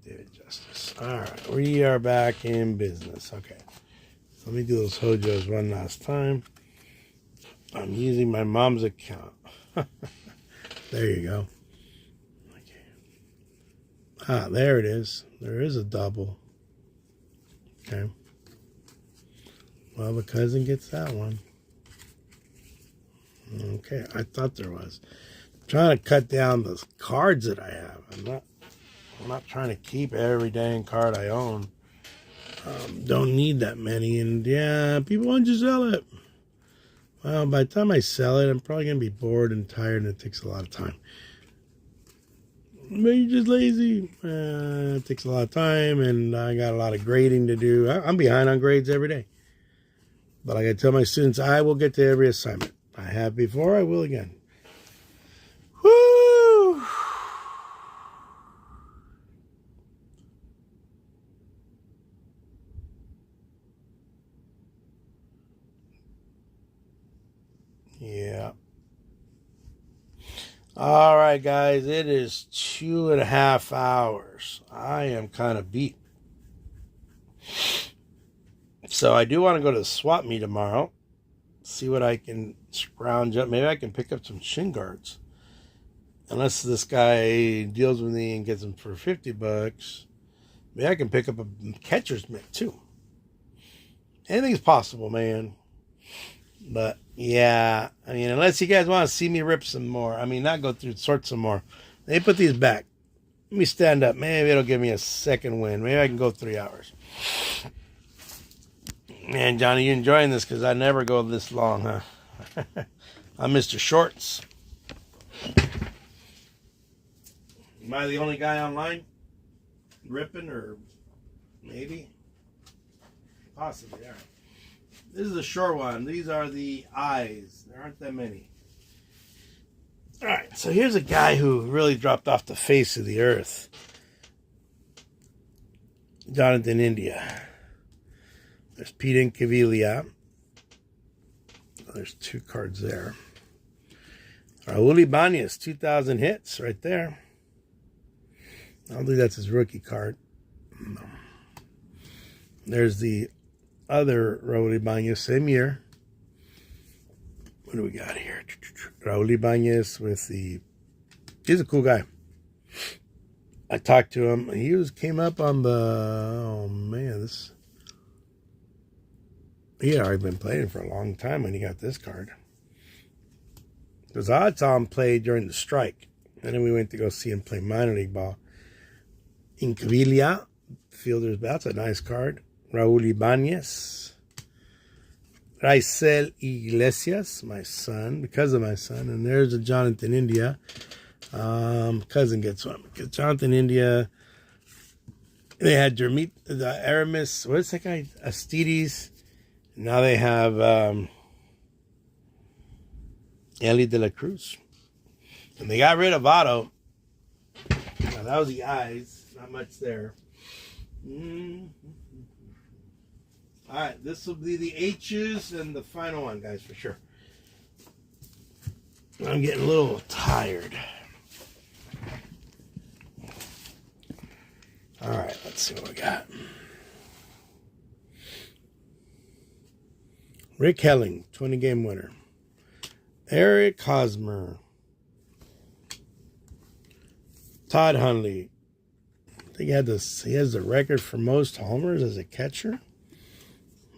David Justice. All right, we are back in business. Okay, so let me do those Hojos one last time. I'm using my mom's account. There you go. Okay. Ah, there it is. There is a double. Okay. Well, the cousin gets that one. Okay, I thought there was. I'm trying to cut down the cards that I have. I'm not trying to keep every dang card I own. Don't need that many. And yeah, people want to sell it. Well, by the time I sell it, I'm probably going to be bored and tired, and it takes a lot of time. But you're just lazy. It takes a lot of time, and I got a lot of grading to do. I'm behind on grades every day. But like I tell my students, I will get to every assignment. I have before, I will again. Woo! Yeah. All right, guys. It is 2.5 hours. I am kind of beat. So I do want to go to the swap meet tomorrow. See what I can scrounge up. Maybe I can pick up some shin guards. Unless this guy deals with me and gets them for $50. Maybe I can pick up a catcher's mitt too. Anything's possible, man. But yeah, I mean, unless you guys want to see me rip some more. I mean, not go through sort some more. They put these back. Let me stand up. Maybe it'll give me a second win. Maybe I can go 3 hours. Man, Johnny, you enjoying this? Because I never go this long, huh? I'm Mr. Shorts. Am I the only guy online ripping, or maybe? Possibly, all right. This is a short one. These are the eyes. There aren't that many. All right, so here's a guy who really dropped off the face of the earth. Jonathan India. There's Pete Incaviglia. There's 2 cards there. Raul Ibanez, 2,000 hits right there. I don't think that's his rookie card. No. There's the other Raul Ibanez, same year. What do we got here? Raul Ibanez with the... He's a cool guy. I talked to him. He came up on the... Oh, man, this... He had already been playing for a long time when he got this card. Because I saw him play during the strike. And then we went to go see him play minor league ball. Incaviglia, fielder's bat. That's a nice card. Raul Ibanez. Raisel Iglesias, my son, because of my son. And there's a Jonathan India. Cousin gets one. Because Jonathan India, they had Aramis, what's that guy? Aristides. Now they have Ellie de la Cruz. And they got rid of Otto. Now that was the eyes. Not much there. All right, this will be the H's and the final one, guys, for sure. I'm getting a little tired. All right, let's see what we got. Rick Helling, 20-game winner. Eric Hosmer. Todd Hundley. I think he has the record for most homers as a catcher.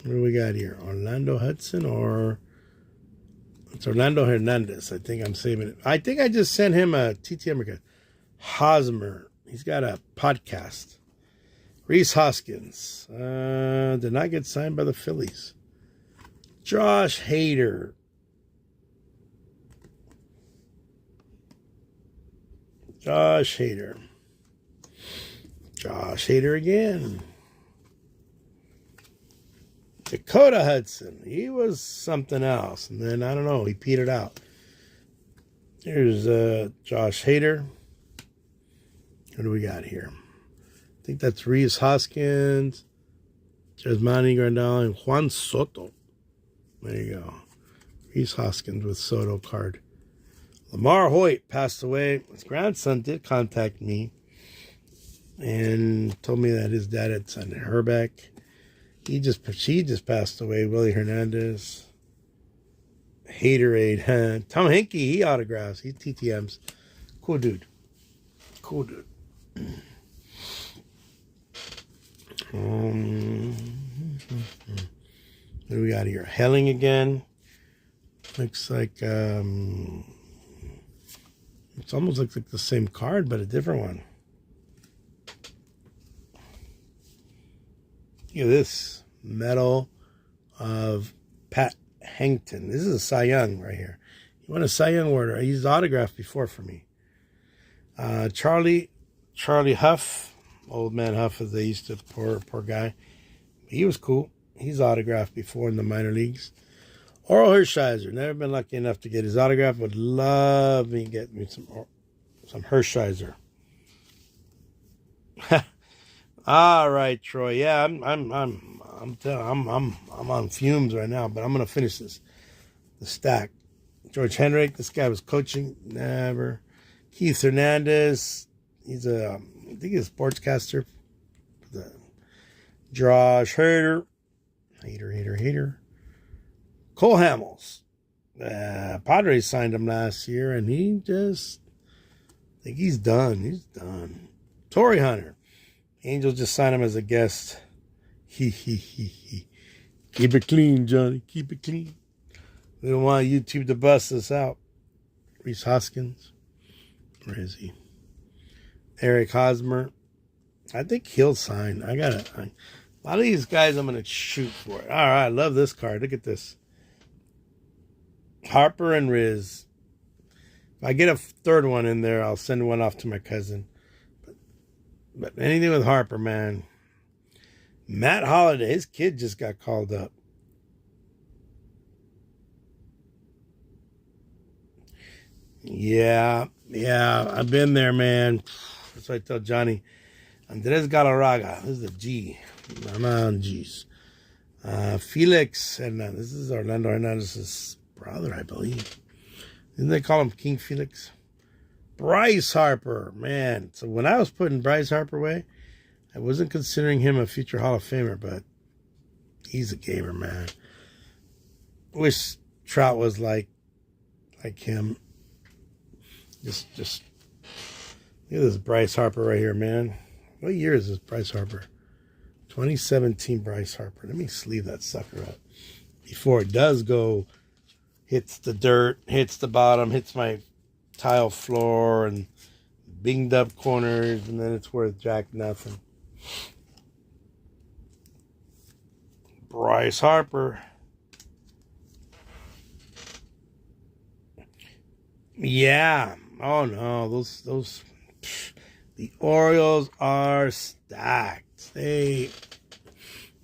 What do we got here? Orlando Hudson, or it's Orlando Hernandez. I think I'm saving it. I think I just sent him a TTM record. Hosmer. He's got a podcast. Reese Hoskins. Did not get signed by the Phillies. Josh Hader. Josh Hader. Josh Hader again. Dakota Hudson. He was something else. And then, I don't know, he petered out. Here's Josh Hader. What do we got here? I think that's Reese Hoskins, Jasmani Grandal, and Juan Soto. There you go. Reese Hoskins with Soto card. Lamar Hoyt passed away. His grandson did contact me and told me that his dad had sent her back. She just passed away. Willie Hernandez. Haterade. Huh? Tom Henke, he autographs. He TTMs. Cool dude. Cool dude. What do we got here? Helling again. Looks like it's almost looks like the same card, but a different one. Look at this medal of Pat Hankton. This is a Cy Young right here. He won a Cy Young award. I used autograph before for me. Charlie Huff, old man Huff, as they used to, poor guy. He was cool. He's autographed before in the minor leagues. Oral Hershiser. Never been lucky enough to get his autograph. Would love me to get me some Hershiser. All right, Troy. Yeah, I'm on fumes right now, but I'm gonna finish the stack. George Henrik. This guy was coaching. Never. Keith Hernandez. I think he's a sportscaster. Josh Hader. Hater. Cole Hamels. Padres signed him last year, and I think he's done. He's done. Torrey Hunter. Angels just signed him as a guest. Keep it clean, Johnny. Keep it clean. We don't want YouTube to bust us out. Reese Hoskins. Where is he? Eric Hosmer. I think he'll sign. A lot of these guys I'm going to shoot for. All right, I love this card. Look at this. Harper and Riz. If I get a third one in there, I'll send one off to my cousin. But anything with Harper, man. Matt Holliday, his kid just got called up. Yeah, I've been there, man. That's why I tell Johnny. Andres Galarraga, this is a G. Maman G's. Felix Hernandez. This is Orlando Hernandez's brother, I believe. Didn't they call him King Felix? Bryce Harper, man. So when I was putting Bryce Harper away, I wasn't considering him a future Hall of Famer, but he's a gamer, man. Wish Trout was like him. Just look at this Bryce Harper right here, man. What year is this Bryce Harper? 2017 Bryce Harper. Let me sleeve that sucker up before it does go, hits the dirt, hits the bottom, hits my tile floor and binged up corners, and then it's worth jack nothing. Bryce Harper. Yeah. Oh no, those the Orioles are stacked. They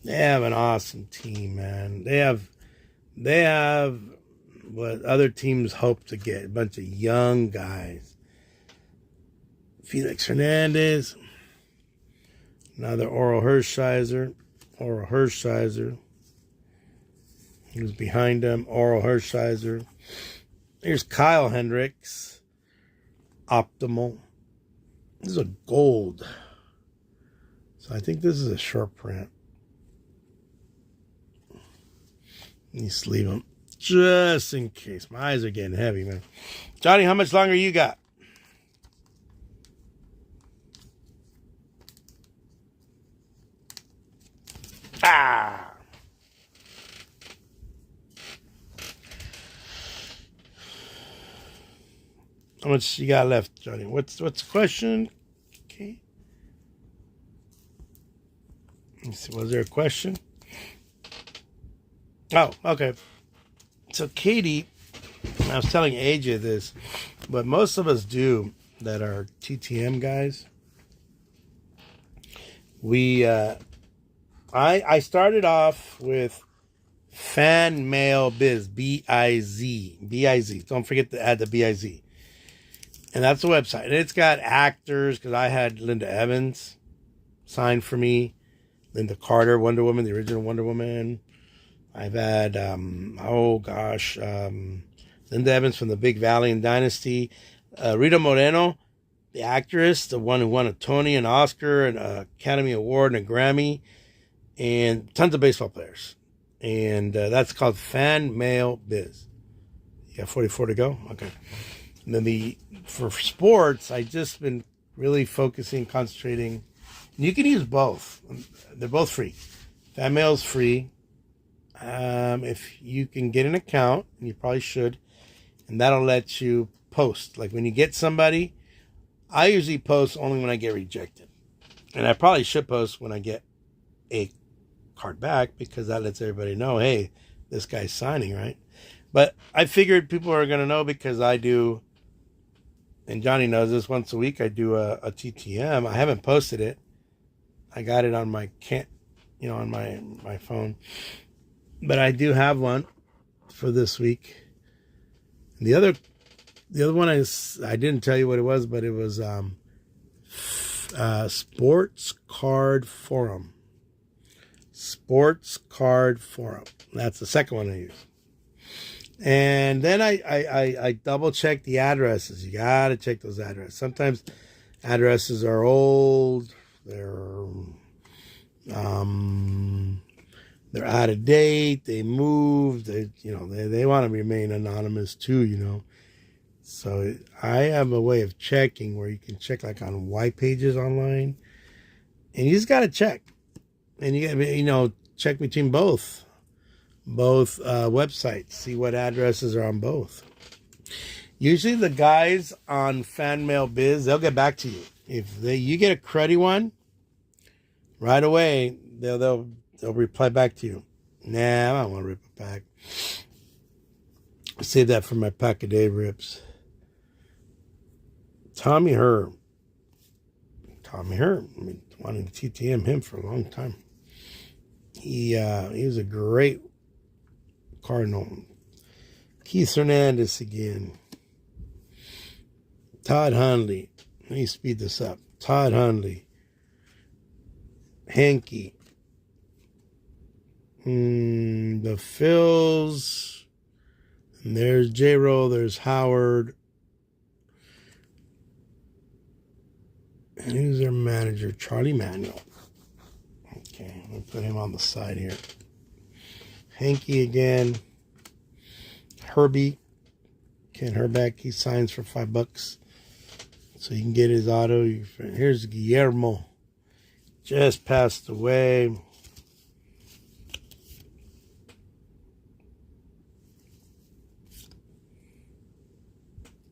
have an awesome team, man. They have what other teams hope to get. A bunch of young guys. Felix Hernandez. Another Oral Hershiser. Who's behind him? Oral Hershiser. Here's Kyle Hendricks. Optimal. This is a gold. So I think this is a short print. Let me sleeve them. Just in case. My eyes are getting heavy, man. Johnny, how much longer you got? Ah! How much you got left, Johnny? What's the question? Okay. Let me see. Was there a question? Oh, okay. So Katie, I was telling AJ this, but most of us do that are TTM guys. I started off with Fan Mail Biz, B-I-Z. Don't forget to add the B-I-Z. And that's the website. And it's got actors, because I had Linda Evans signed for me. Linda Carter, Wonder Woman, the original Wonder Woman. I've had, Linda Evans from the Big Valley and Dynasty. Rita Moreno, the actress, the one who won a Tony, an Oscar, an Academy Award, and a Grammy. And tons of baseball players. And that's called Fan Mail Biz. You got 44 to go? Okay. And then for sports, I just been really concentrating. And you can use both. They're both free. Fan Mail's free. If you can get an account, and you probably should, and that'll let you post. Like when you get somebody, I usually post only when I get rejected. And I probably should post when I get a card back, because that lets everybody know, hey, this guy's signing, right? But I figured people are going to know, because I do, and Johnny knows this, once a week I do a TTM. I haven't posted it. I got it on my on my phone. But I do have one for this week. And the other one I didn't tell you what it was, but it was Sports Card Forum. Sports Card Forum. That's the second one I use. And then I double check the addresses. You gotta check those addresses. Sometimes addresses are old. They're out of date. They moved. They want to remain anonymous too. So I have a way of checking where you can check like on white pages online, and you just gotta check. And you got check between both websites, see what addresses are on both. Usually the guys on Fan Mail Biz, they'll get back to you. If you get a cruddy one, right away they'll reply back to you. Nah, I don't want to reply back. Save that for my pack-a-day rips. Tommy Herb. I've been wanting to TTM him for a long time. He was a great Cardinal. Keith Hernandez again. Todd Hundley. Let me speed this up. Todd Hundley. Hankey. The Phils. And there's J-Roll. There's Howard. And who's their manager? Charlie Manuel. Okay, let me put him on the side here. Hankey again. Herbie. Ken Herbeck. He signs for $5. So you can get his auto. Here's Guillermo. Just passed away.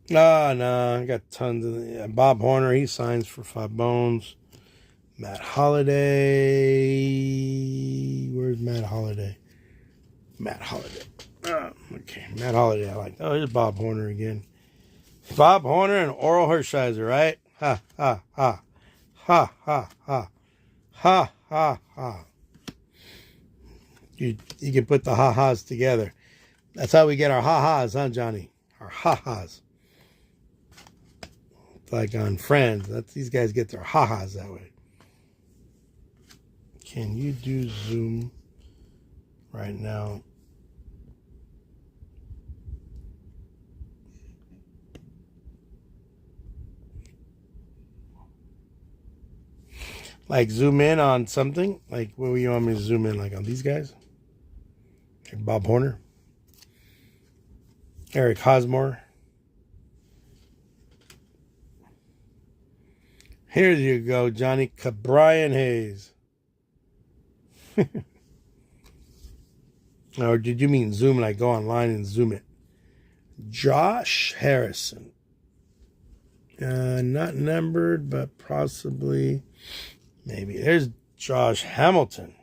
No, I got tons of Bob Horner, he signs for $5. Matt Holliday. Where's Matt Holliday? Matt Holliday. Okay, Matt Holliday, I like. Oh, here's Bob Horner again. Bob Horner and Oral Hershiser, right? Ha, ha, ha. Ha, ha, ha. Ha, ha, ha. You can put the ha-has together. That's how we get our ha-has, huh, Johnny? Our ha-has. Like on Friends. These guys get their ha-has that way. Can you do Zoom right now? Like zoom in on something? Like what do you want me to zoom in? Like on these guys? Like Bob Horner? Eric Hosmore? Here you go, Johnny. Brian Hayes. Or did you mean zoom, like go online and zoom it? Josh Harrison. Not numbered, but possibly, maybe. There's Josh Hamilton.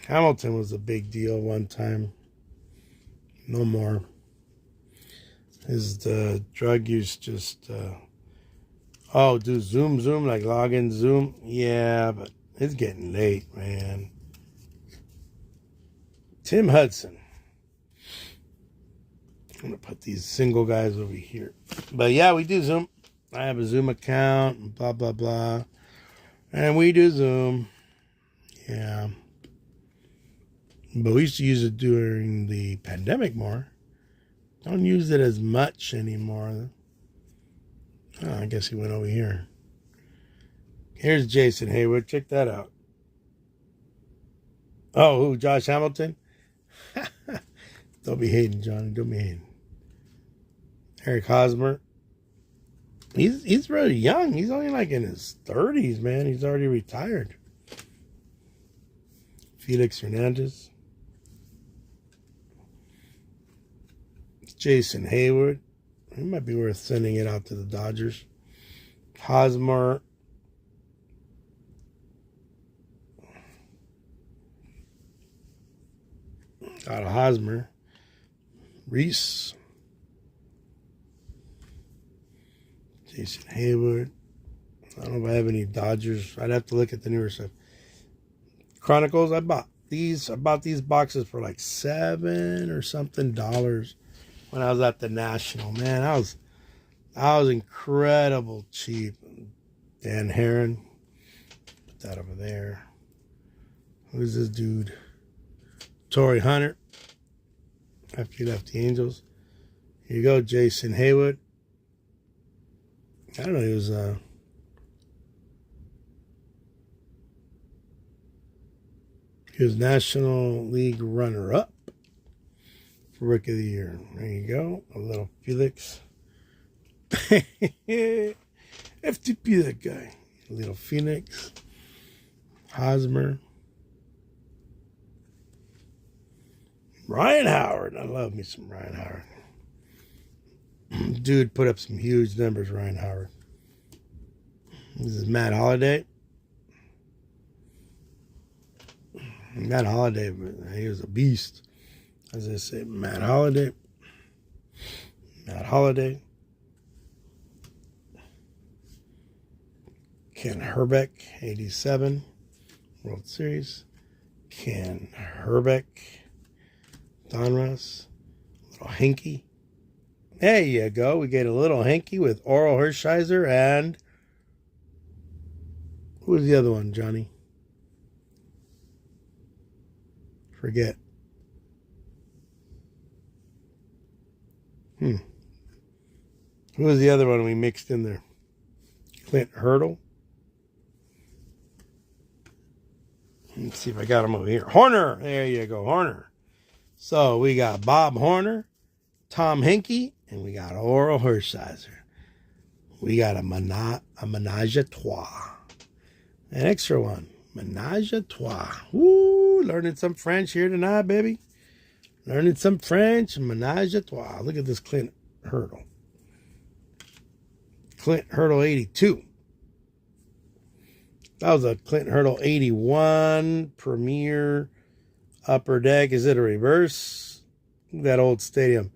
Hamilton was a big deal one time. No more. His drug use just... Oh, do Zoom, like log in Zoom? Yeah, but it's getting late, man. Tim Hudson. I'm going to put these single guys over here. But yeah, we do Zoom. I have a Zoom account, and blah, blah, blah. And we do Zoom. Yeah. But we used to use it during the pandemic more. Don't use it as much anymore. Oh, I guess he went over here. Here's Jason Hayward. Check that out. Oh, who? Josh Hamilton? Don't be hating, Johnny. Don't be hating. Eric Hosmer. He's really young. He's only like in his 30s, man. He's already retired. Felix Hernandez. Jason Hayward. It might be worth sending it out to the Dodgers. Hosmer. Out of Hosmer. Reese. Jason Hayward. I don't know if I have any Dodgers. I'd have to look at the newer stuff. Chronicles. I bought these boxes for like $7 or something when I was at the National. Man, I was incredible cheap. Dan Heron. Put that over there. Who's this dude? Torrey Hunter. After he left the Angels. Here you go, Jason Hayward. I don't know, he was National League runner-up for Rookie of the Year. There you go. A little Felix. FTP, that guy. A little Phoenix. Hosmer. Ryan Howard. I love me some Ryan Howard. Dude put up some huge numbers, Ryan Howard. This is Matt Holliday. Matt Holliday, he was a beast. As I say, Matt Holliday. Matt Holliday. Ken Herbeck, 87, World Series. Ken Herbeck. Donruss. Little Hinky. There you go. We get a little Hinky with Oral Hershiser and... Who was the other one, Johnny? Forget. Who was the other one we mixed in there? Clint Hurdle. Let's see if I got him over here. Horner. There you go, Horner. So we got Bob Horner, Tom Hinkie, and we got Oral Hershiser. We got a menage a trois. An extra one. Menage a trois. Woo! Learning some French here tonight, baby. Learning some French. Menage a trois. Look at this Clint Hurdle. Clint Hurdle 82. That was a Clint Hurdle 81 Premier Upper Deck. Is it a reverse? That old stadium.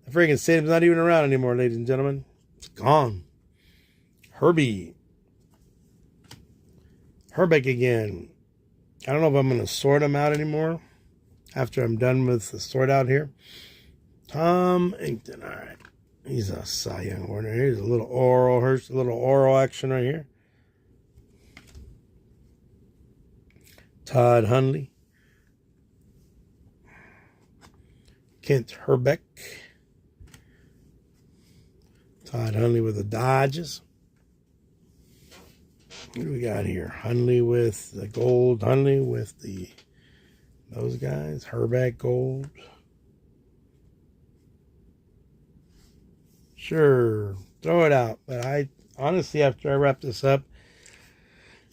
The freaking stadium's not even around anymore, ladies and gentlemen. It's gone. Herbie. Herbeck again. I don't know if I'm going to sort them out anymore after I'm done with the sort out here. Tom Inkton. All right. He's a Cy Young winner. Here's a little oral action right here. Todd Hundley. Kent Herbeck. Todd Hundley with the Dodgers. What do we got here? Hundley with the gold. Hundley with those guys. Herbeck gold. Sure, throw it out. But I honestly, after I wrap this up,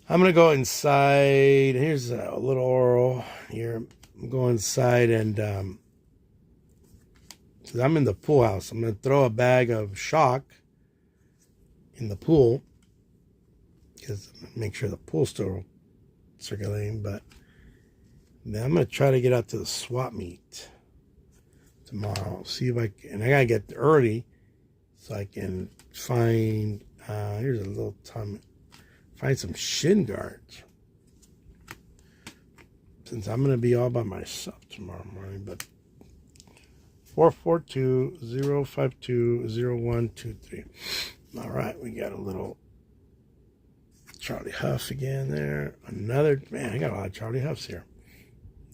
I'm going to go inside. Here's a little oral here. I'm going inside and, because I'm in the pool house, I'm going to throw a bag of shock in the pool, because I'm going to make sure the pool's still circulating. But then I'm going to try to get out to the swap meet tomorrow. See if I can, and I got to get early so I can find, here's a little tummy. Find some shin guards. Since I'm going to be all by myself tomorrow morning. But 442-052-0123. All right, we got a little Charlie Huff again there. Another, man, I got a lot of Charlie Huffs here.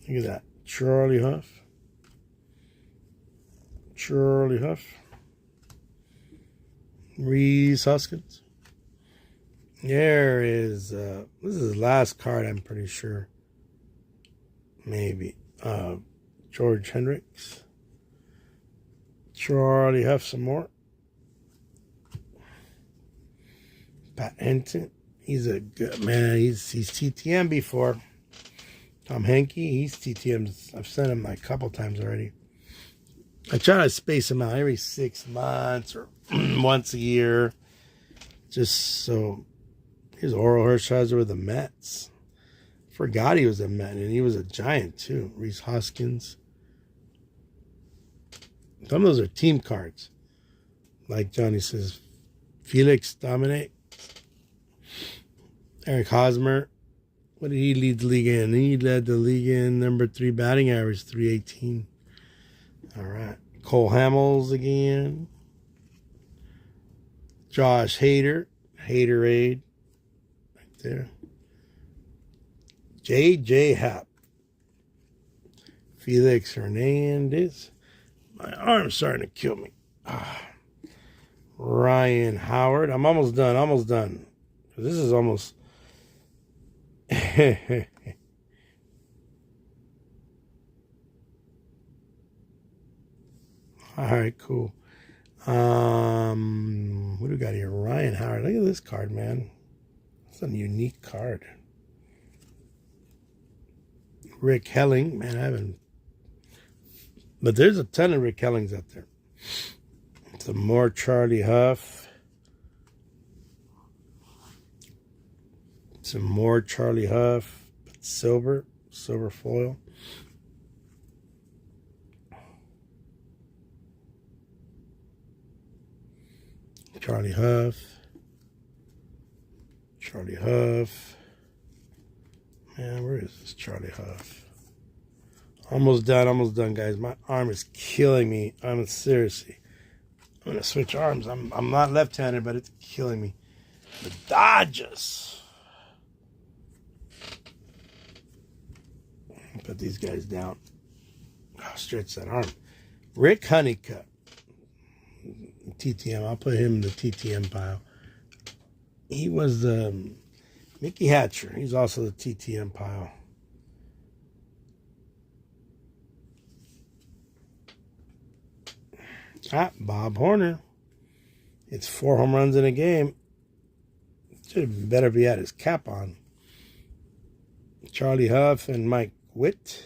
Look at that. Charlie Huff. Charlie Huff. Reese Hoskins. There is, this is his last card, I'm pretty sure. Maybe. George Hendricks. Charlie Huff some more. Pat Henton. He's a good man. He's TTM before. Tom Henke. He's TTM. I've sent him like a couple times already. I try to space him out every 6 months or once a year. Just so. Here's Oral Hershiser with the Mets. Forgot he was a Met, and he was a Giant too. Reese Hoskins. Some of those are team cards. Like Johnny says, Felix Dominic. Eric Hosmer. What did he lead the league in? He led the league in number 3 batting average, 318. All right. Cole Hamels again. Josh Hader. Haterade. Right there. J.J. Happ. Felix Hernandez. My arm's starting to kill me. Ryan Howard. I'm almost done. This is almost... All right, cool. What do we got here? Ryan Howard. Look at this card, man. It's a unique card. Rick Helling. Man, I haven't... But there's a ton of Rick Hellings out there. Some more Charlie Huff. Some more Charlie Huff. Silver foil. Charlie Huff. Charlie Huff. Man, where is this Charlie Huff? Almost done, guys. My arm is killing me. Seriously. I'm gonna switch arms. I'm not left-handed, but it's killing me. The Dodgers. Put these guys down. Oh, stretch that arm. Rick Honeycutt. TTM. I'll put him in the TTM pile. He was Mickey Hatcher. He's also the TTM pile. Bob Horner. It's 4 home runs in a game. Should better be at his cap on. Charlie Huff and Mike Witt.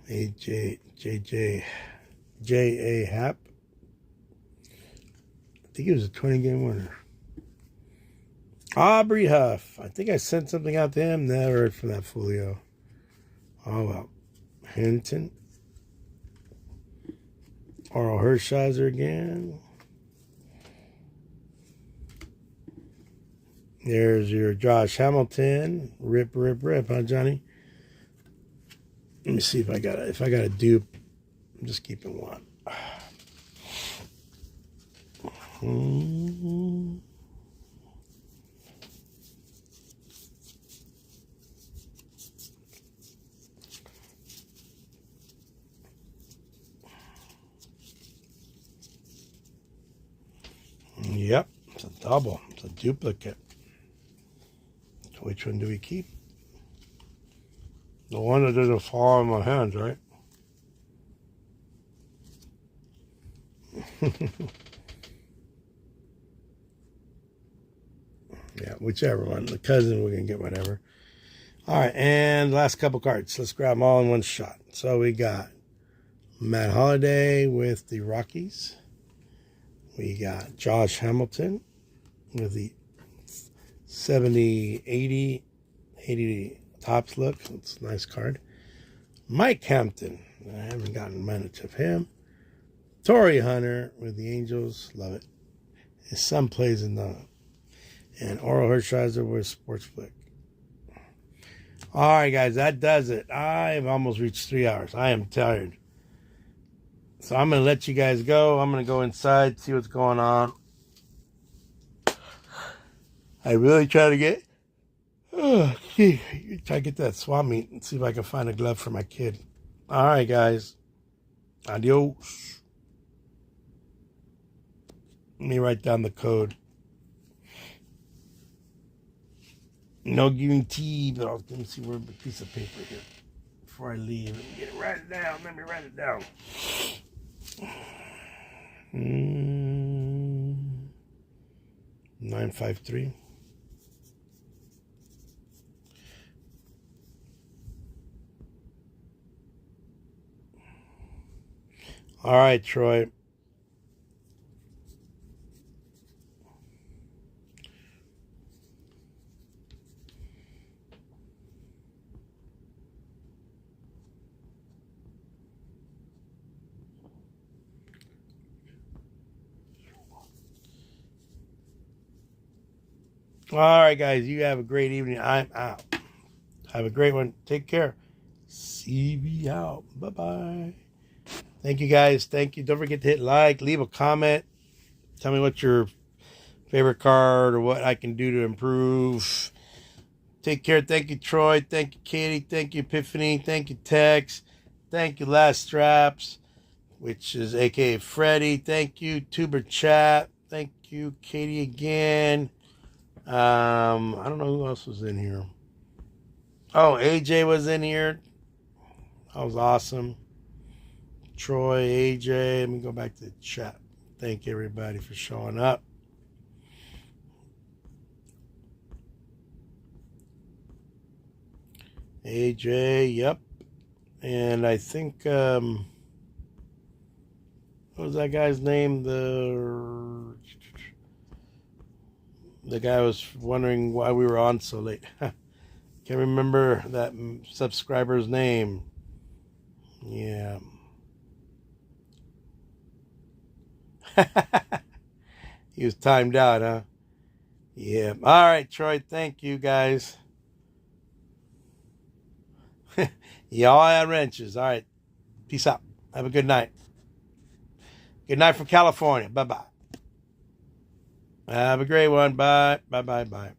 J.A. Happ. I think he was a 20-game winner. Aubrey Huff. I think I sent something out to him. Never heard from that folio. Oh, well. Hinton. Oral Hershiser again. There's your Josh Hamilton. Rip, huh, Johnny? Let me see if I got a dupe. I'm just keeping one. Yep, it's a double. It's a duplicate. So which one do we keep? The one that doesn't fall in my hands, right? Yeah, whichever one. The cousin, we're going to get whatever. All right, and last couple cards. Let's grab them all in one shot. So we got Matt Holliday with the Rockies. We got Josh Hamilton with the 70, 80 tops look. It's a nice card. Mike Hampton. I haven't gotten much of him. Torrey Hunter with the Angels. Love it. His son plays in the... And Oral Hershiser with Sports Flick. All right, guys. That does it. I've almost reached 3 hours. I am tired. So I'm going to let you guys go. I'm going to go inside, see what's going on. I really try to get... try to get that swap meet and see if I can find a glove for my kid. All right, guys. Adios. Let me write down the code. No guarantee, but let me see where a piece of paper here before I leave. Let me write it down. Let me write it down. 953. All right, Troy. All right, guys. You have a great evening. I'm out. Have a great one. Take care. CV out. Bye-bye. Thank you, guys. Thank you. Don't forget to hit like. Leave a comment. Tell me what's your favorite card or what I can do to improve. Take care. Thank you, Troy. Thank you, Katie. Thank you, Epiphany. Thank you, Tex. Thank you, Last Straps, which is a.k.a. Freddie. Thank you, Tuber Chat. Thank you, Katie again. I don't know who else was in here. Oh, AJ was in here. That was awesome. Troy, AJ. Let me go back to the chat. Thank everybody for showing up. AJ, yep. And I think, what was that guy's name? The guy was wondering why we were on so late. Can't remember that subscriber's name. Yeah. He was timed out, huh? Yeah. All right, Troy. Thank you, guys. Y'all had wrenches. All right. Peace out. Have a good night. Good night from California. Bye-bye. Have a great one. Bye. Bye.